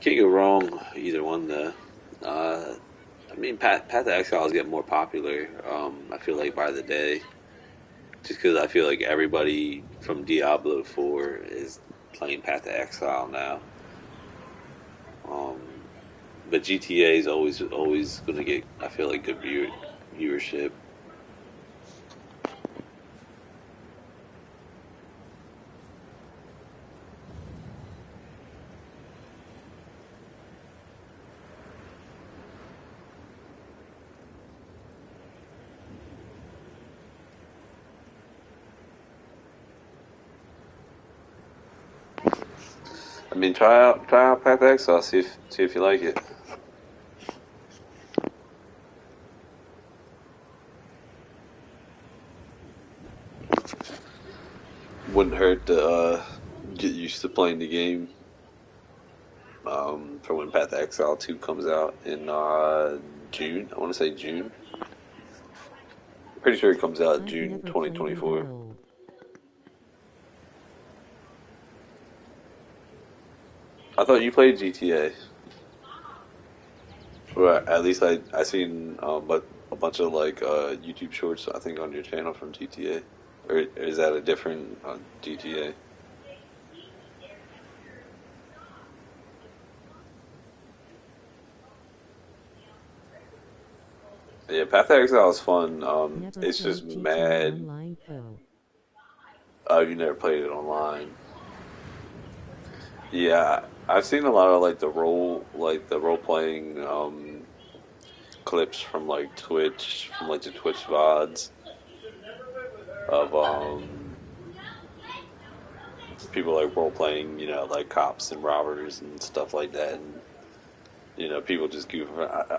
B: Can't go wrong either one though. I mean, Path of Exile is getting more popular. I feel like by the day, just because I feel like everybody from Diablo 4 is playing Path of Exile now. But GTA is always going to get, I feel like, good viewership. I mean, try out Path of Exile. See if you like it. Wouldn't hurt to get used to playing the game. For when Path of Exile 2 comes out in June. I want to say June. Pretty sure it comes out June 2024. I thought you played GTA. Well, at least I seen but a bunch of like YouTube shorts, I think, on your channel from GTA. Or is that a different GTA? Yeah, Path of Exile is fun. It's just mad. Oh, you never played it online. Yeah, I've seen a lot of like the role playing clips from like Twitch, from like the Twitch VODs of people like role playing, like cops and robbers and stuff like that, and people just goof.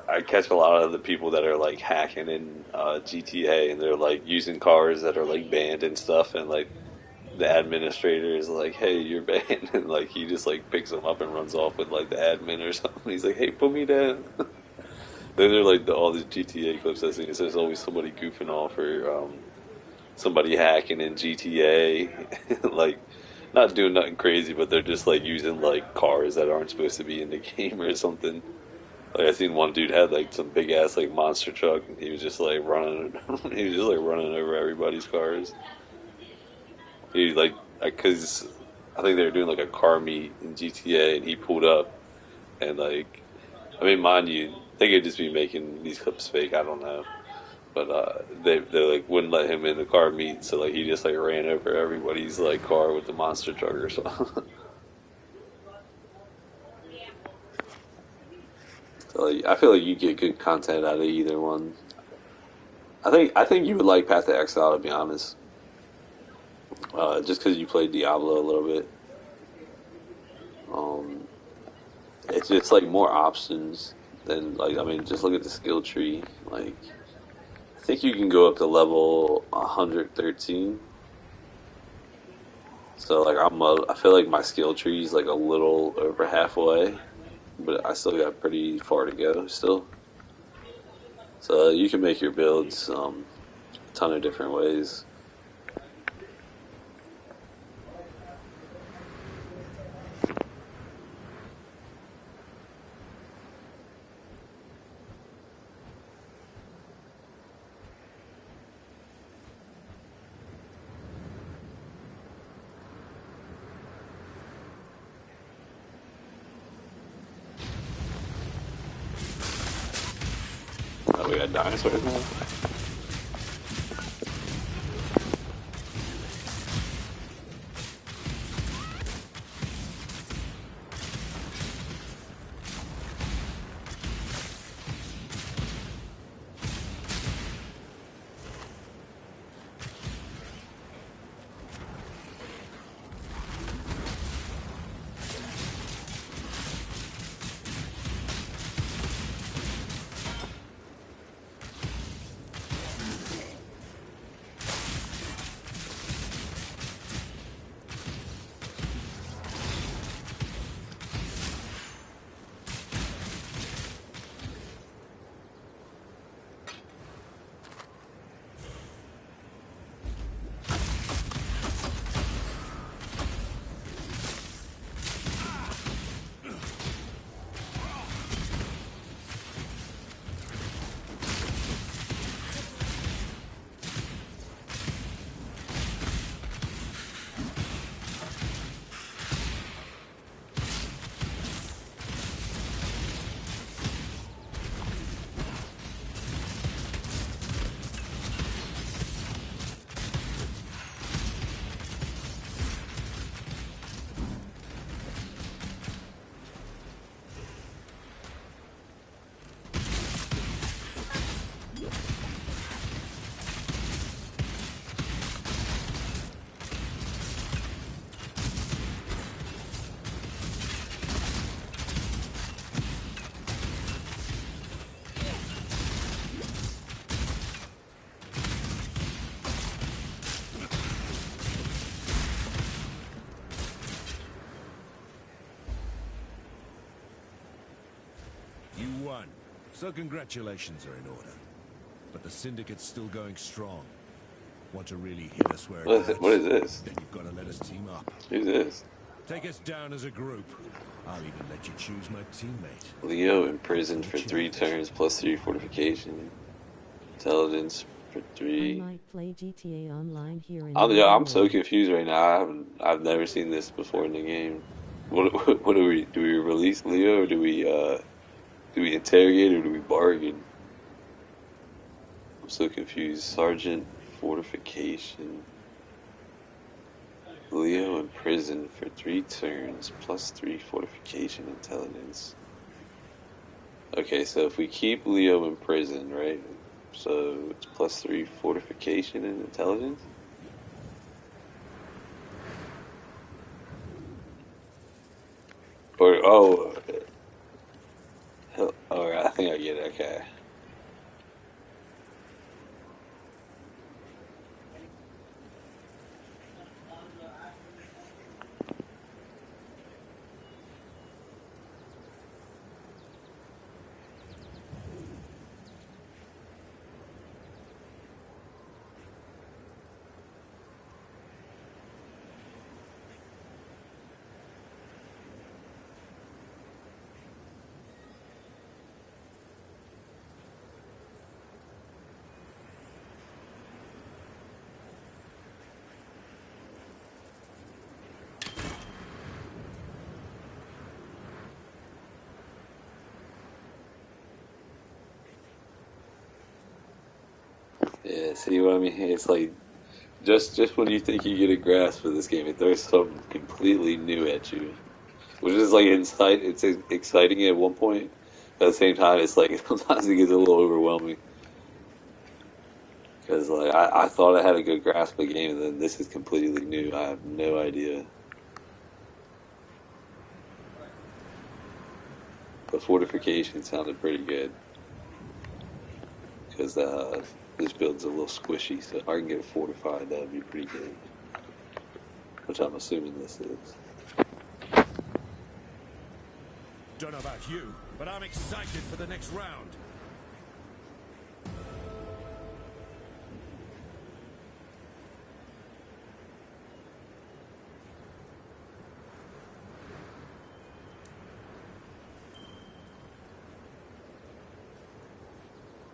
B: I catch a lot of the people that are like hacking in GTA, and they're like using cars that are like banned and stuff, and like the administrator is like, "Hey, you're banned," and like he just like picks them up and runs off with like the admin or something. He's like, "Hey, put me down." Those are like all these GTA clips I've seen. There's always somebody goofing off or somebody hacking in GTA, like not doing nothing crazy, but they're just like using like cars that aren't supposed to be in the game or something. Like I seen one dude had like some big ass like monster truck, and he was just like running, he was just like running over everybody's cars. He like, because I think they were doing like a car meet in GTA, and he pulled up, and like, I mean, mind you, they could just be making these clips fake. I don't know, but they like wouldn't let him in the car meet, so like he just like ran over everybody's like car with the monster truck or something. So like, I feel like you get good content out of either one. I think you would like Path of Exile, to be honest, just because you played Diablo a little bit. It's just like more options than like, I mean, just look at the skill tree. Like I think you can go up to level 113. So like I feel like my skill tree is like a little over halfway, but I still got pretty far to go still. So you can make your builds a ton of different ways. Oh, we got dinosaurs now?
G: So congratulations are in order. But the Syndicate's still going strong. Want to really hit us where it hurts?
B: What is this?
G: Then you've got to let us team up.
B: Who's this?
G: Take us down as a group. I'll even let you choose my teammate.
B: Leo imprisoned for 3 turns plus 3 fortification. Intelligence for 3.
A: I might play GTA Online here in
B: I'm so confused right now. I've never seen this before in the game. What do we release Leo, or do we interrogate, or do we bargain? I'm so confused. Sergeant fortification. Leo in prison for 3 turns plus 3 fortification intelligence. Okay, so if we keep Leo in prison, right? So it's plus 3 fortification and intelligence. Or I think I get it. Okay. Yeah, see what I mean? It's like just when you think you get a grasp of this game, it throws something completely new at you, which is like it's exciting at one point. But at the same time, it's like sometimes it gets a little overwhelming because like I thought I had a good grasp of the game, and then this is completely new. I have no idea. But fortification sounded pretty good because this build's a little squishy, so if I can get it fortified, that would be pretty good. Which I'm assuming this is.
G: Don't know about you, but I'm excited for the next round.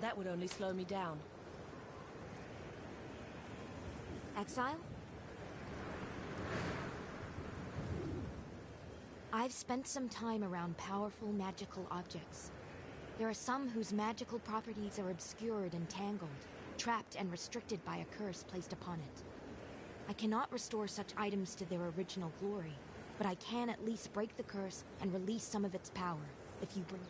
C: That would only slow me down.
K: Exile? I've spent some time around powerful magical objects. There are some whose magical properties are obscured and tangled, trapped and restricted by a curse placed upon it. I cannot restore such items to their original glory, but I can at least break the curse and release some of its power, if you bring...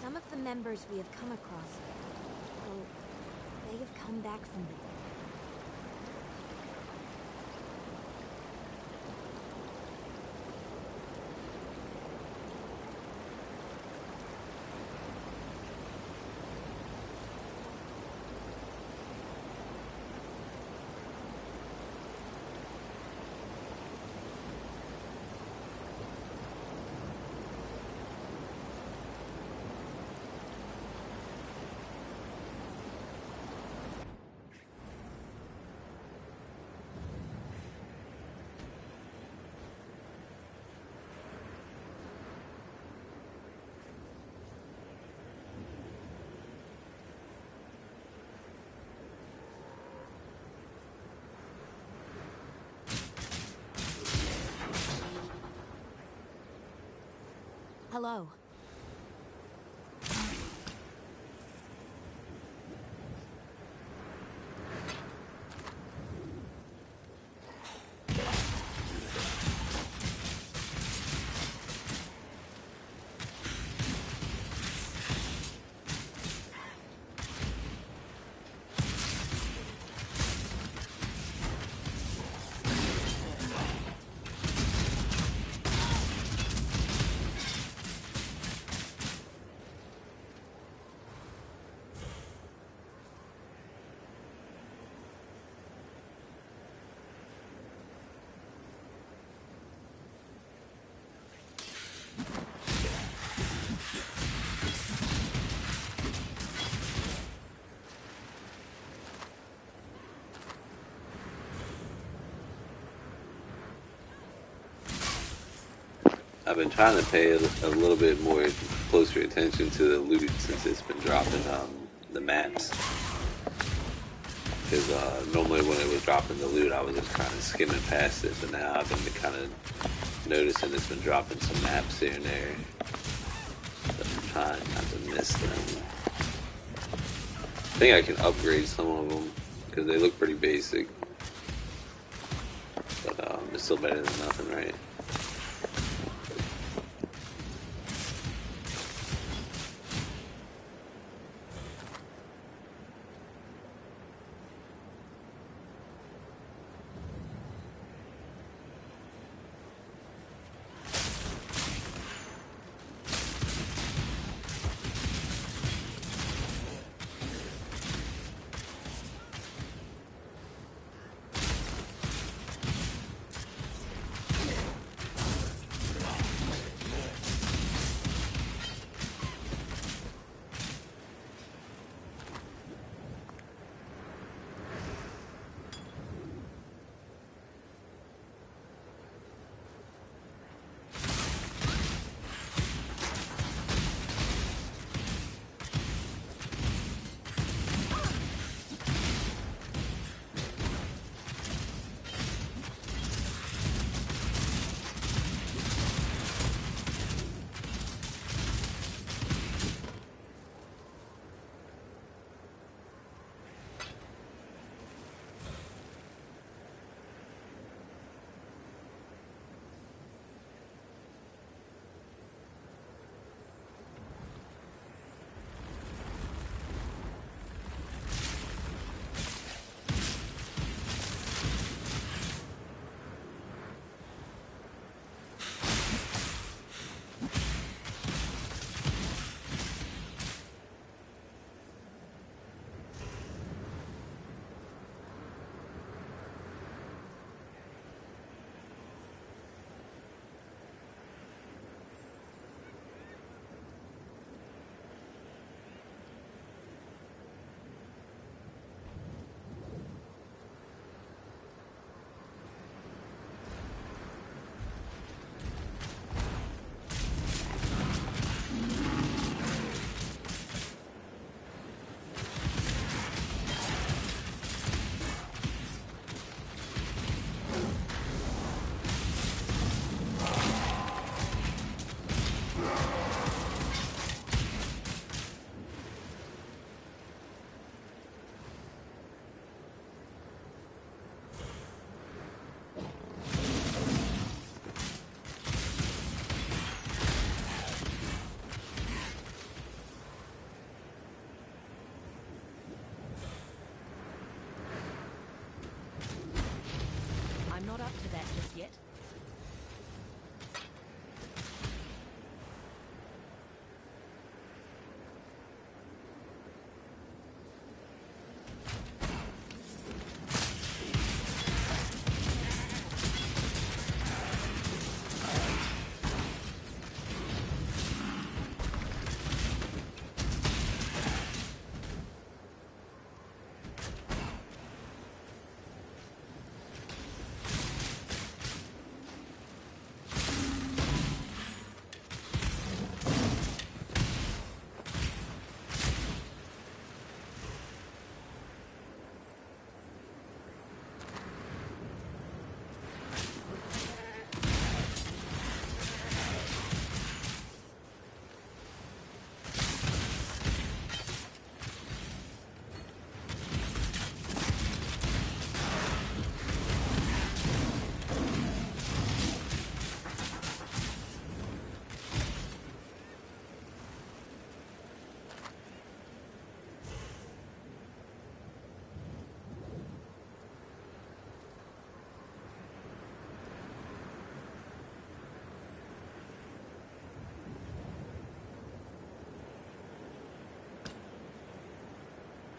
K: Some of the members we have come across, well, they have come back from the... Hello.
B: I've been trying to pay a little bit more closer attention to the loot since it's been dropping the maps. Because normally when it was dropping the loot, I was just kind of skimming past it. But now I've been kind of noticing it's been dropping some maps here and there. So I'm trying not to miss them. I think I can upgrade some of them because they look pretty basic. But it's still better than nothing, right?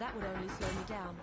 C: That would only slow me down.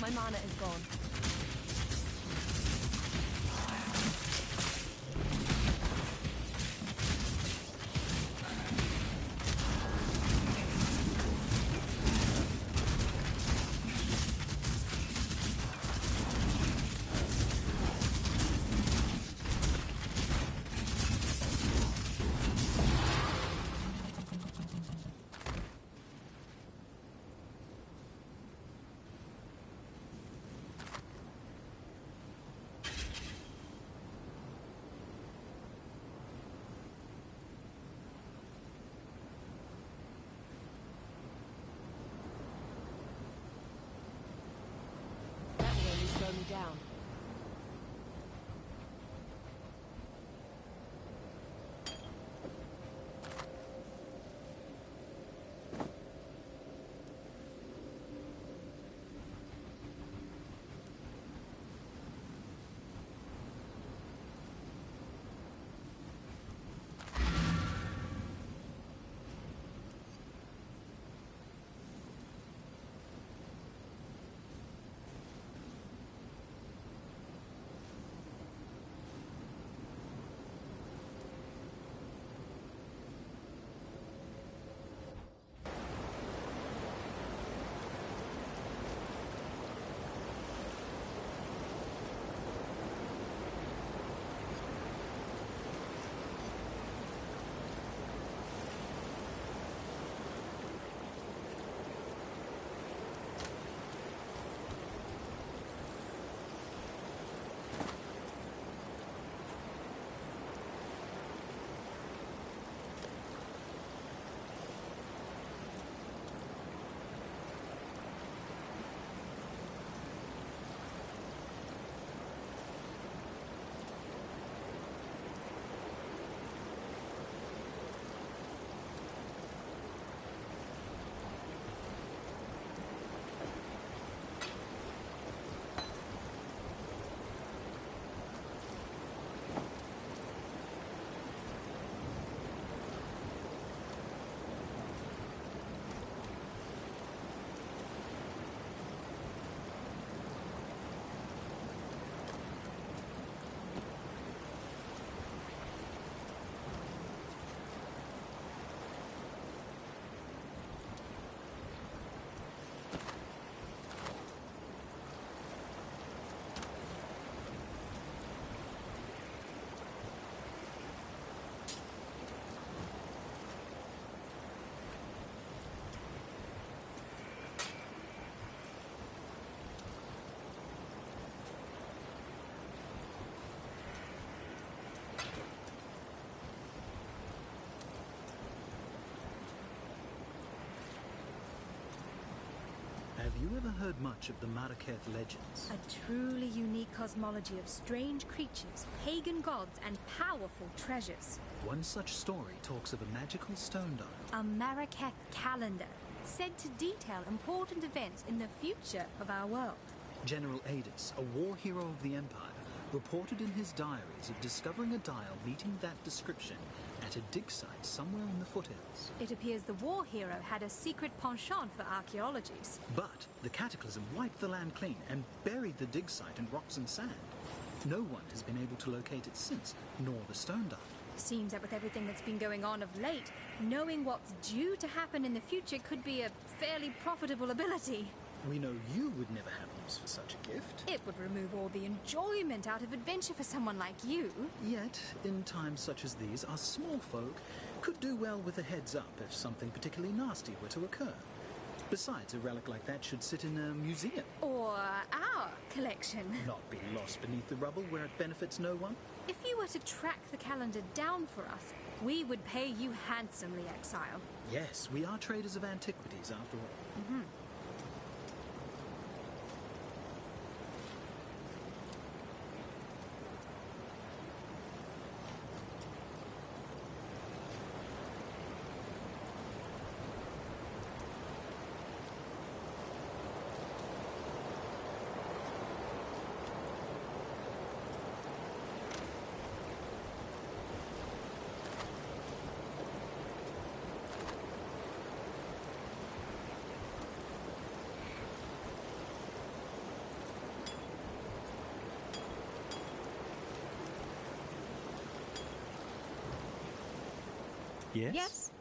C: My mana is gone. Slow me down.
N: Have you ever heard much of the Maraketh legends?
M: A truly unique cosmology of strange creatures, pagan gods, and powerful treasures.
N: One such story talks of a magical stone dial.
M: A Maraketh calendar, said to detail important events in the future of our world.
N: General Adis, a war hero of the Empire, reported in his diaries of discovering a dial meeting that description at a dig site somewhere in the foothills.
M: It appears the war hero had a secret penchant for archaeologies.
N: But the cataclysm wiped the land clean and buried the dig site in rocks and sand. No one has been able to locate it since, nor the stone dial.
M: Seems that with everything that's been going on of late, knowing what's due to happen in the future could be a fairly profitable ability.
N: We know you would never have use for such a gift.
M: It would remove all the enjoyment out of adventure for someone like you.
N: Yet, in times such as these, our small folk could do well with a heads up if something particularly nasty were to occur. Besides, a relic like that should sit in a museum.
M: Or our collection.
N: Not be lost beneath the rubble where it benefits no one.
M: If you were to track the calendar down for us, we would pay you handsomely, Exile.
N: Yes, we are traders of antiquities after all.
M: Mm-hmm.
N: Yes?
M: Yes.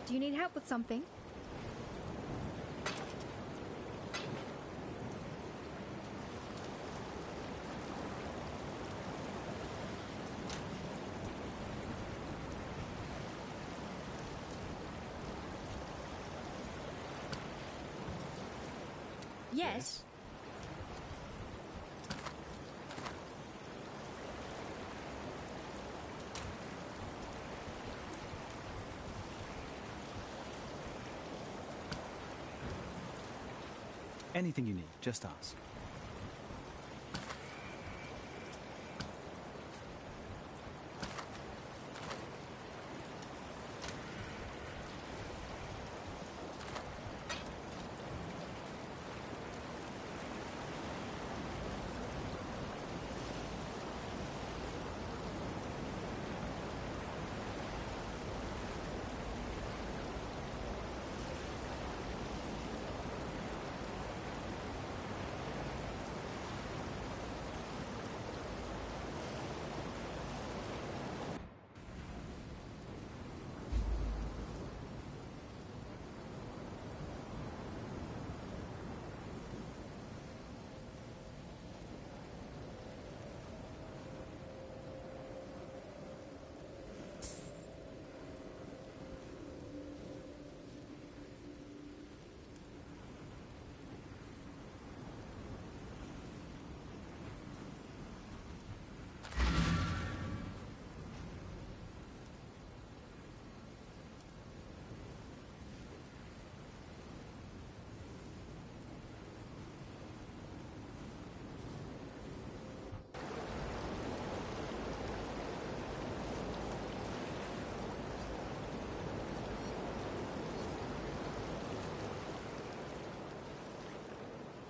M: Do you need help with something? Yes.
N: Anything you need, just ask.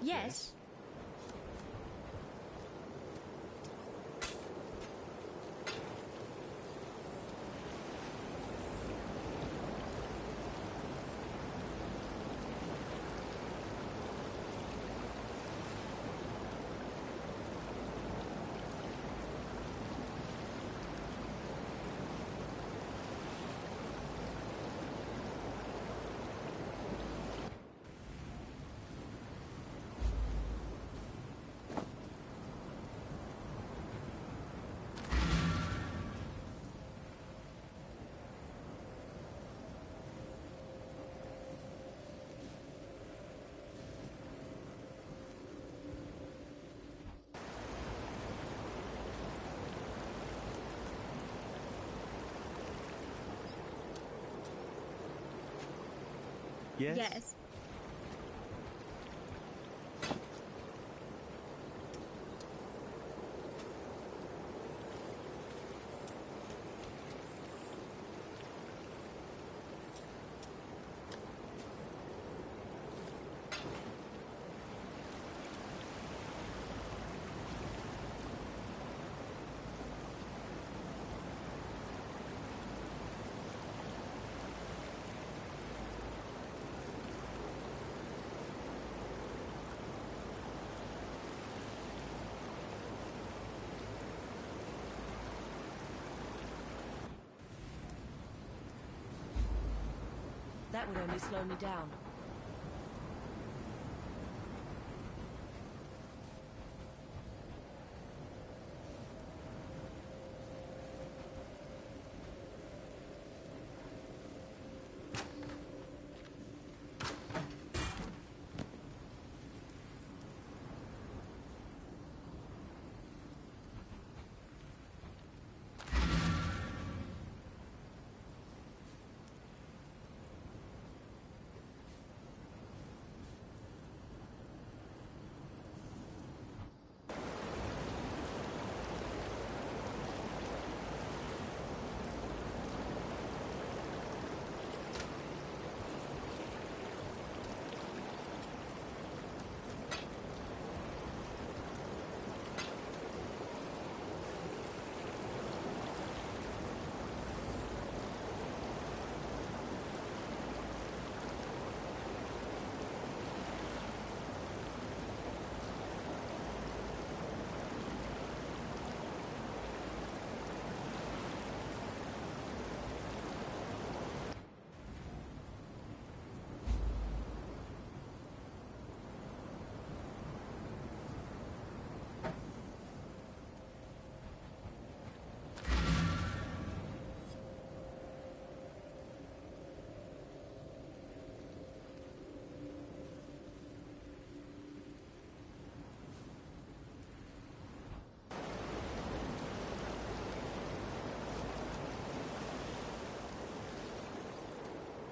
M: Yes.
Q: Yes.
C: That would only slow me down.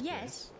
Q: Yes.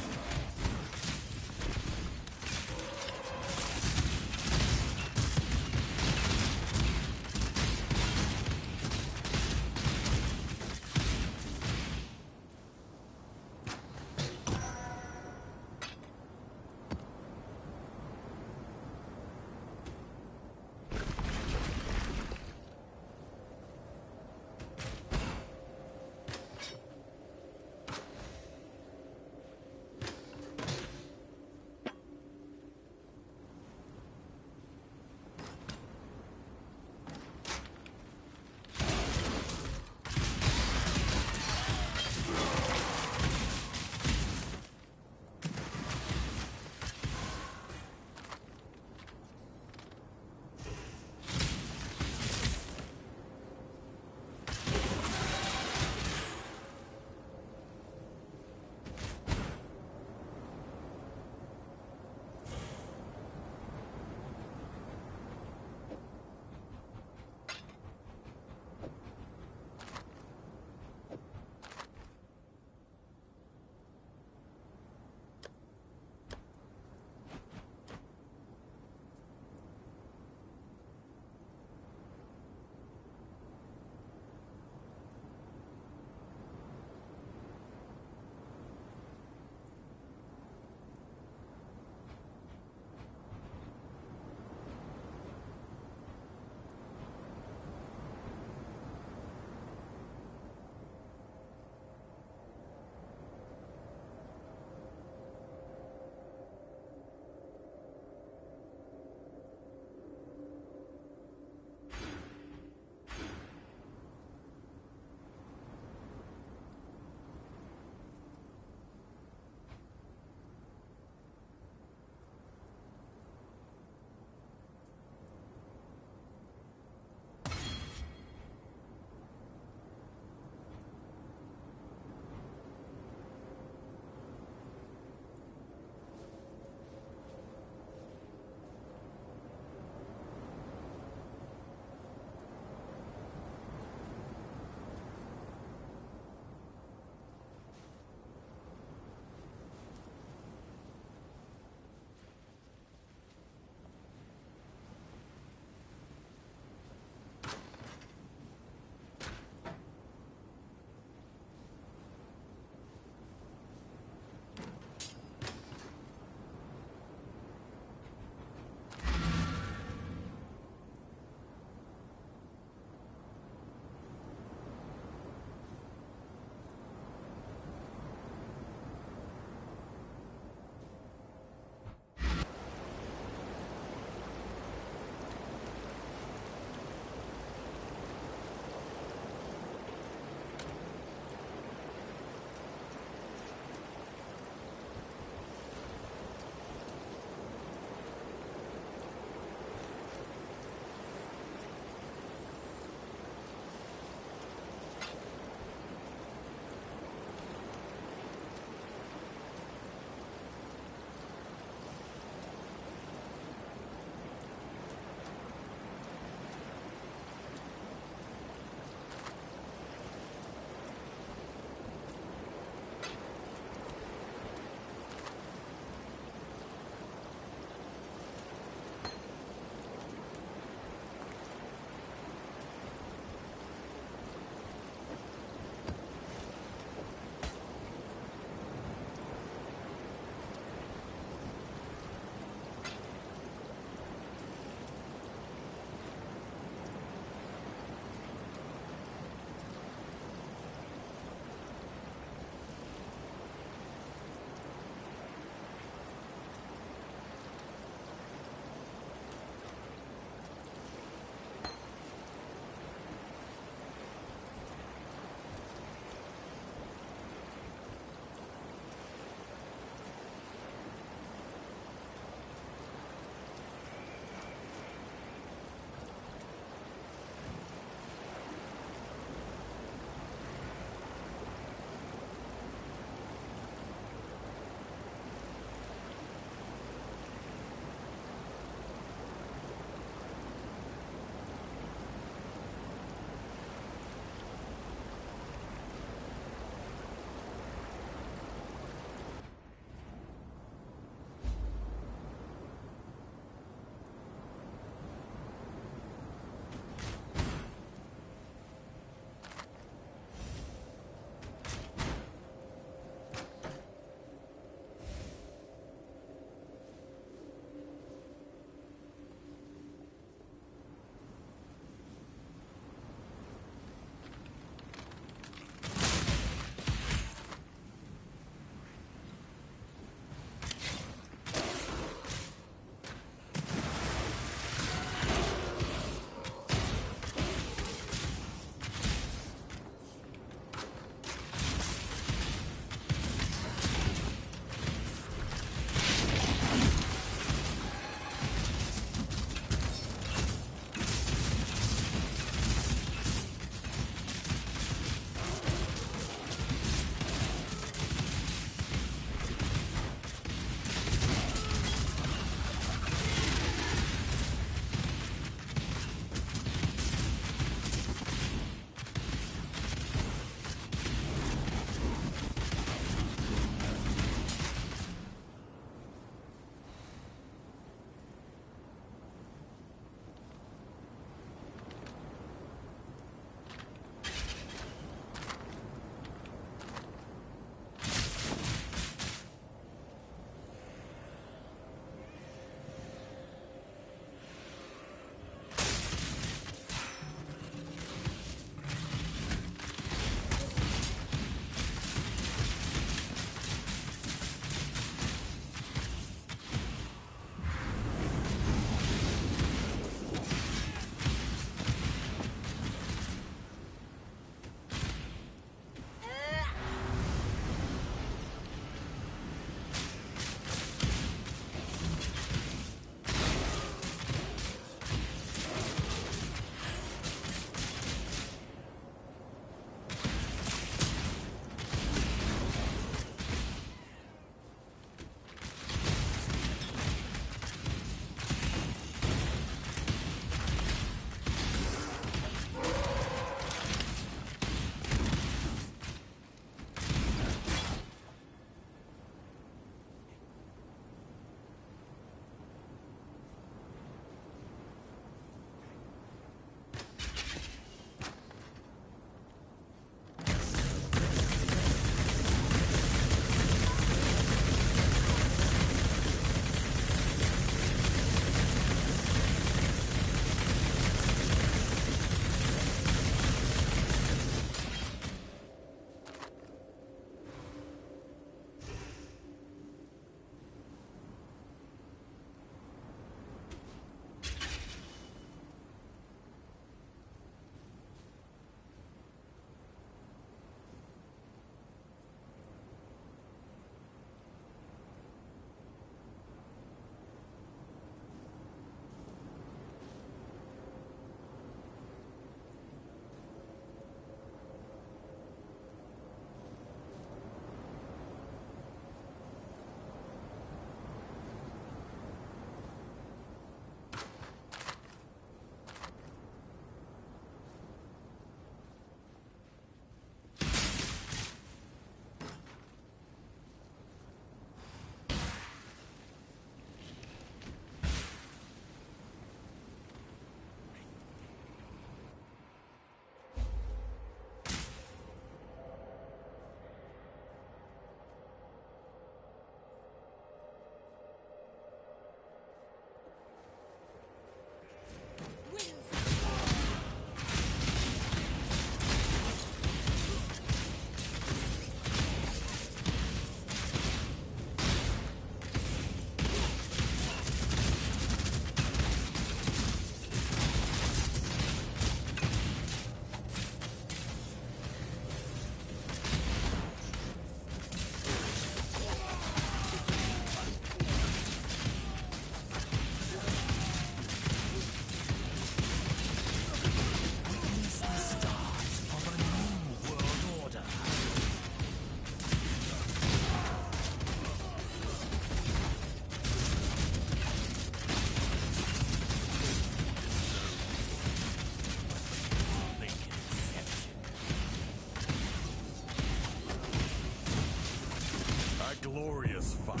G: A glorious fight.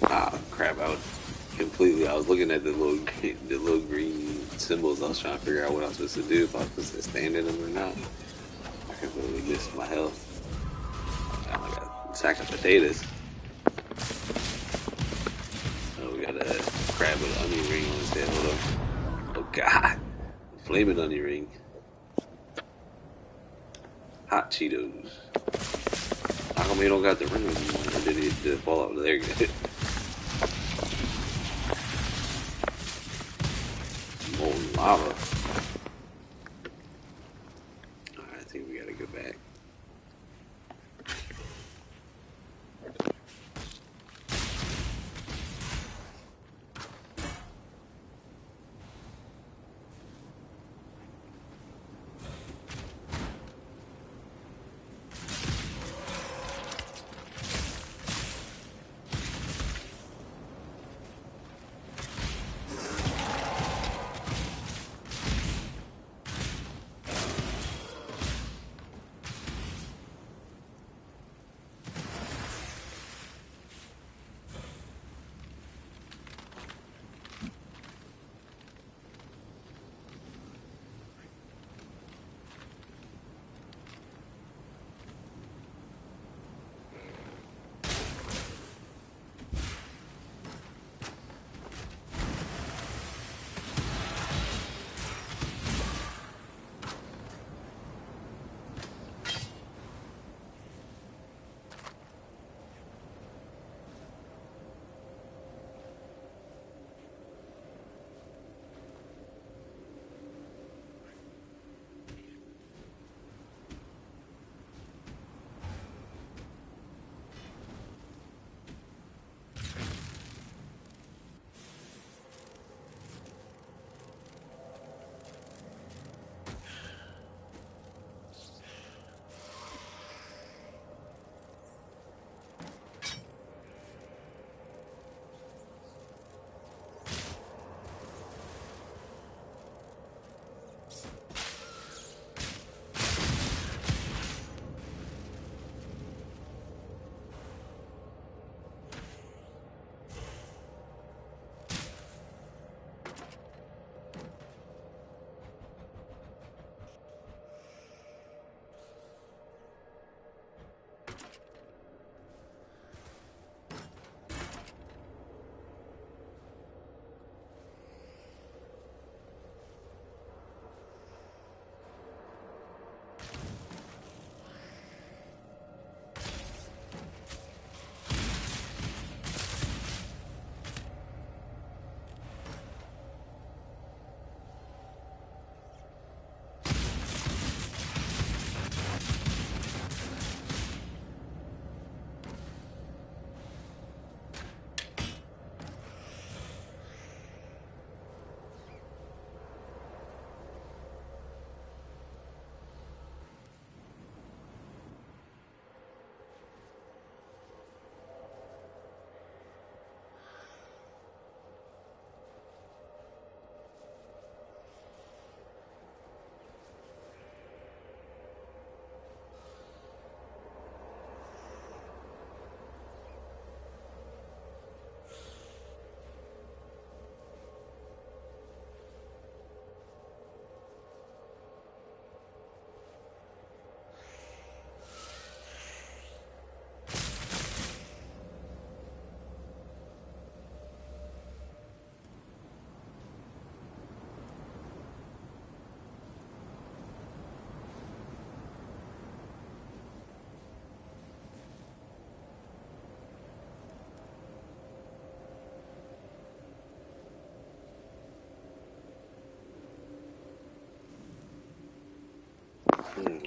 B: Ah, crap! I was looking at the little green symbols. I was trying to figure out what I was supposed to do, if I was supposed to stand in them or not. I completely missed my health. Got like a sack of potatoes. Oh, we got a crab with an onion ring on his head. Hold on. Oh God, flaming onion ring. Hot Cheetos. How come he don't got the ring anymore? Or did it fall out? There you go. Molten lava. Alright, I think we gotta go back.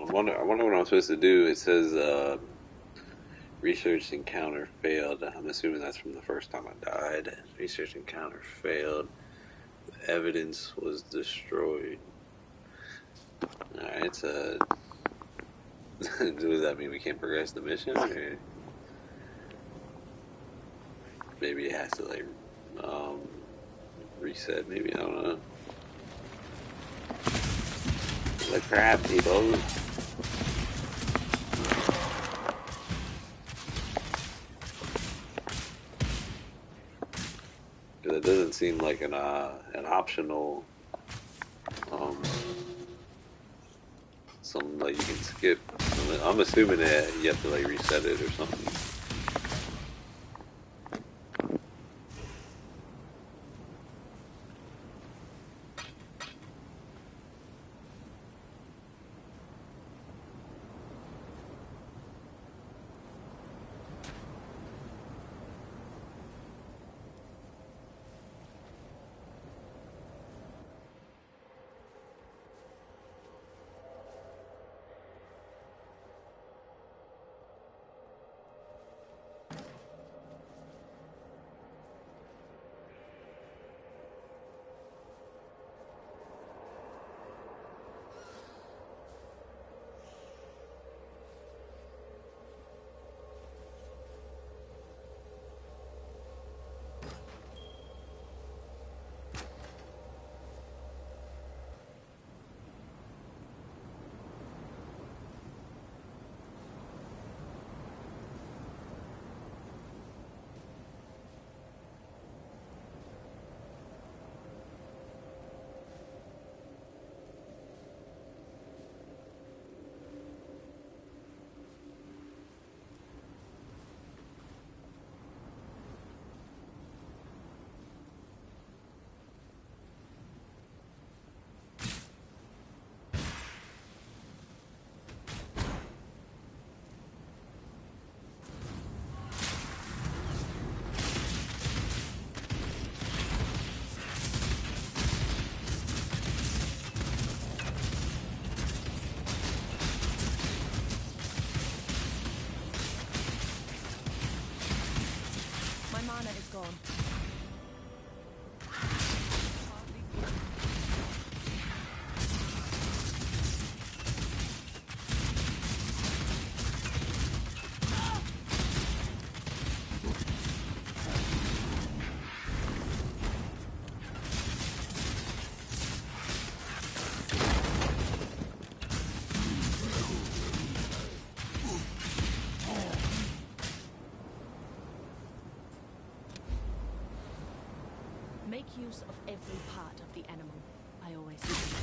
B: I wonder what I'm supposed to do. It says research encounter failed. I'm assuming that's from the first time I died. Research encounter failed. The evidence was destroyed. Alright, so does that mean we can't progress the mission? Or maybe it has to like reset, maybe, I don't know. The crap, people. It doesn't seem like an optional um, something that you can skip. I'm assuming that you have to like reset it or something.
C: My mana is gone. Make use of every part of the animal, I always say.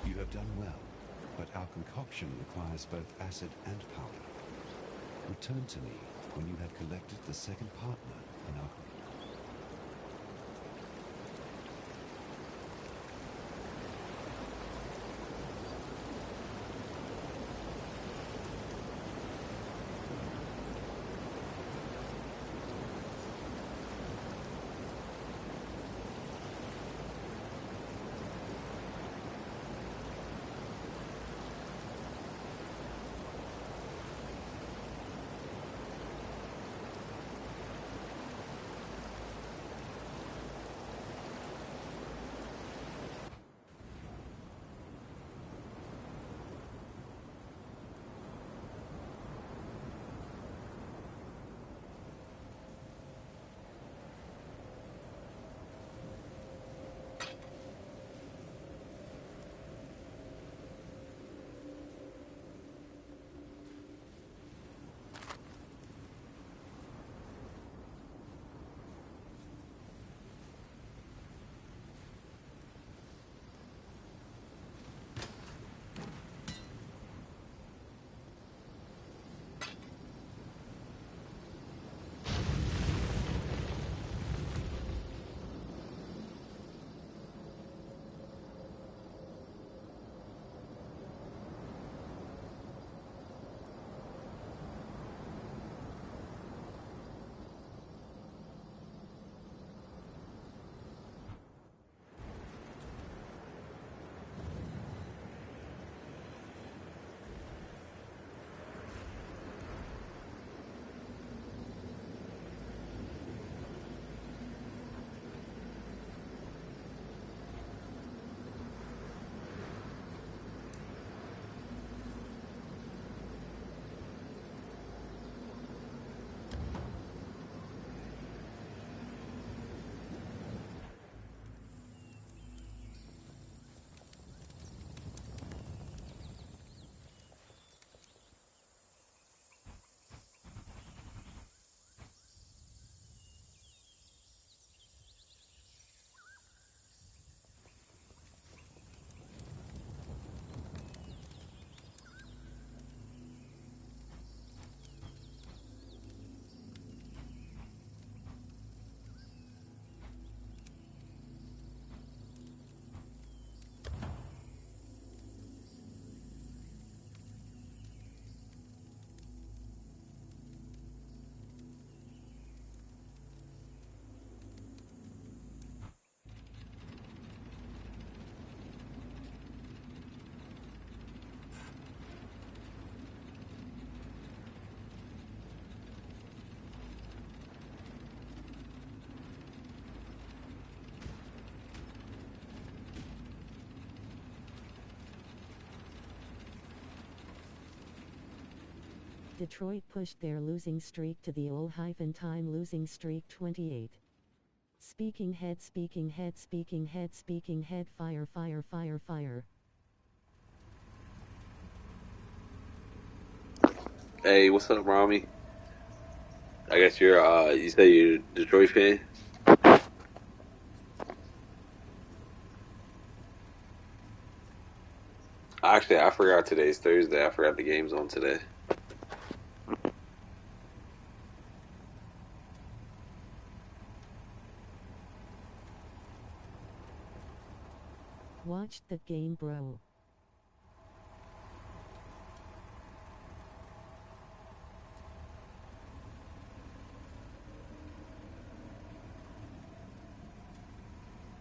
I: You have done well, but our concoction requires both acid and powder. Return to me when you have collected the second partner in our...
A: Detroit pushed their losing streak to the all-time losing streak 28. Speaking head, speaking head, speaking head, speaking head, fire, fire, fire, fire.
B: Hey, what's up, Rami? I guess you say you're a Detroit fan? Actually, I forgot today's Thursday. I forgot the game's on today.
A: Watched the game, bro.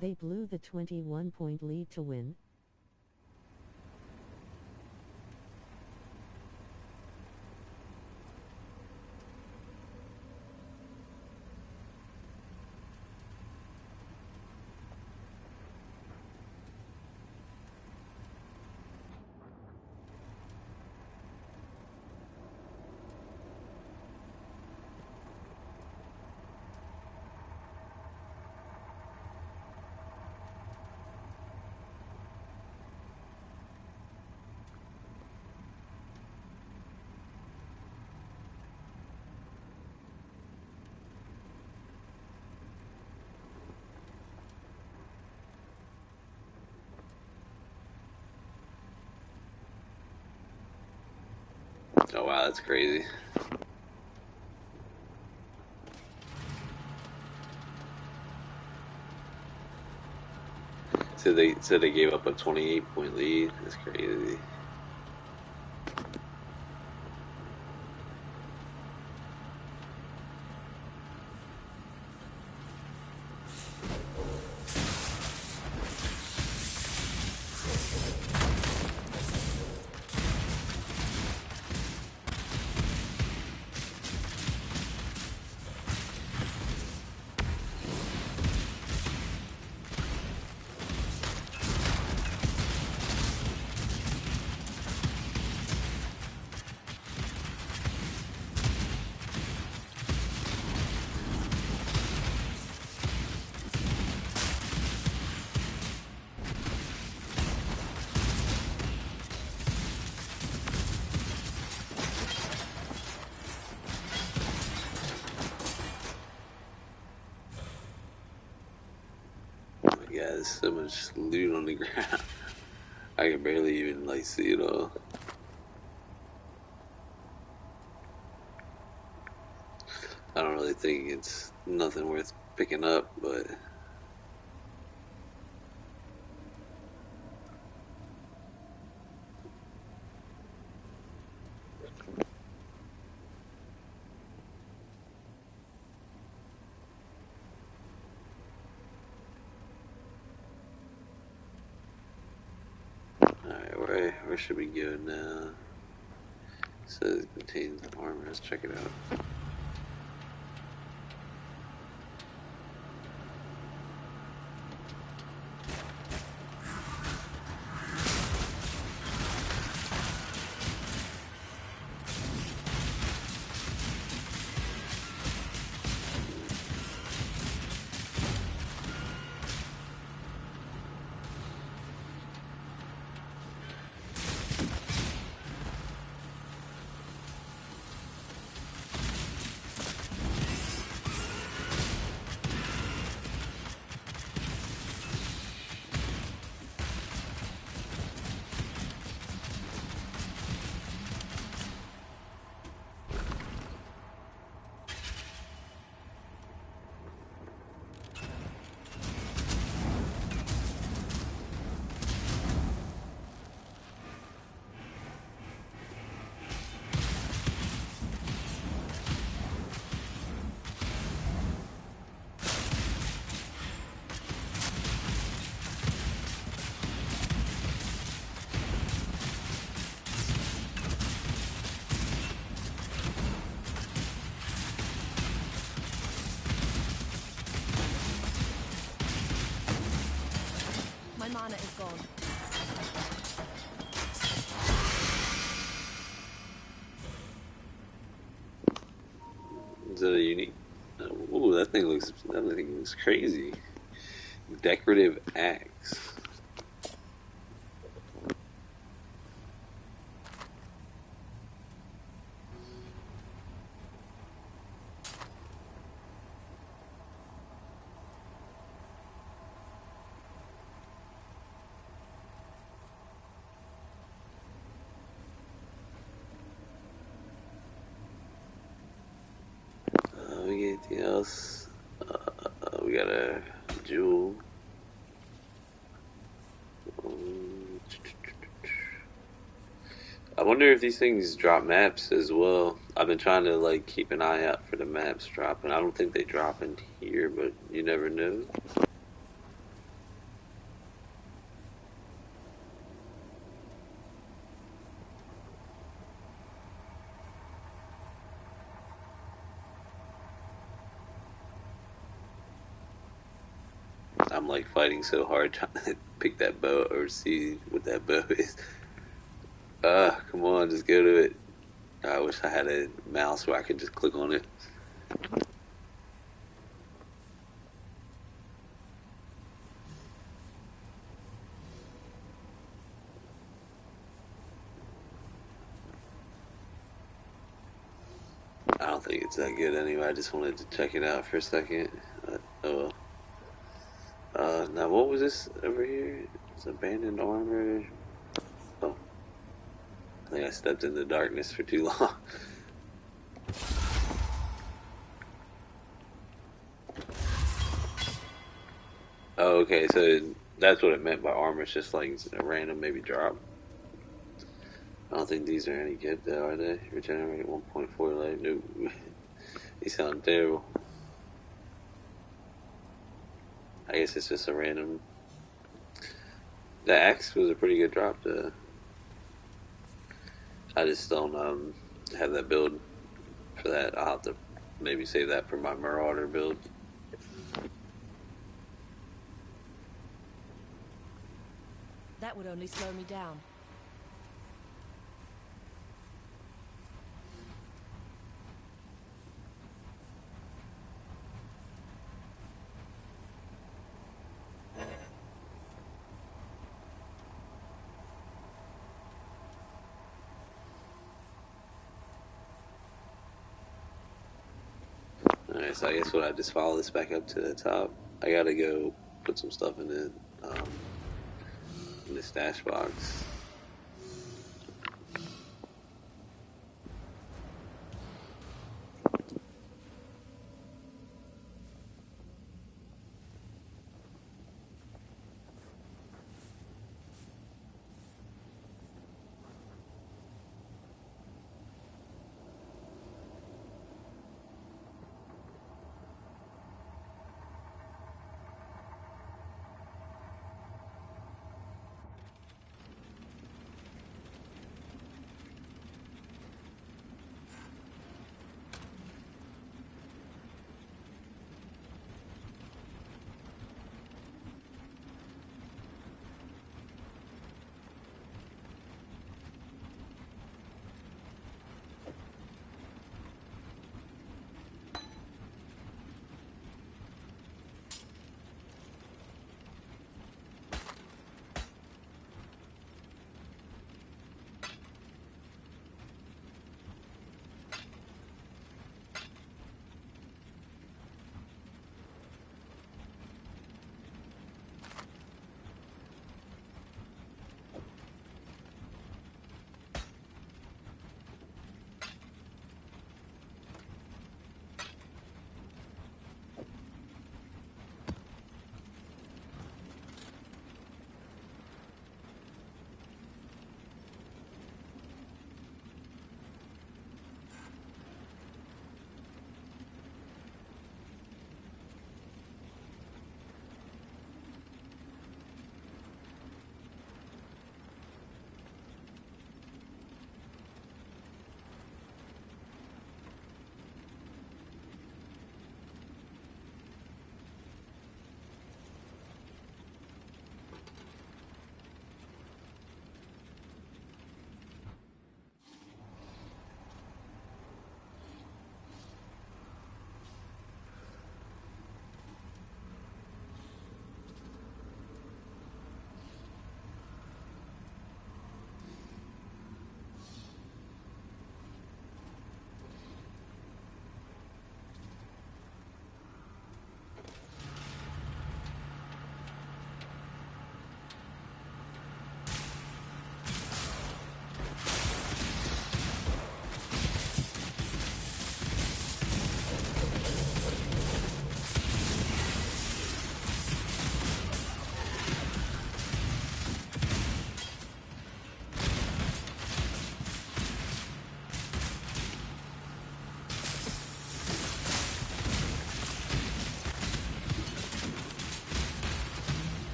A: They blew the 21-point lead to win.
B: Oh wow, that's crazy. So they gave up a 28-point lead. That's crazy. Yeah, there's so much loot on the ground. I can barely even like see it all. I don't really think it's nothing worth picking up, but alright, where should we go now? It says it contains armor. Let's check it out. unique. Ooh, that thing looks crazy. Decorative axe. We get anything else? We got a jewel. I wonder if these things drop maps as well. I've been trying to like keep an eye out for the maps dropping. I don't think they drop in here, but you never know. I'm like fighting so hard trying to pick that bow or see what that bow is. Come on, just go to it. I wish I had a mouse where I could just click on it. I don't think it's that good anyway. I just wanted to check it out for a second. Oh well. Now what was this over here? It's abandoned armor. Oh, I think I stepped in the darkness for too long. Oh, okay, so that's what it meant by armor. It's just like a random maybe drop. I don't think these are any good though, are they? Regenerate 1.4 life. No, these sound terrible. I guess it's just a random. The axe was a pretty good drop though. I just don't have that build for that. I'll have to maybe save that for my Marauder build.
C: That would only slow me down.
B: Alright, so I guess what I just follow this back up to the top. I gotta go put some stuff in the stash box.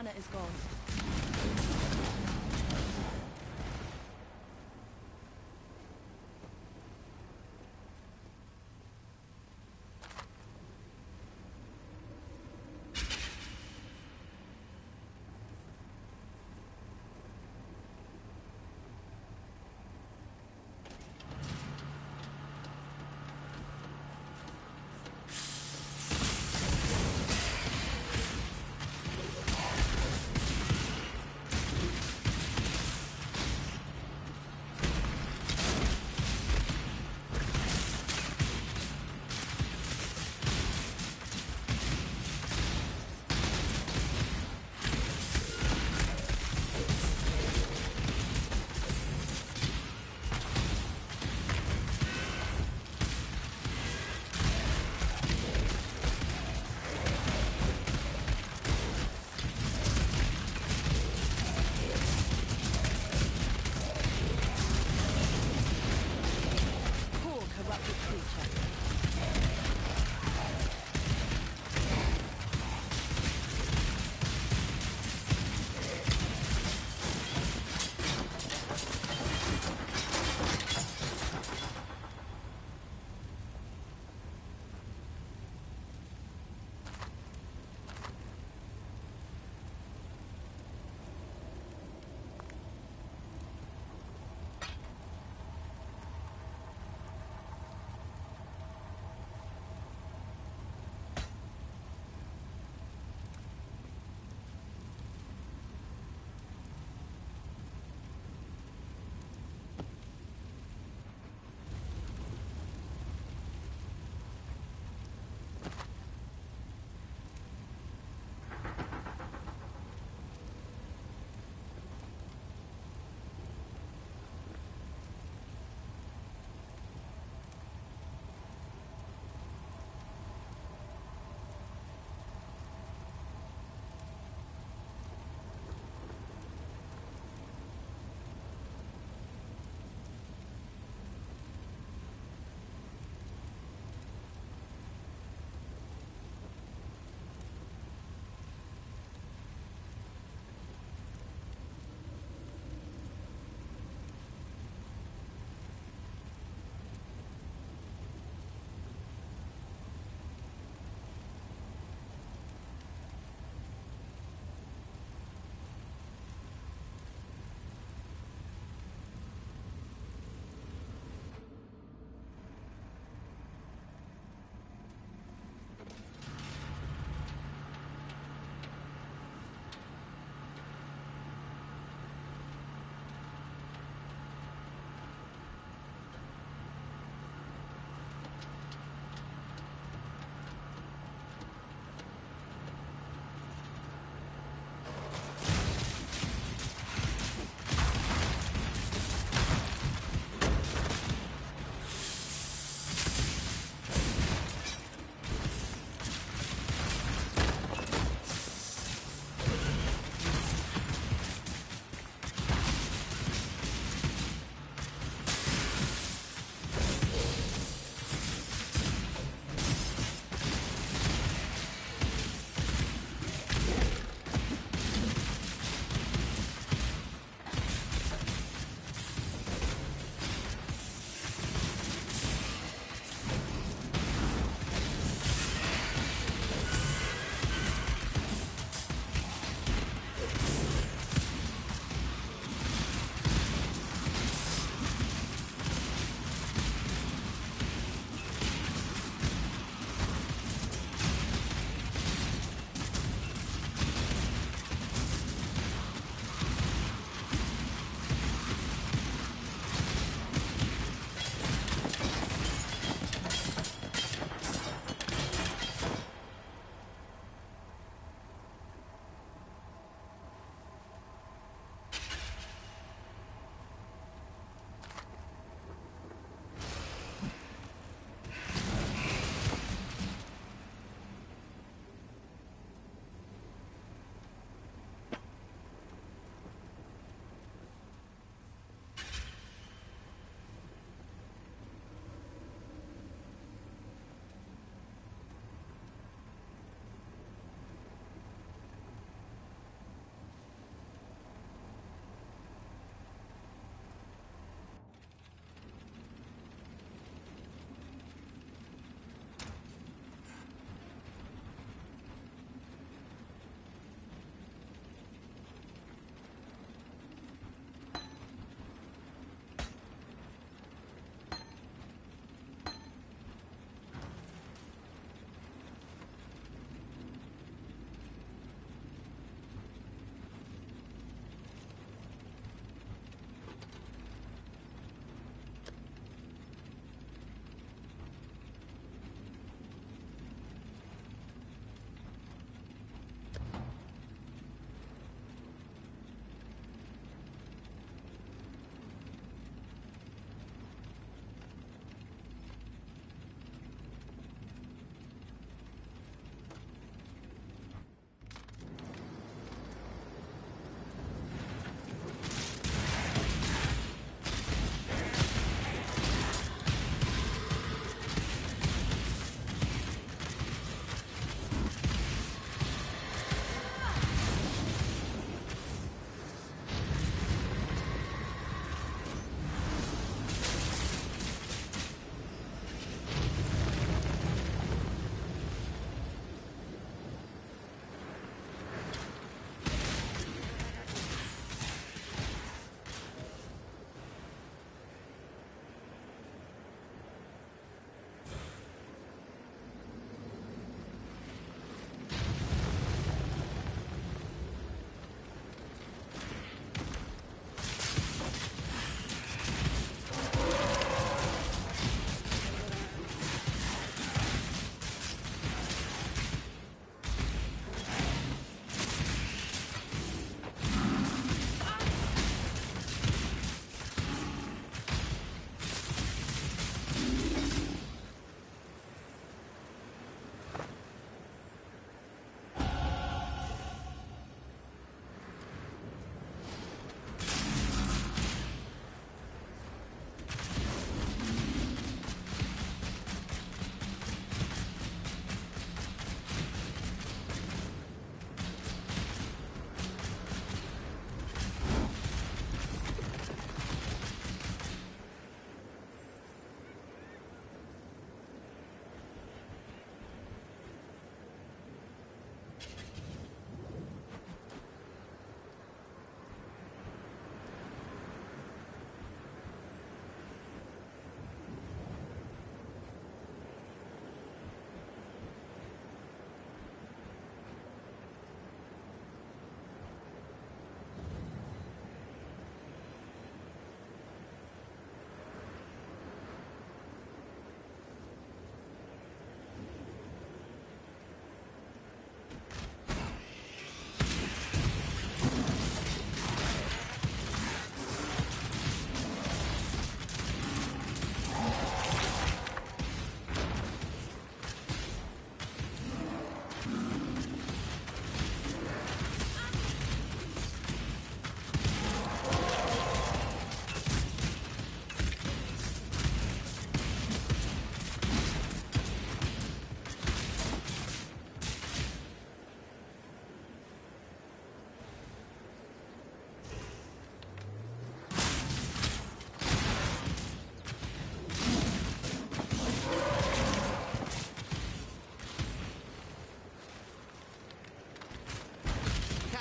C: mana is gone.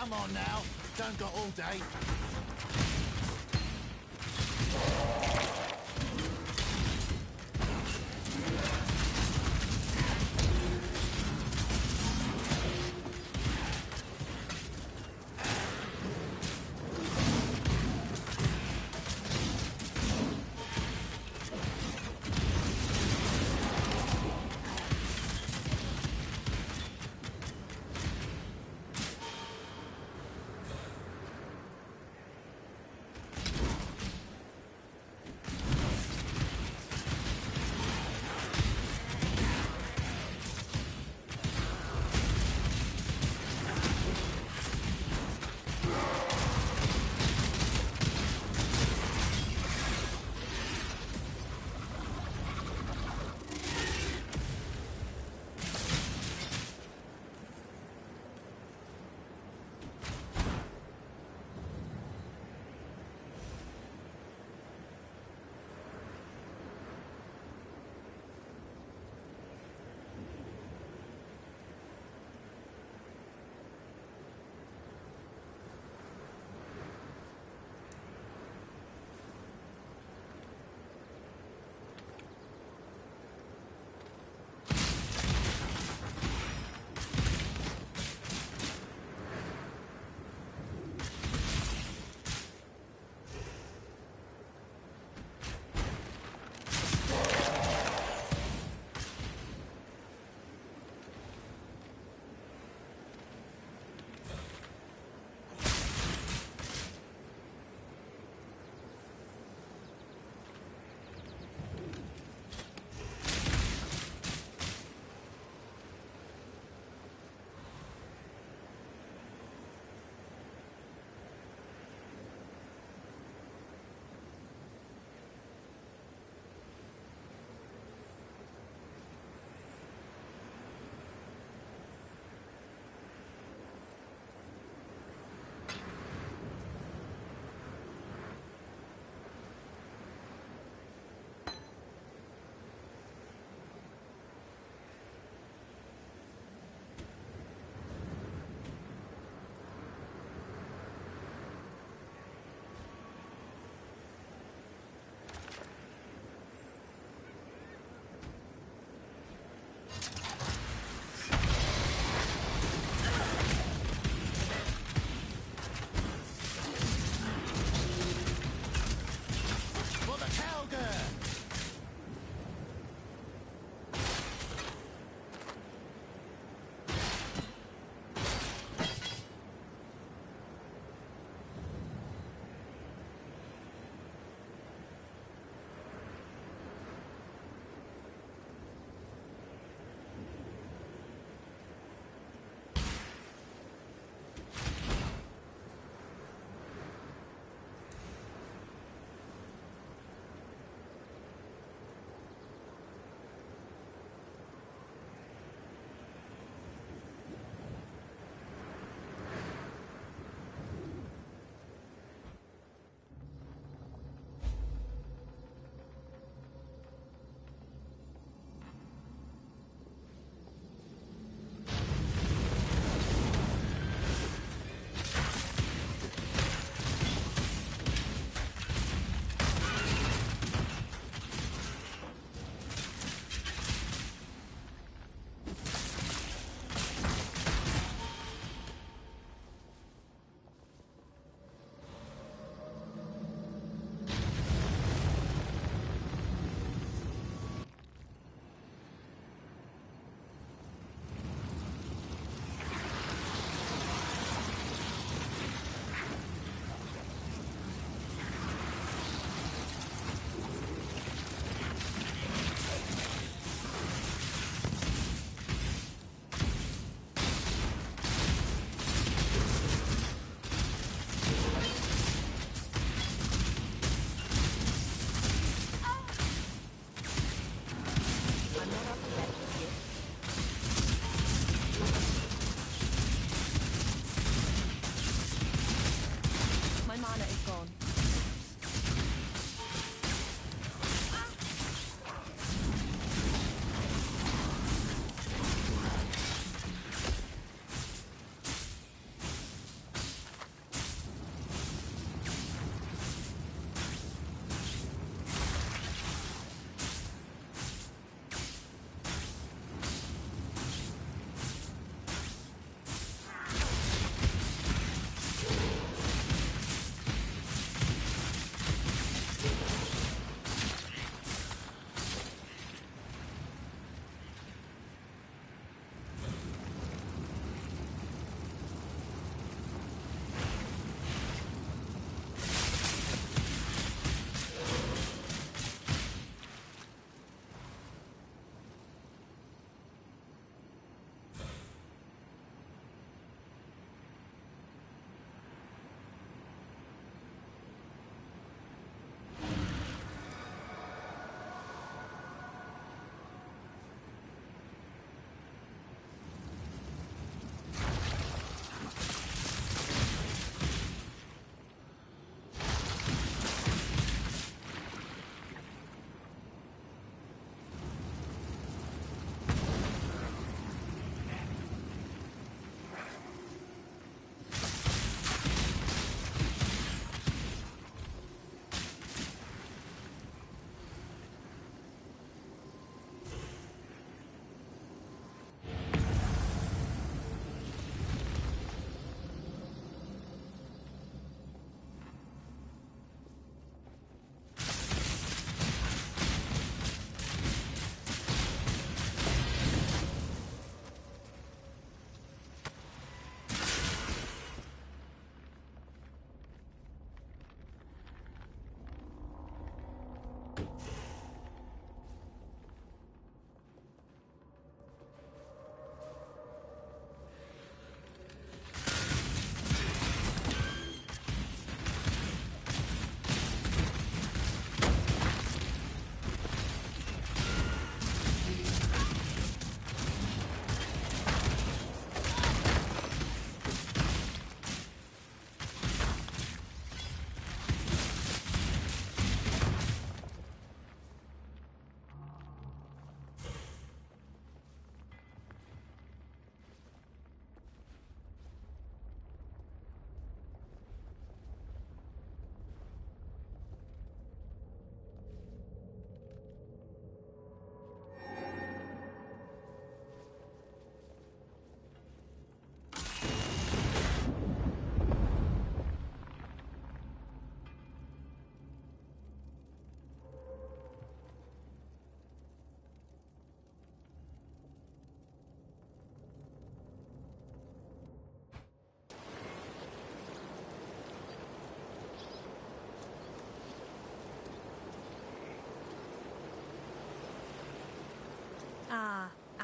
R: Come on now. Don't got all day.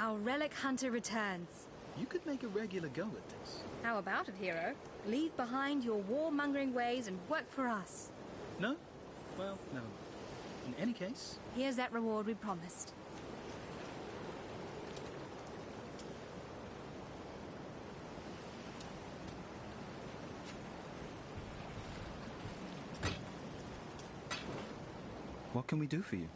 M: Our relic hunter returns.
N: You could make a regular go at this.
M: How about it, hero? Leave behind your warmongering ways and work for us.
N: No? Well, never mind. In any case...
M: Here's that reward we promised.
N: What can we do for you?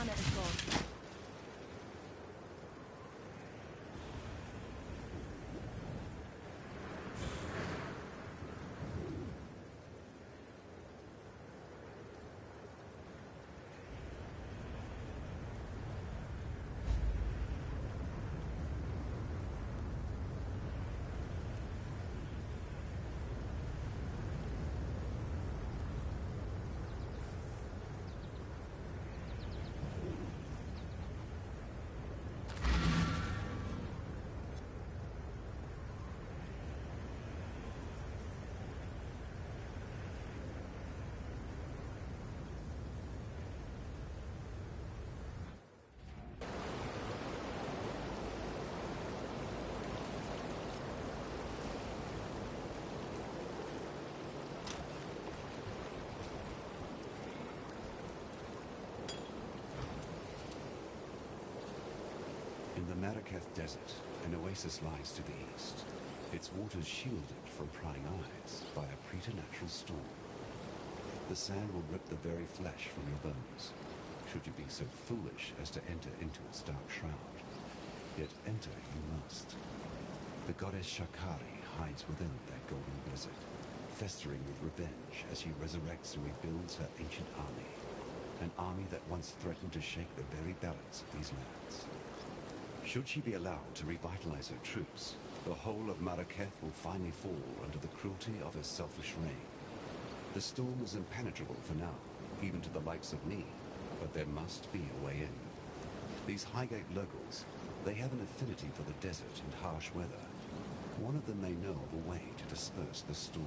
M: planet is gone.
I: In the Marraketh Desert, an oasis lies to the east, its waters shielded from prying eyes by a preternatural storm. The sand will rip the very flesh from your bones, should you be so foolish as to enter into its dark shroud. Yet enter you must. The goddess Shakari hides within that golden blizzard, festering with revenge as she resurrects and rebuilds her ancient army, an army that once threatened to shake the very balance of these lands. Should she be allowed to revitalize her troops, the whole of Marraketh will finally fall under the cruelty of her selfish reign. The storm is impenetrable for now, even to the likes of me, but there must be a way in. These Highgate locals, they have an affinity for the desert and harsh weather. One of them may know of a way to disperse the storm.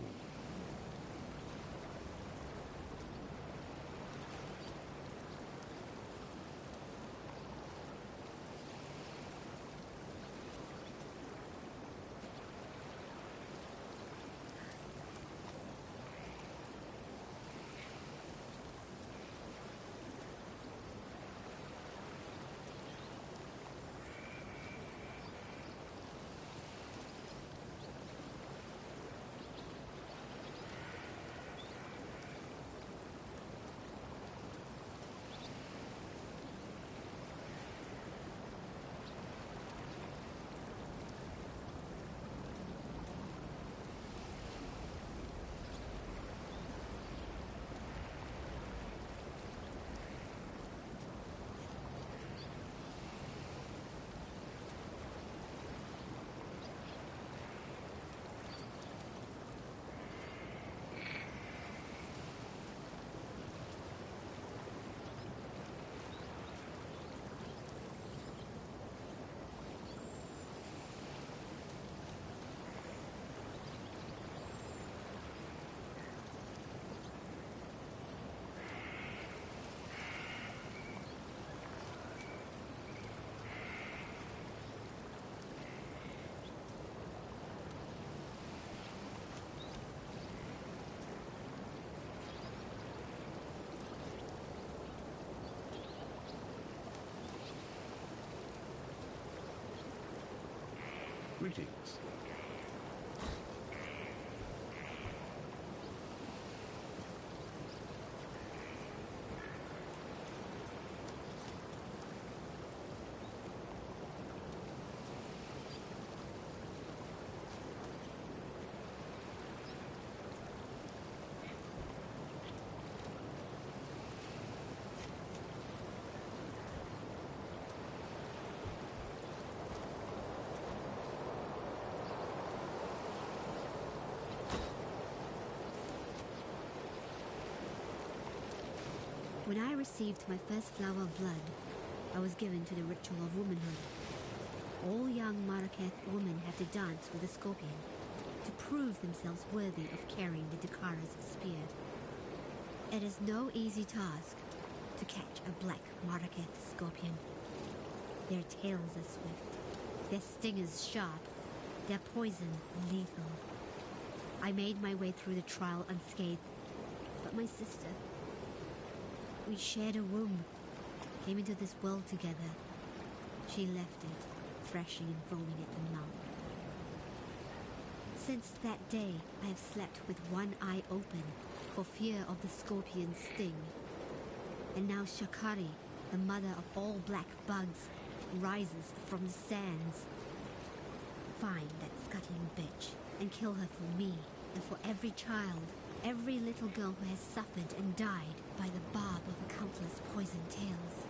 I: Greetings.
O: When I received my first flower of blood, I was given to the ritual of womanhood. All young Marraketh women have to dance with a scorpion to prove themselves worthy of carrying the Dakara's spear. It is no easy task to catch a black Marraketh scorpion. Their tails are swift, their stingers sharp, their poison lethal. I made my way through the trial unscathed, but my sister, we shared a womb, came into this world together. She left it, thrashing and foaming at the mouth. Since that day, I have slept with one eye open for fear of the scorpion's sting. And now Shakari, the mother of all black bugs, rises from the sands. Find that scuttling bitch and kill her for me and for every child, every little girl who has suffered and died by the barb of countless poisoned tales.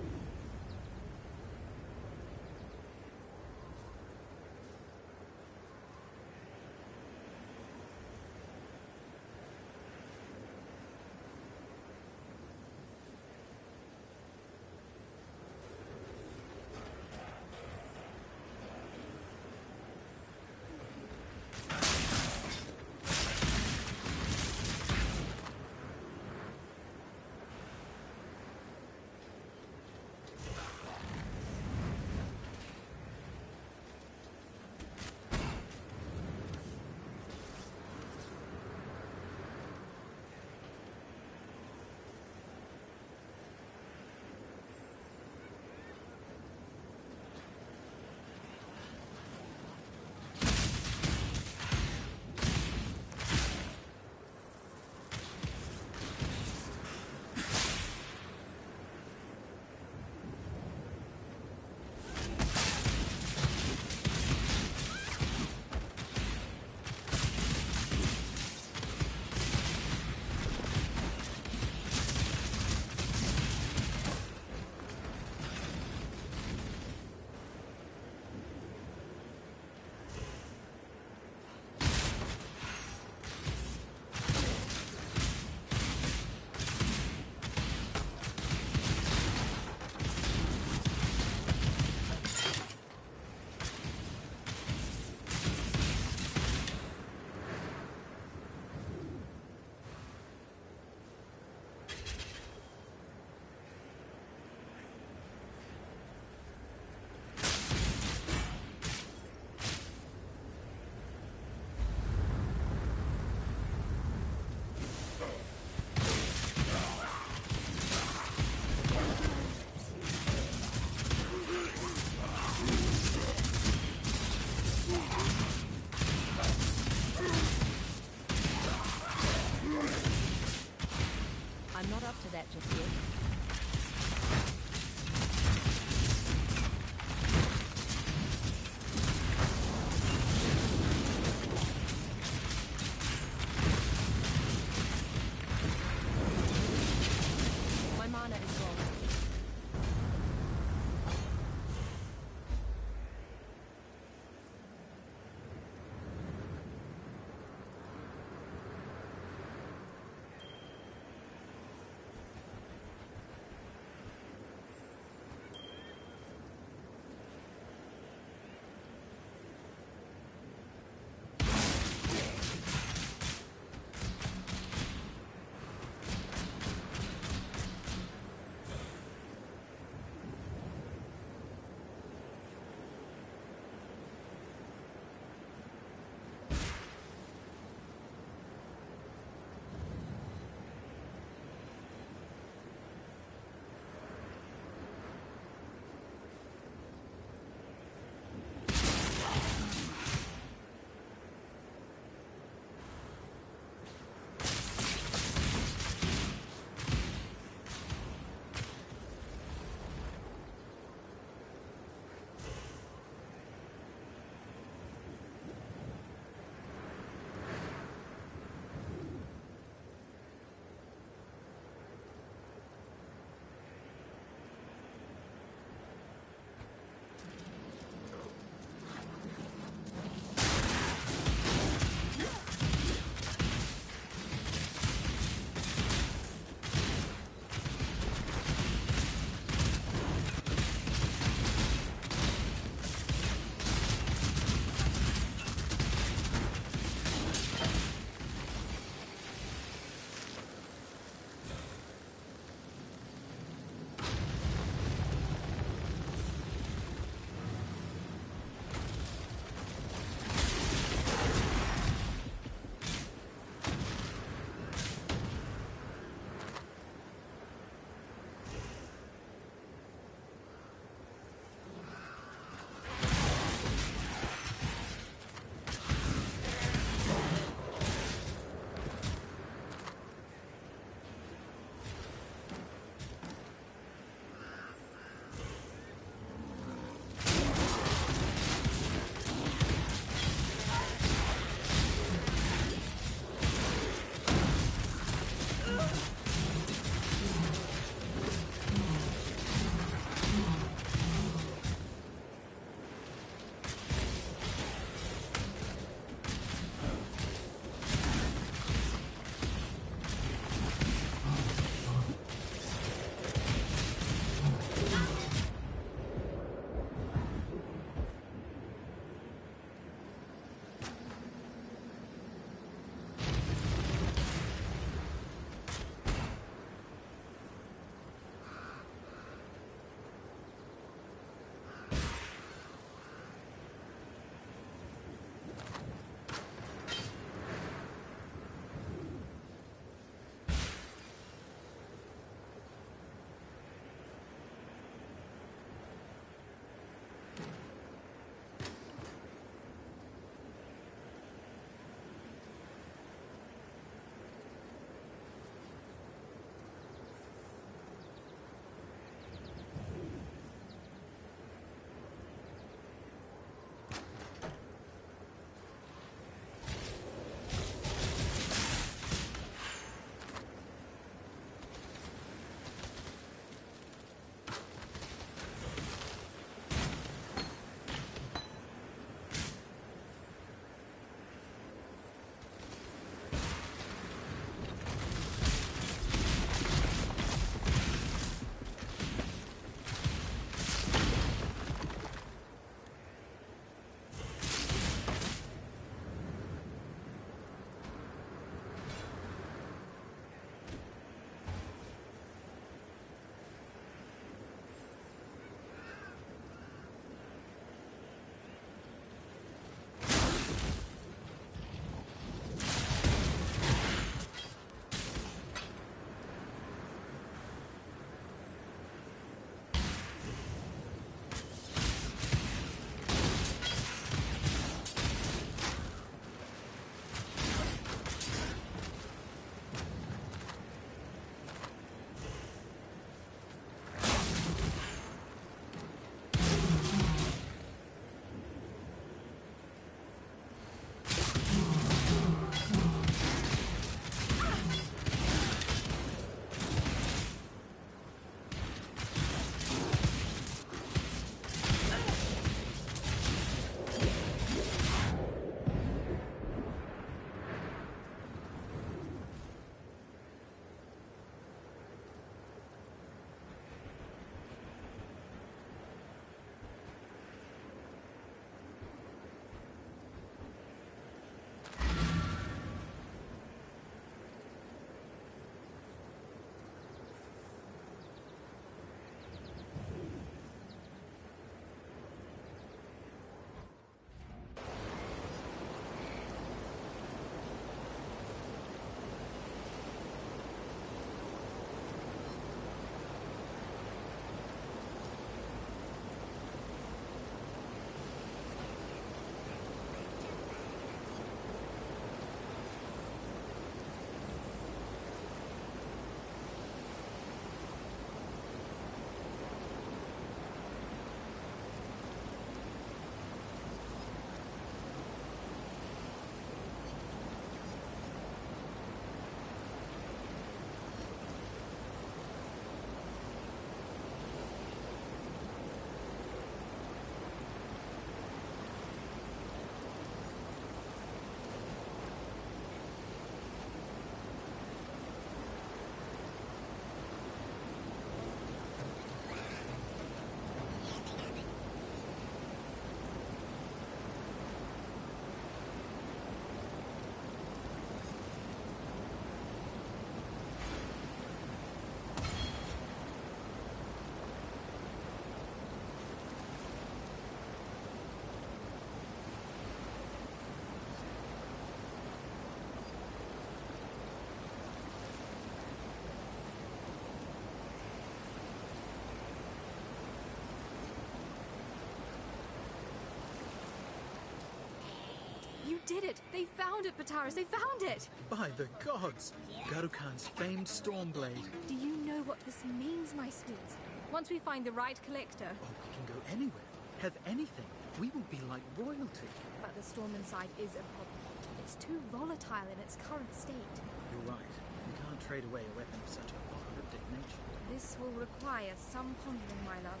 M: did it! They found it, Bataris! They found it!
N: By the gods! Garukan's famed Stormblade.
M: Do you know what this means, my sweets? Once we find the right collector...
N: Oh, we can go anywhere. Have anything. We will be like royalty.
M: But the storm inside is a problem. It's too volatile in its current state.
N: You're right. You can't trade away a weapon of such apocalyptic nature.
M: This will require some pondering, my love.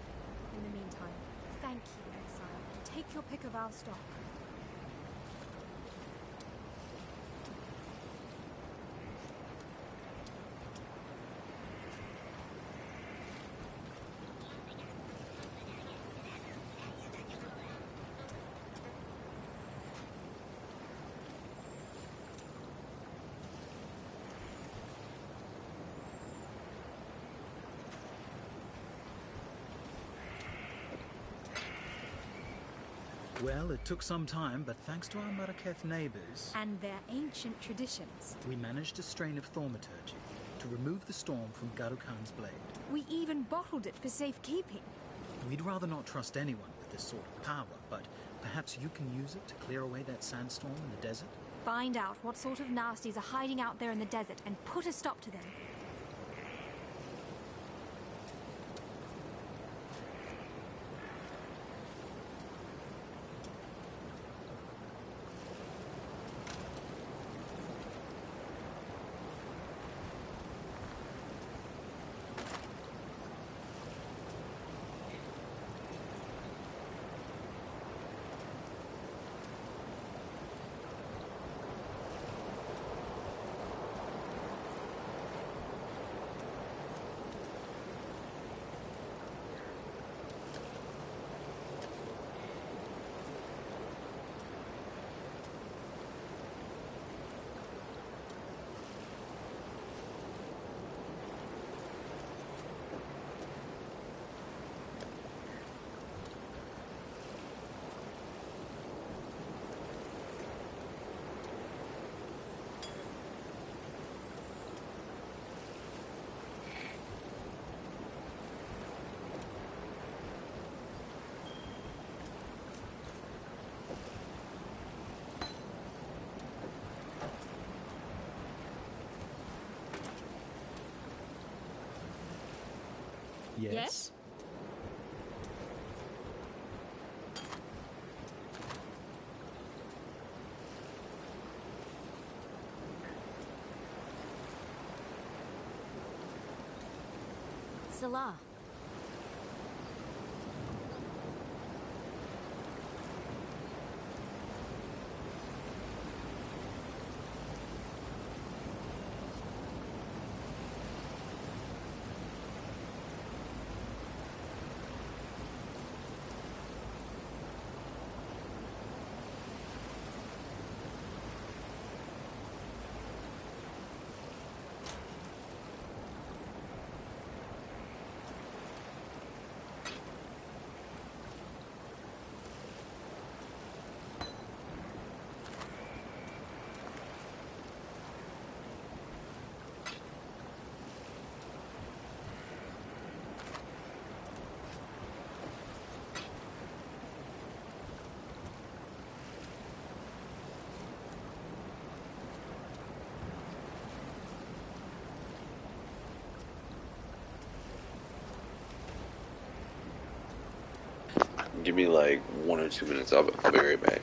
M: In the meantime, thank you, Exile. Take your pick of our stock.
N: Well, it took some time, but thanks to our Maraketh neighbors...
M: And their ancient traditions.
N: We managed a strain of thaumaturgy to remove the storm from Garukan's blade.
M: We even bottled it for safekeeping.
N: We'd rather not trust anyone with this sort of power, but perhaps you can use it to clear away that sandstorm in the desert?
M: Find out what sort of nasties are hiding out there in the desert and put a stop to them.
N: Yes?
K: Salah.
B: Give me like 1 or 2 minutes. I'll be right back.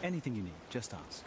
N: Anything you need, just ask.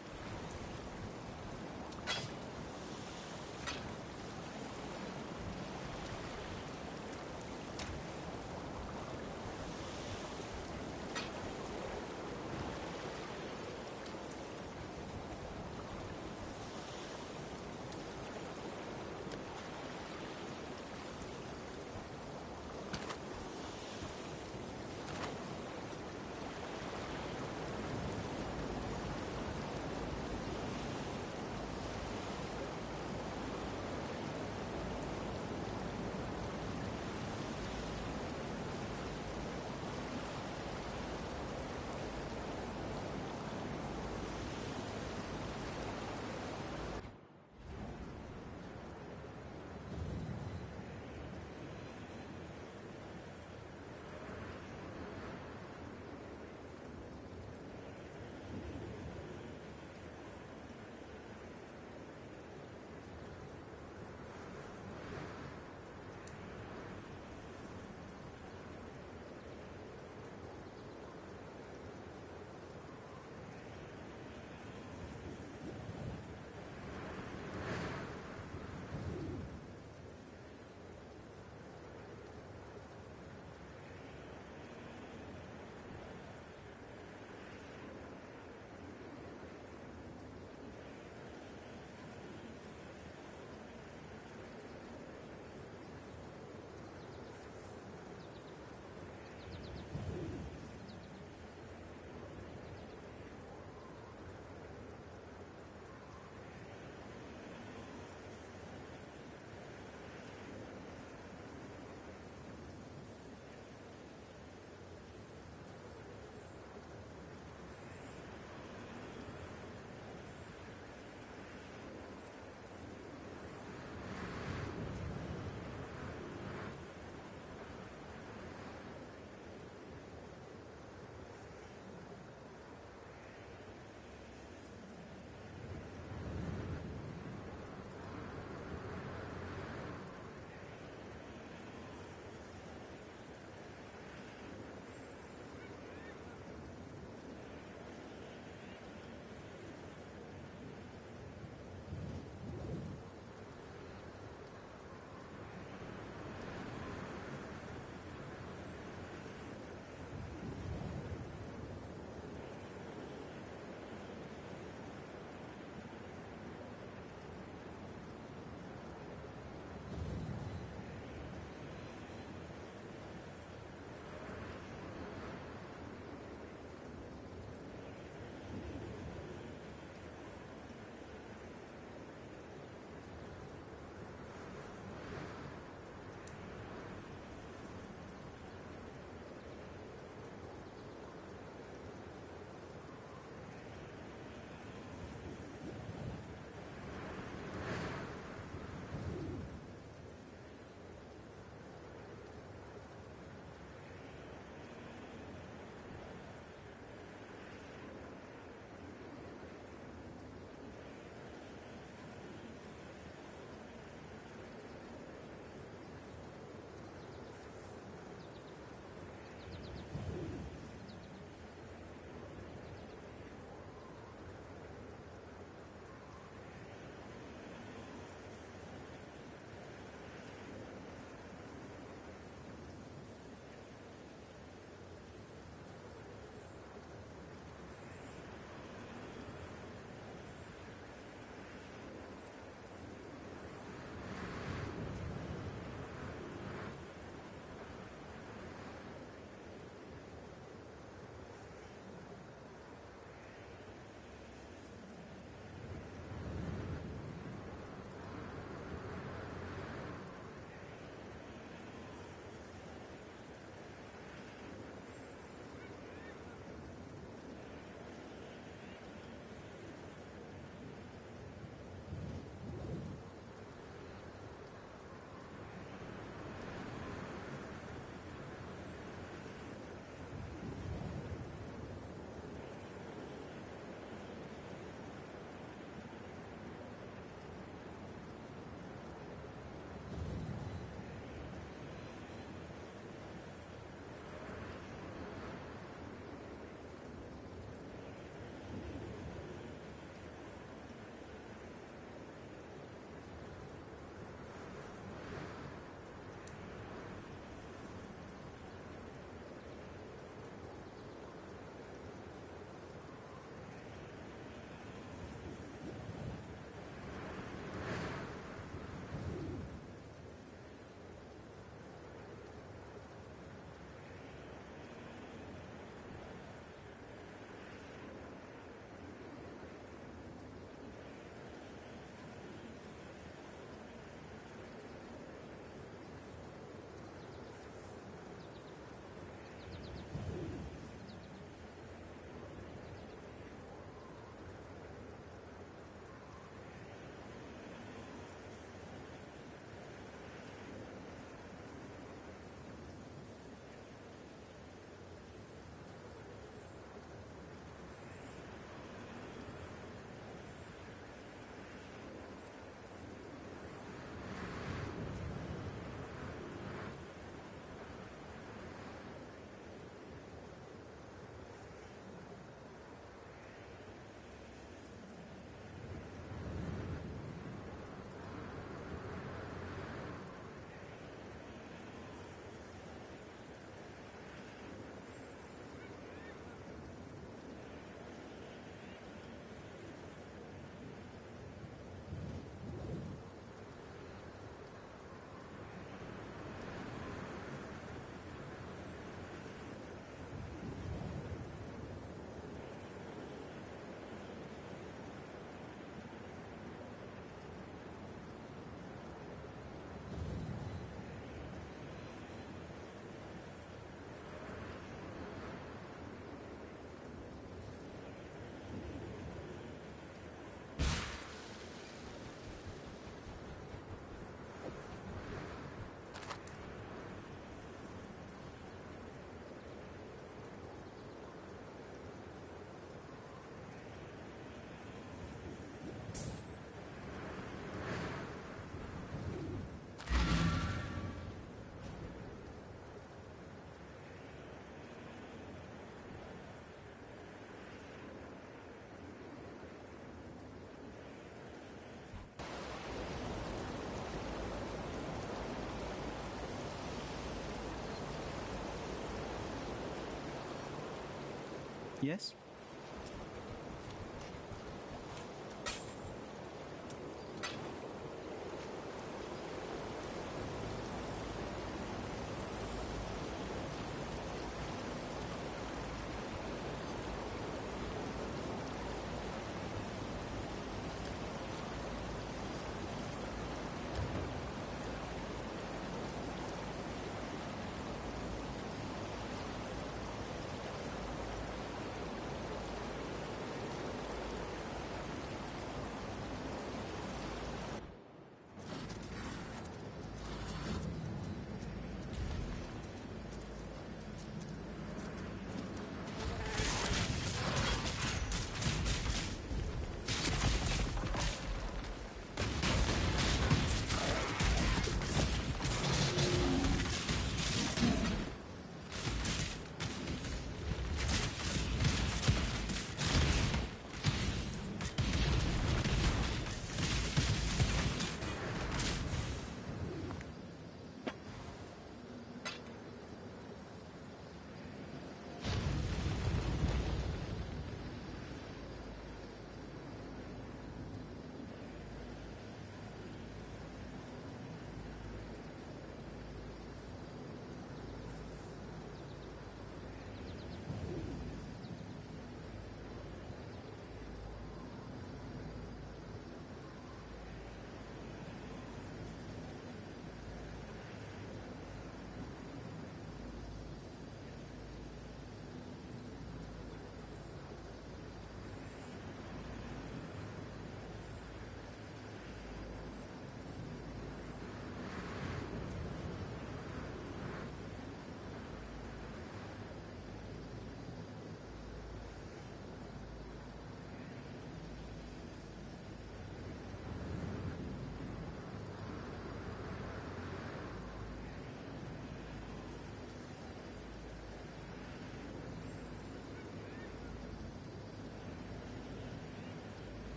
N: Yes?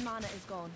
M: mana is gone.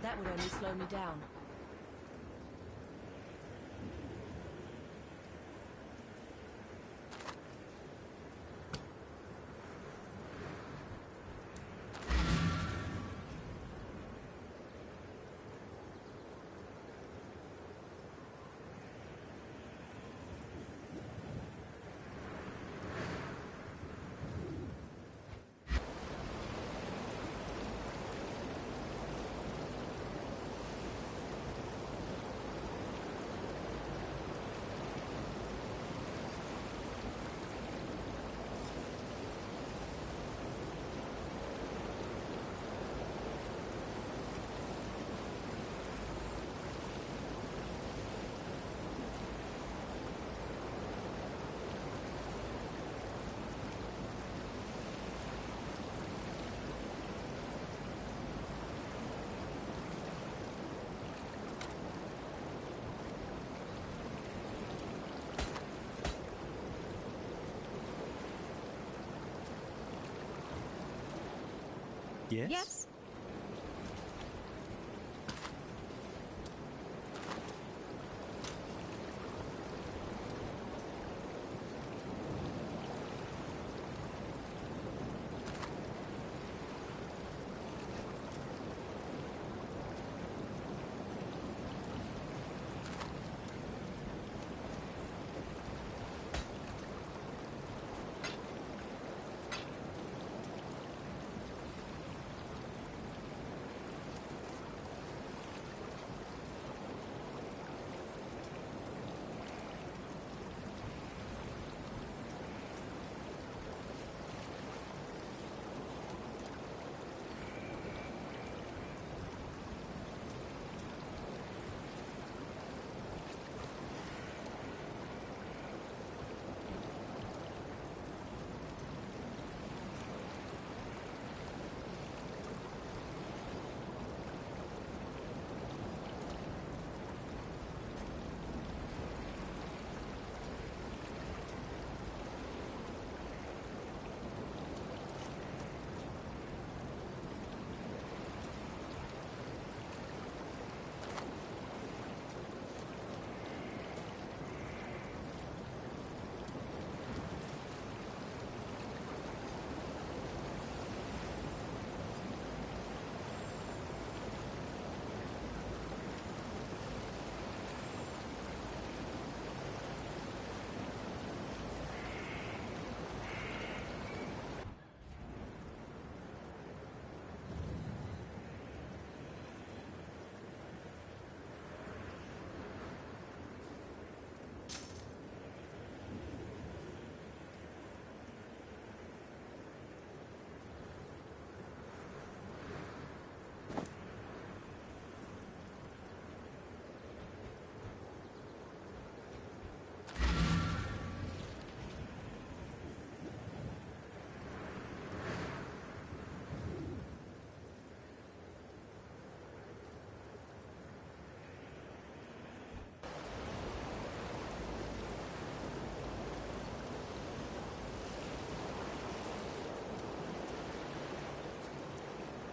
C: That would only slow me down.
S: Yes?
M: Yes?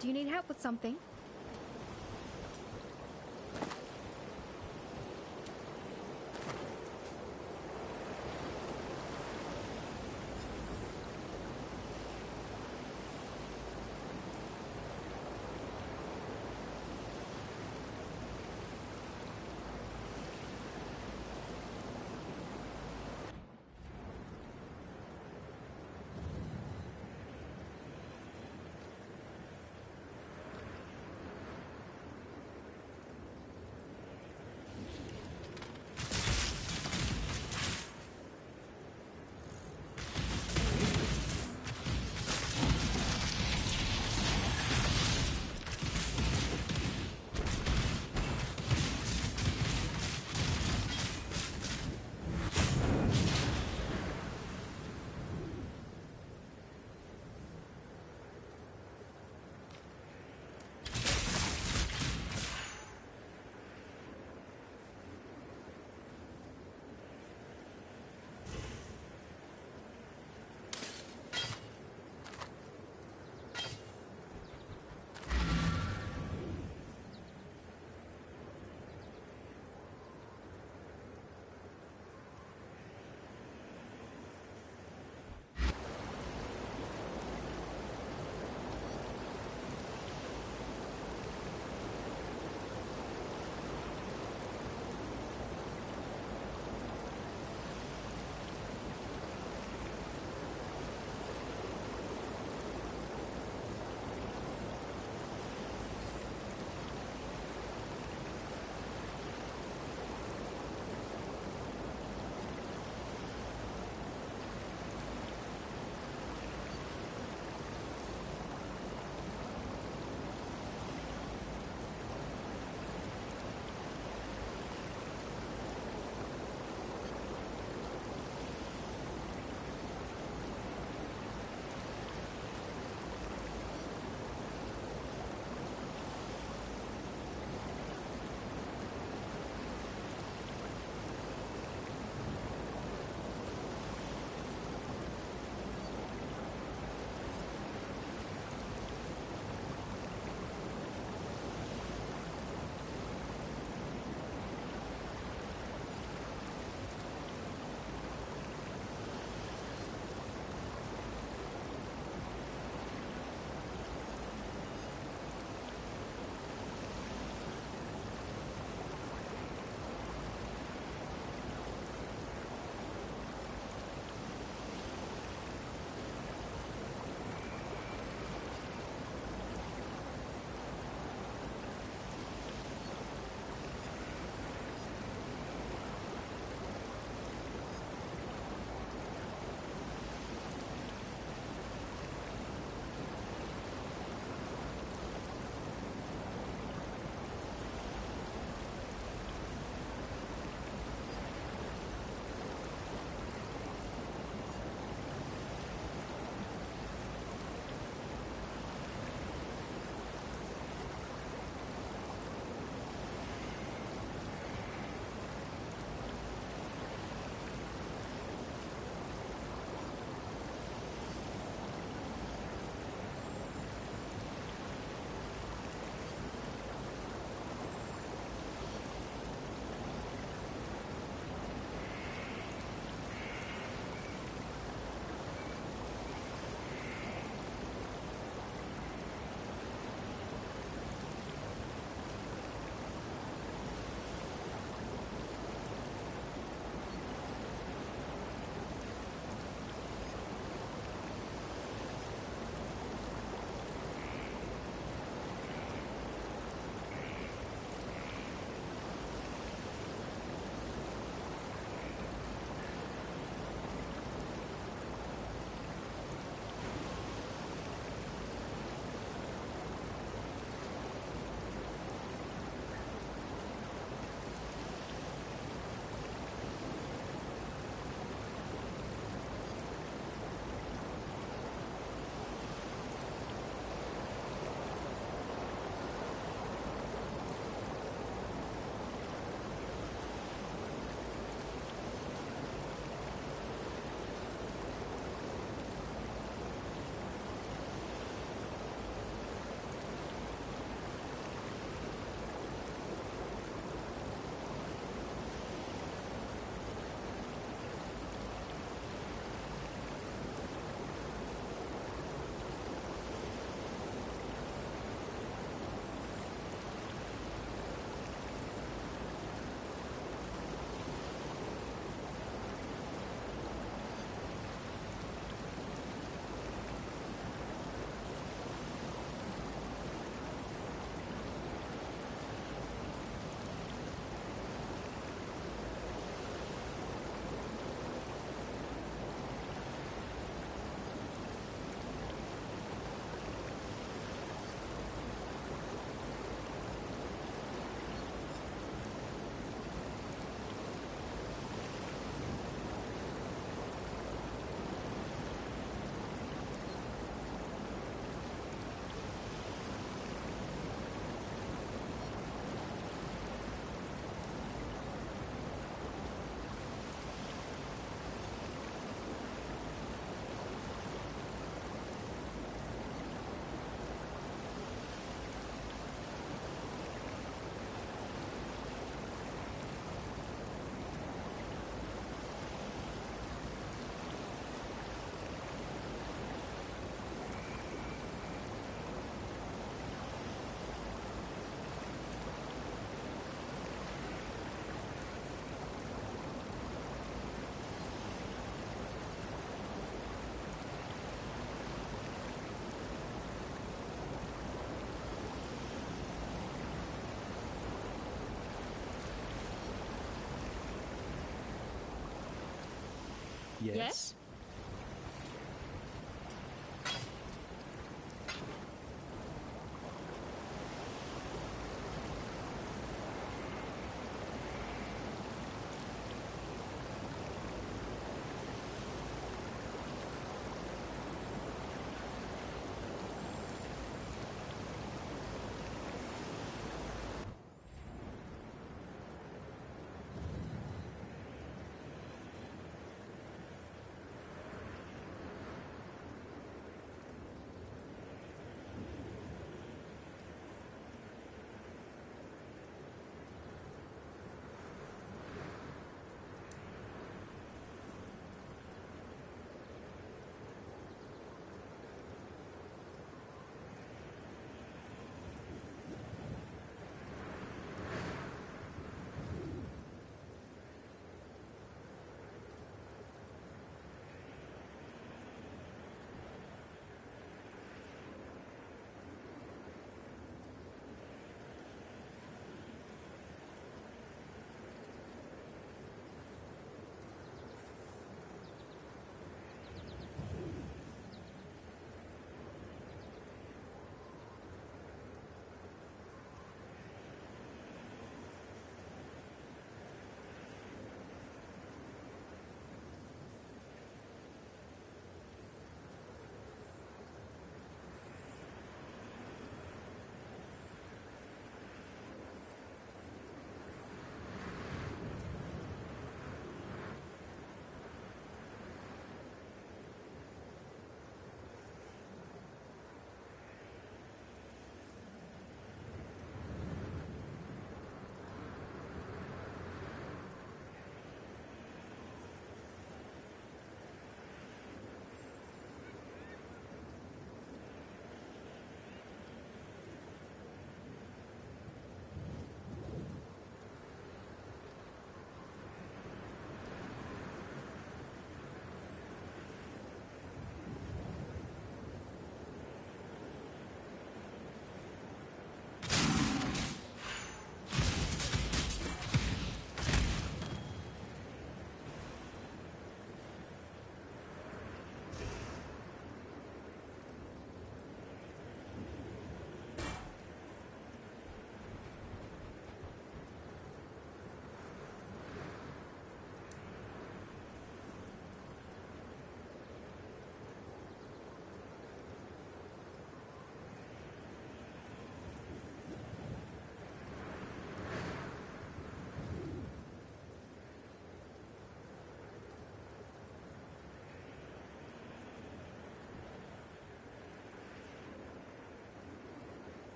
M: Do you need help with something? Yes?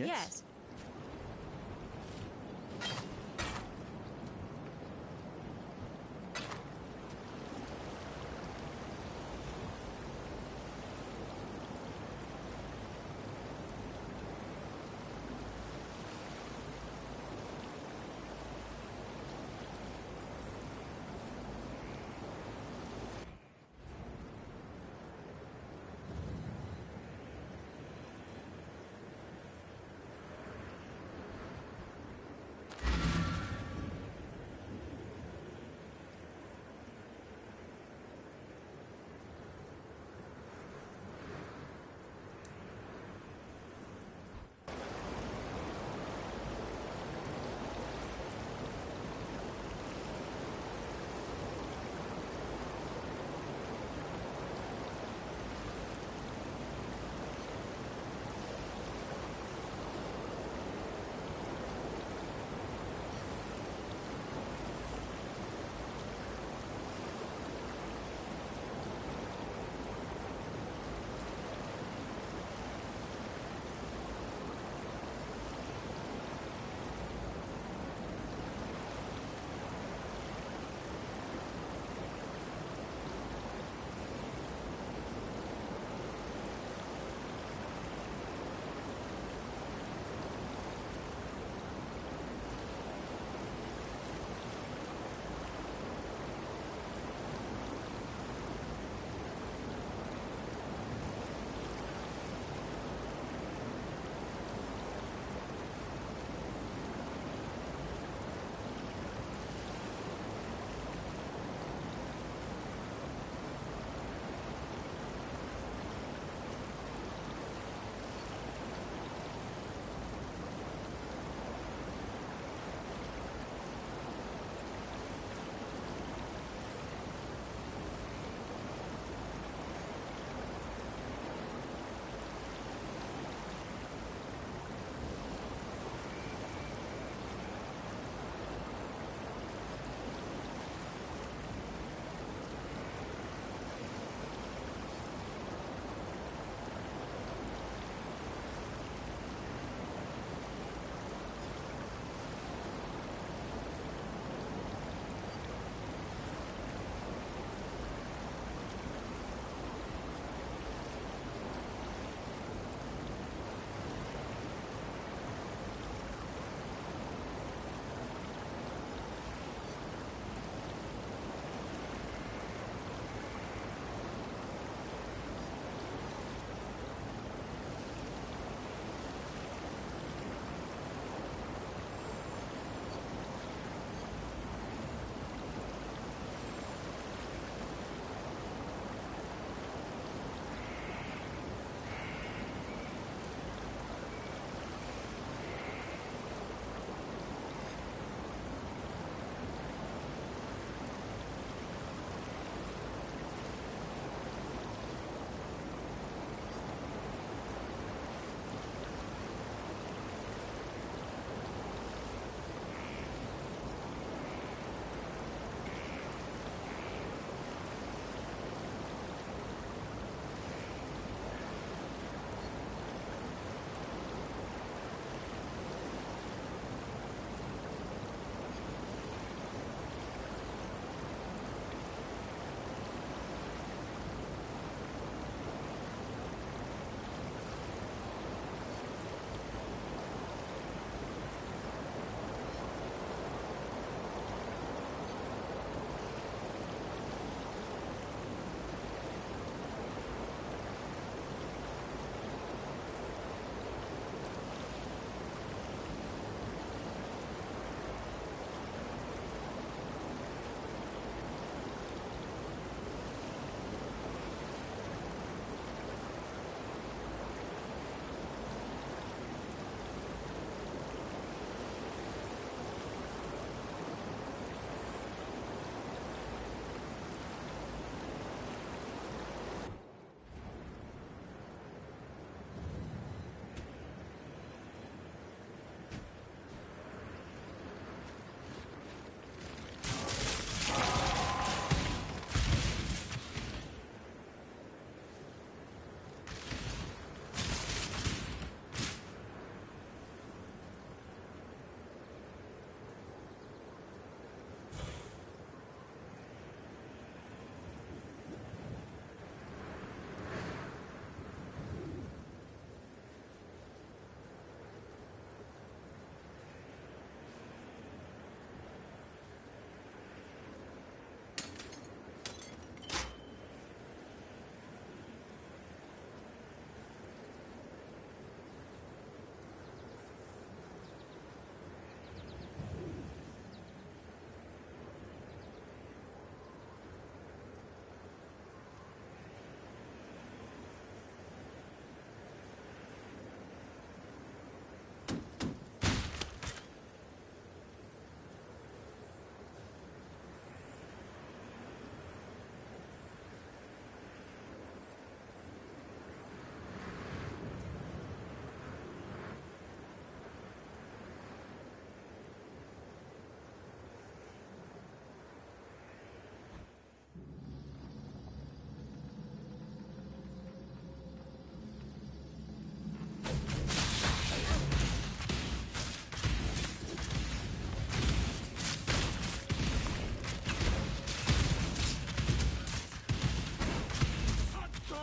M: Yes.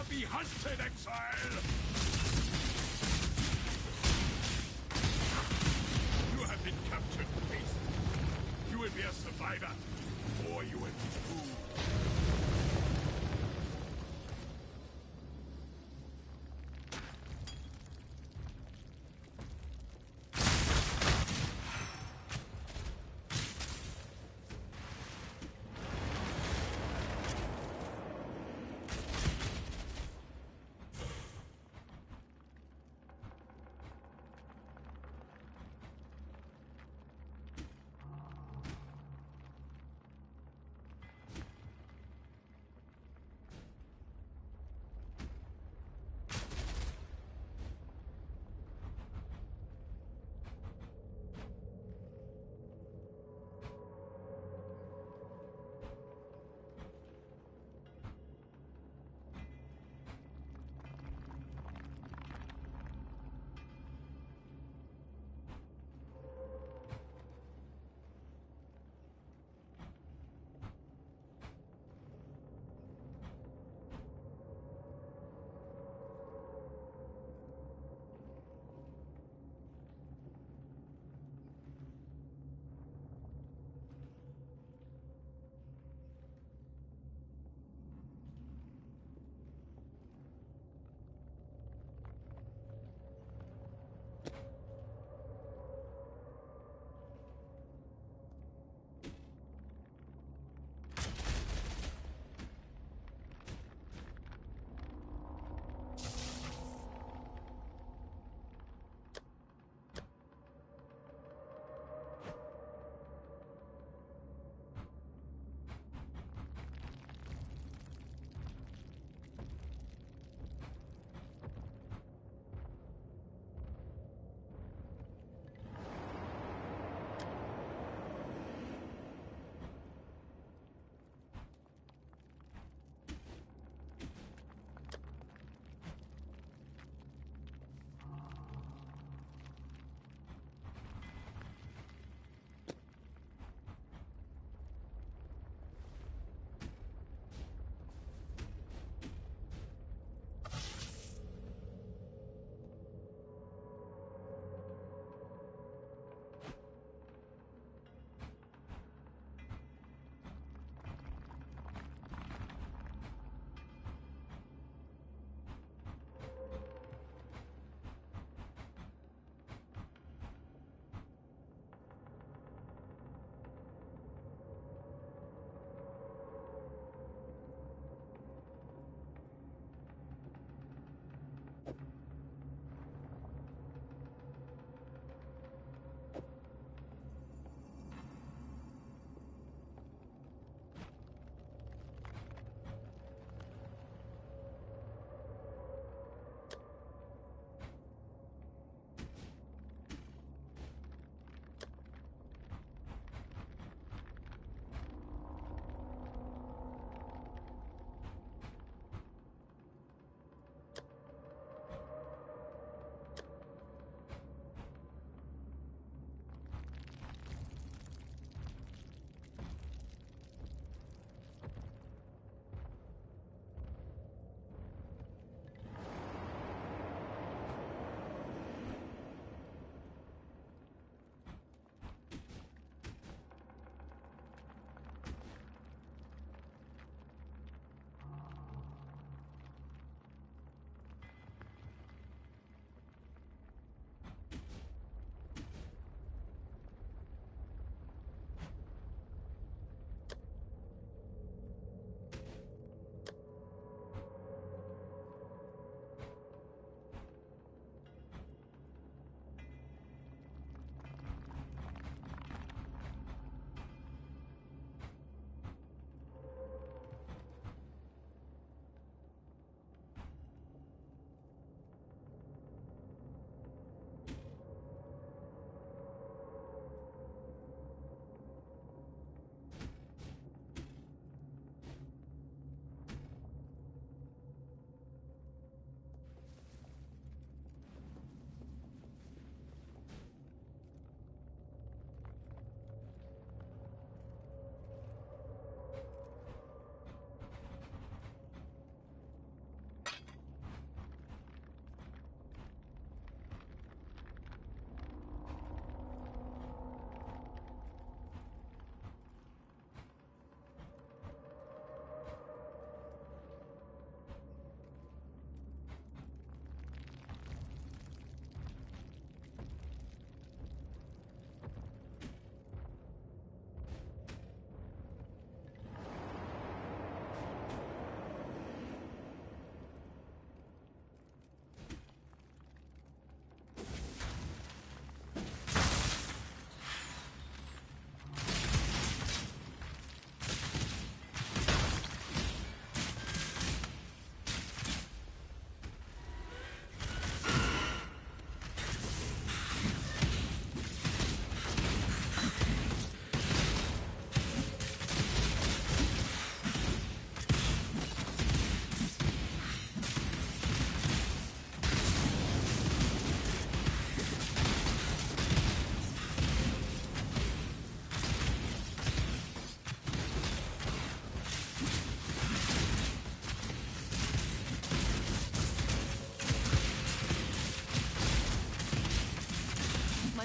S: Be hunted, Exile! You have been captured, Beast. You will be a survivor, or you will be fooled.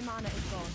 C: My mana is gone.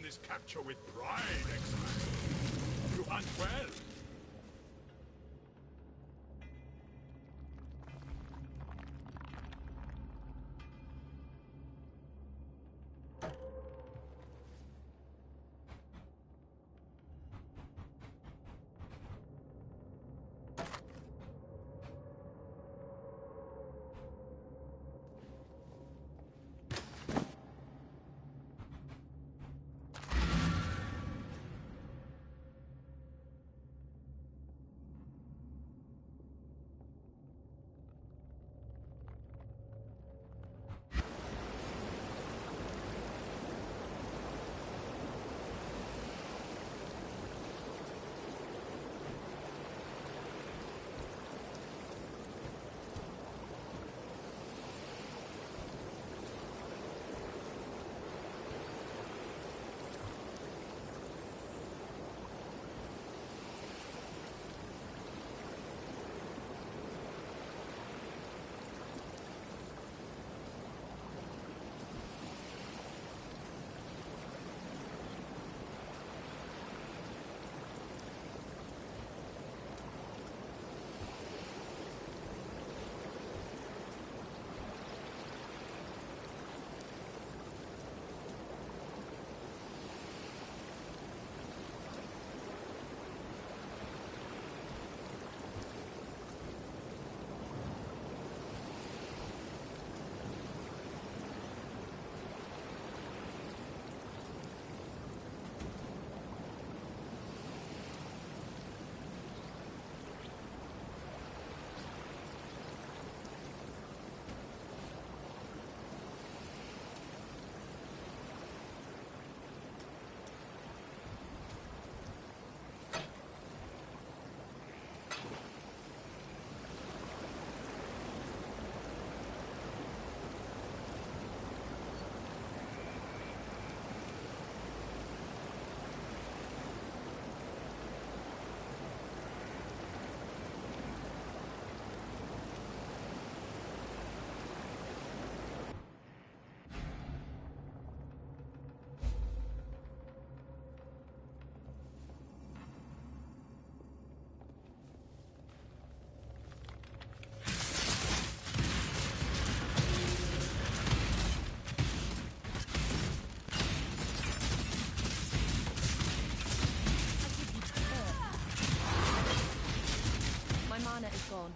S: This capture with pride, Exile. You hunt well.
C: Gone.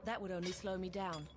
C: That would only slow me down.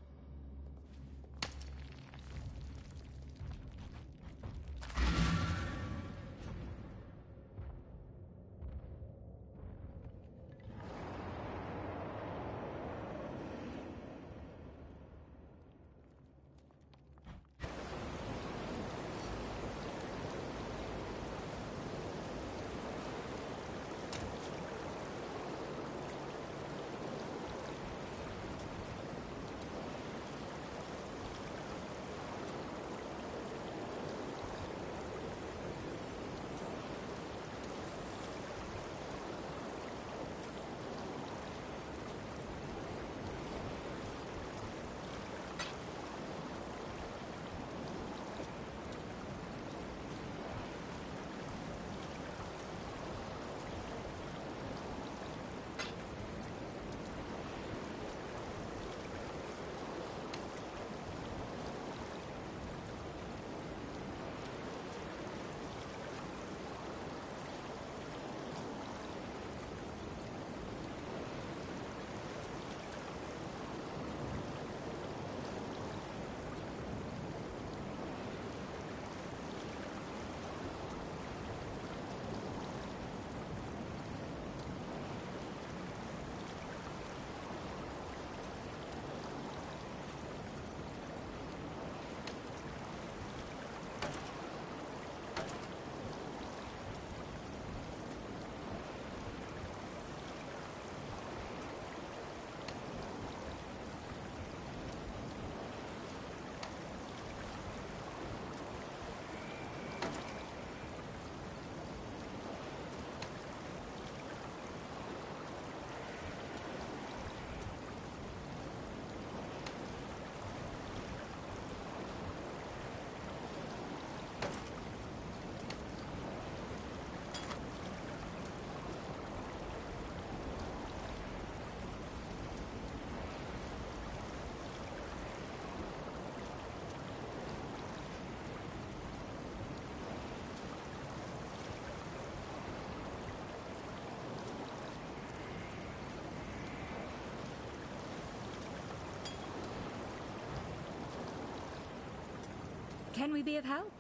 M: Can we be of help?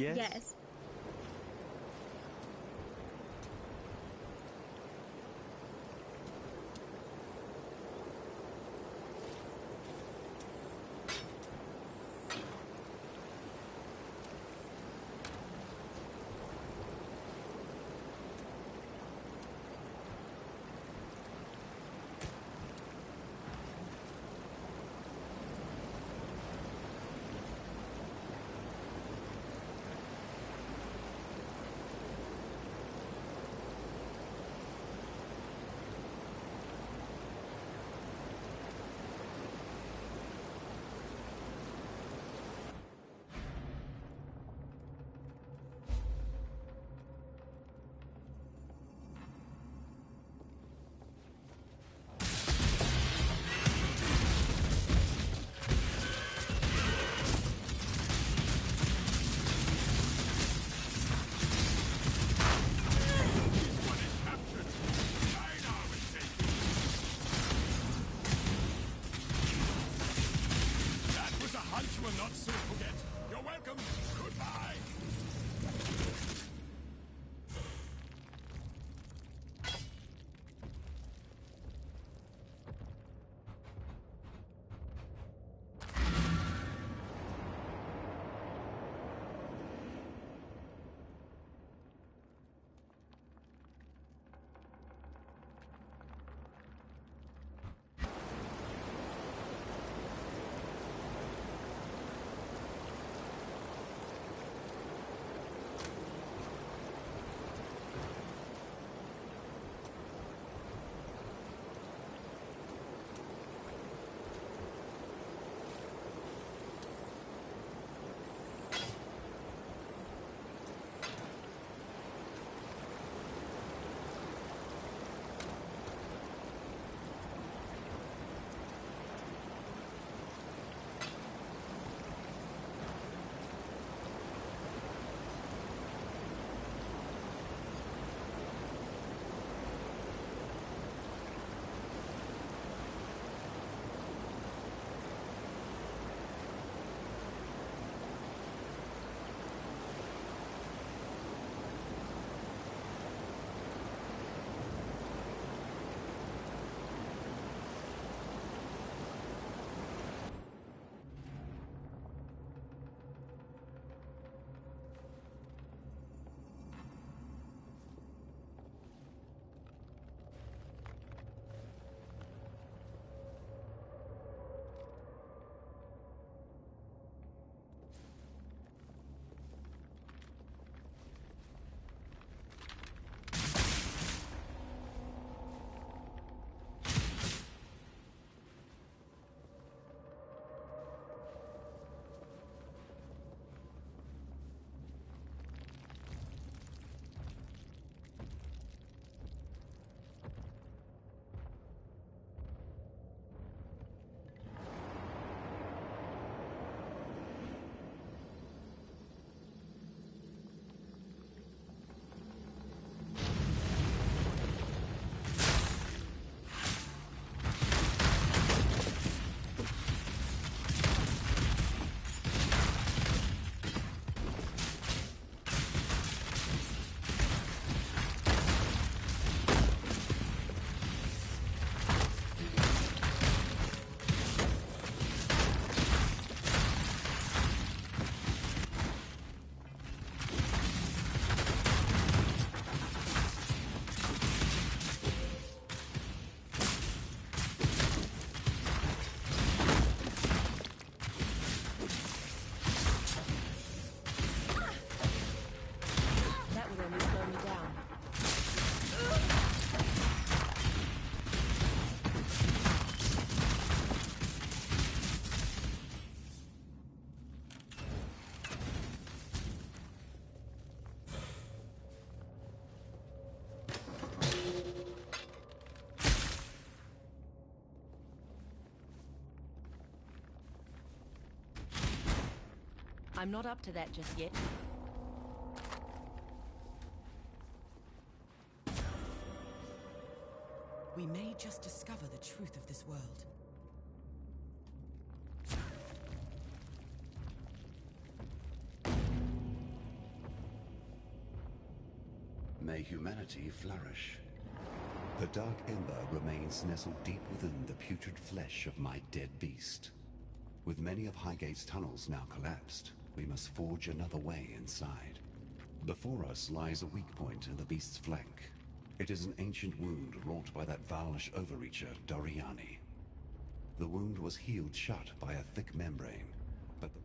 N: Yes?
M: Yes.
C: I'm not up to that just yet.
E: We may just discover the truth of this world.
I: May humanity flourish. The dark ember remains nestled deep within the putrid flesh of my dead beast. With many of Highgate's tunnels now collapsed, we must forge another way inside. Before us lies a weak point in the beast's flank. It is an ancient wound wrought by that Vaalish overreacher, Doriani. The wound was healed shut by a thick membrane, but the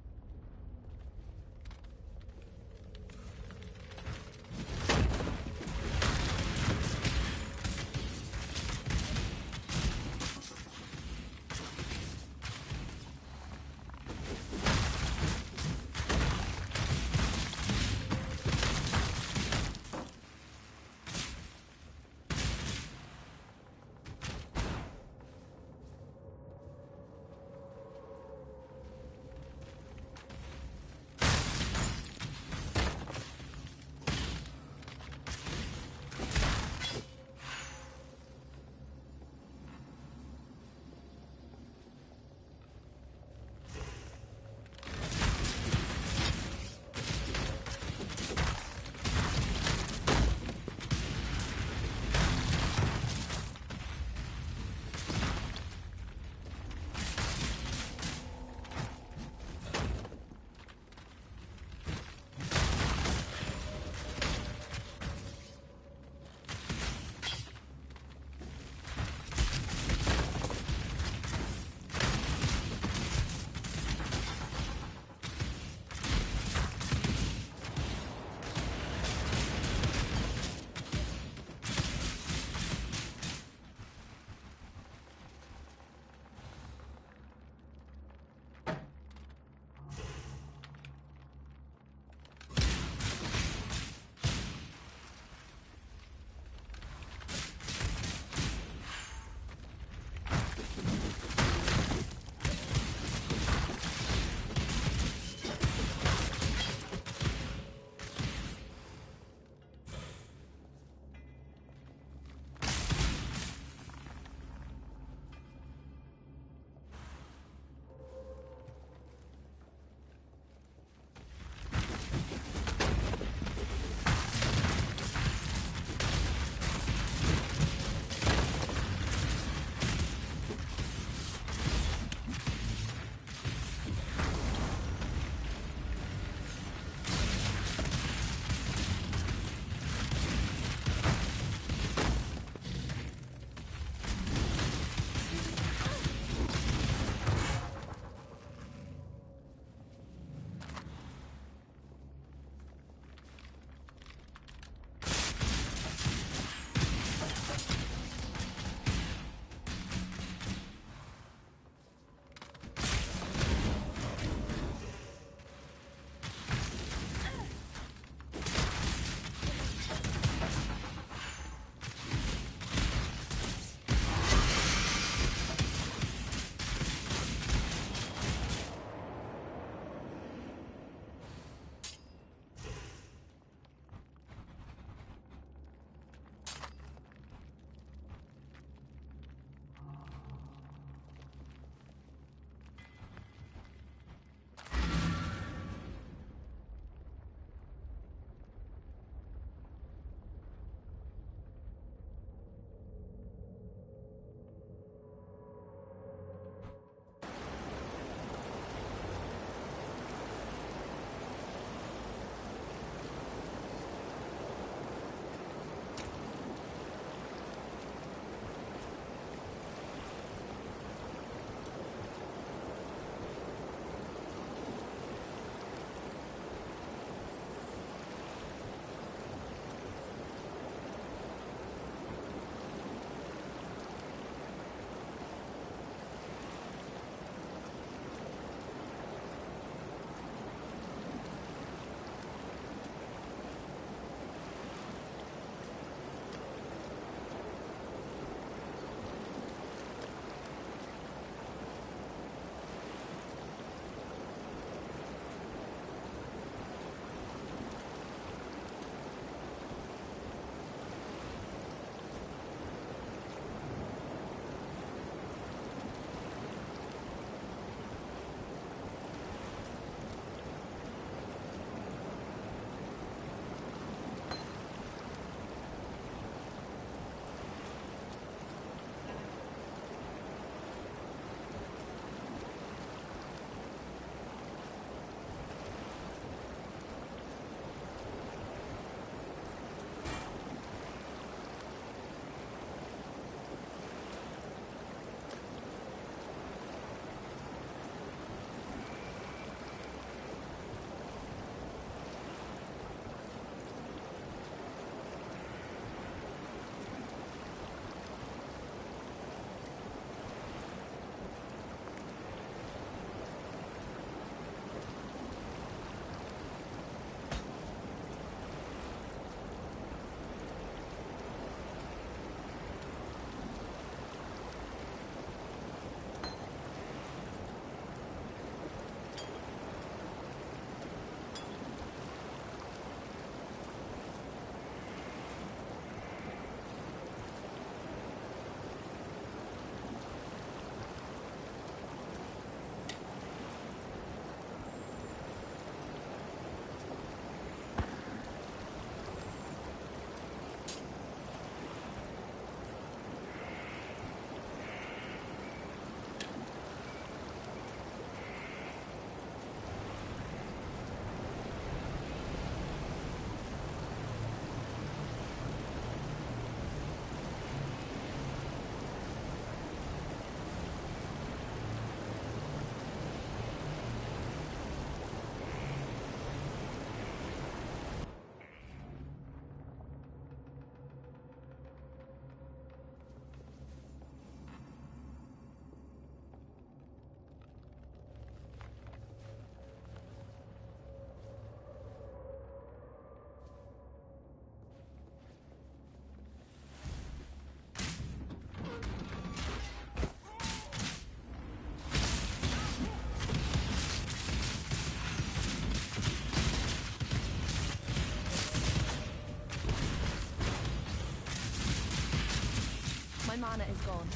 C: mana is gone.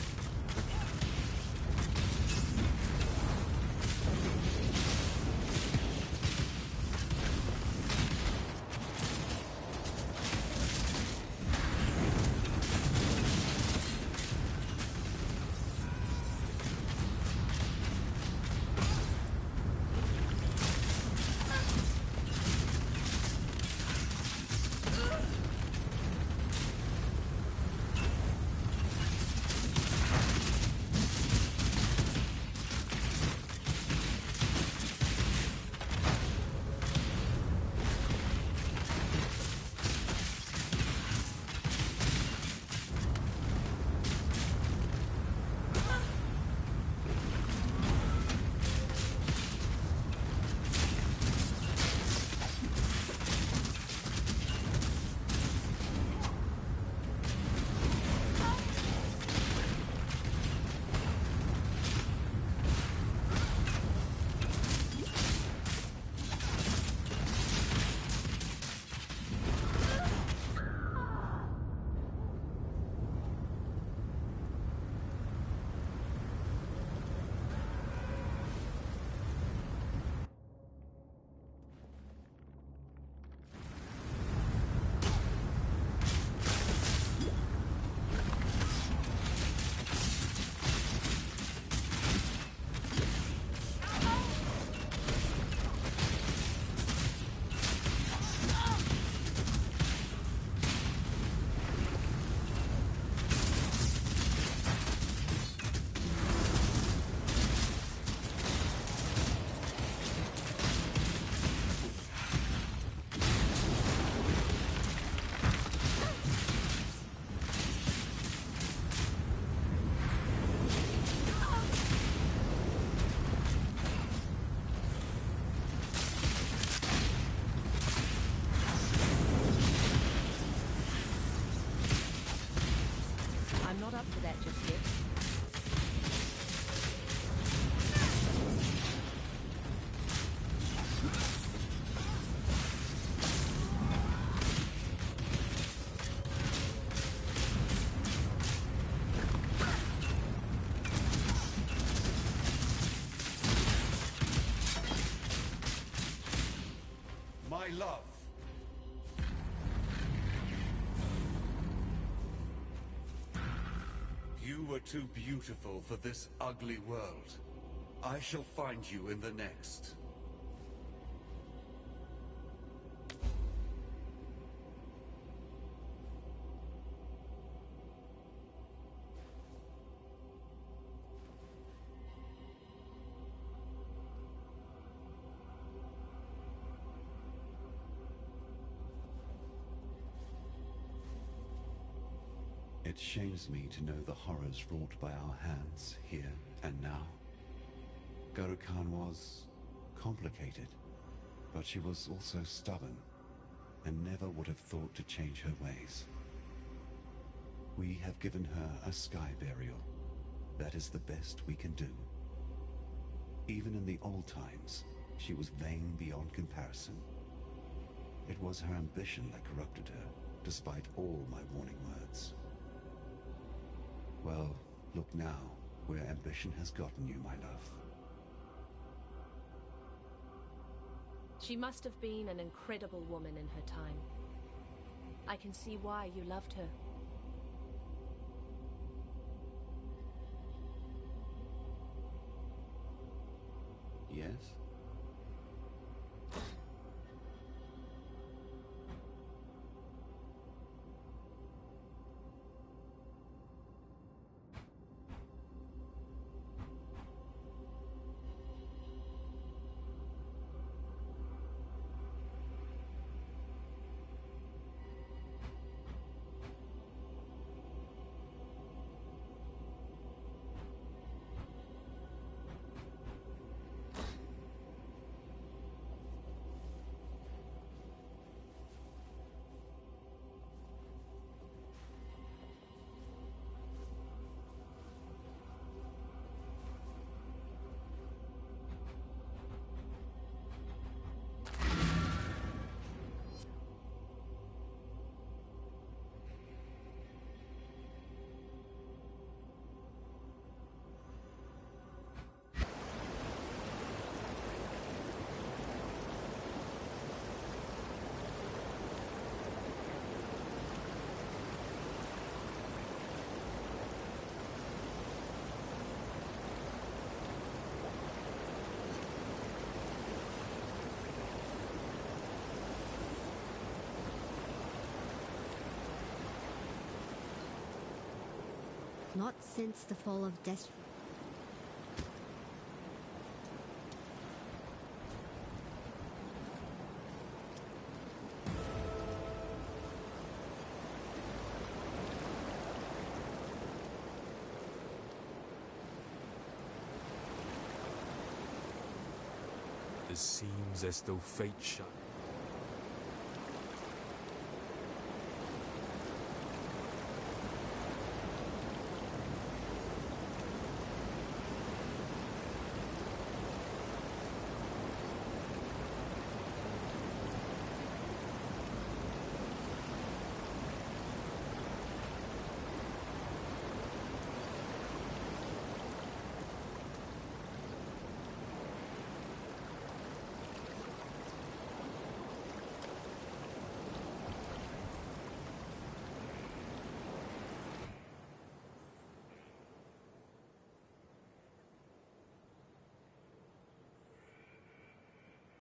C: I'm not up to that just yet.
H: My love. You were too beautiful for this ugly world. I shall find you in the next.
I: It shames me to know the horrors wrought by our hands here and now. Gurukhan was complicated, but she was also stubborn and never would have thought to change her ways. We have given her a sky burial. That is the best we can do. Even in the old times, she was vain beyond comparison. It was her ambition that corrupted her, despite all my warning words. Well, look now, where ambition has gotten you, my love.
C: She must have been an incredible woman in her time. I can see why you loved her.
I: Yes?
O: Not since the fall of Dest...
P: It seems as though fate shut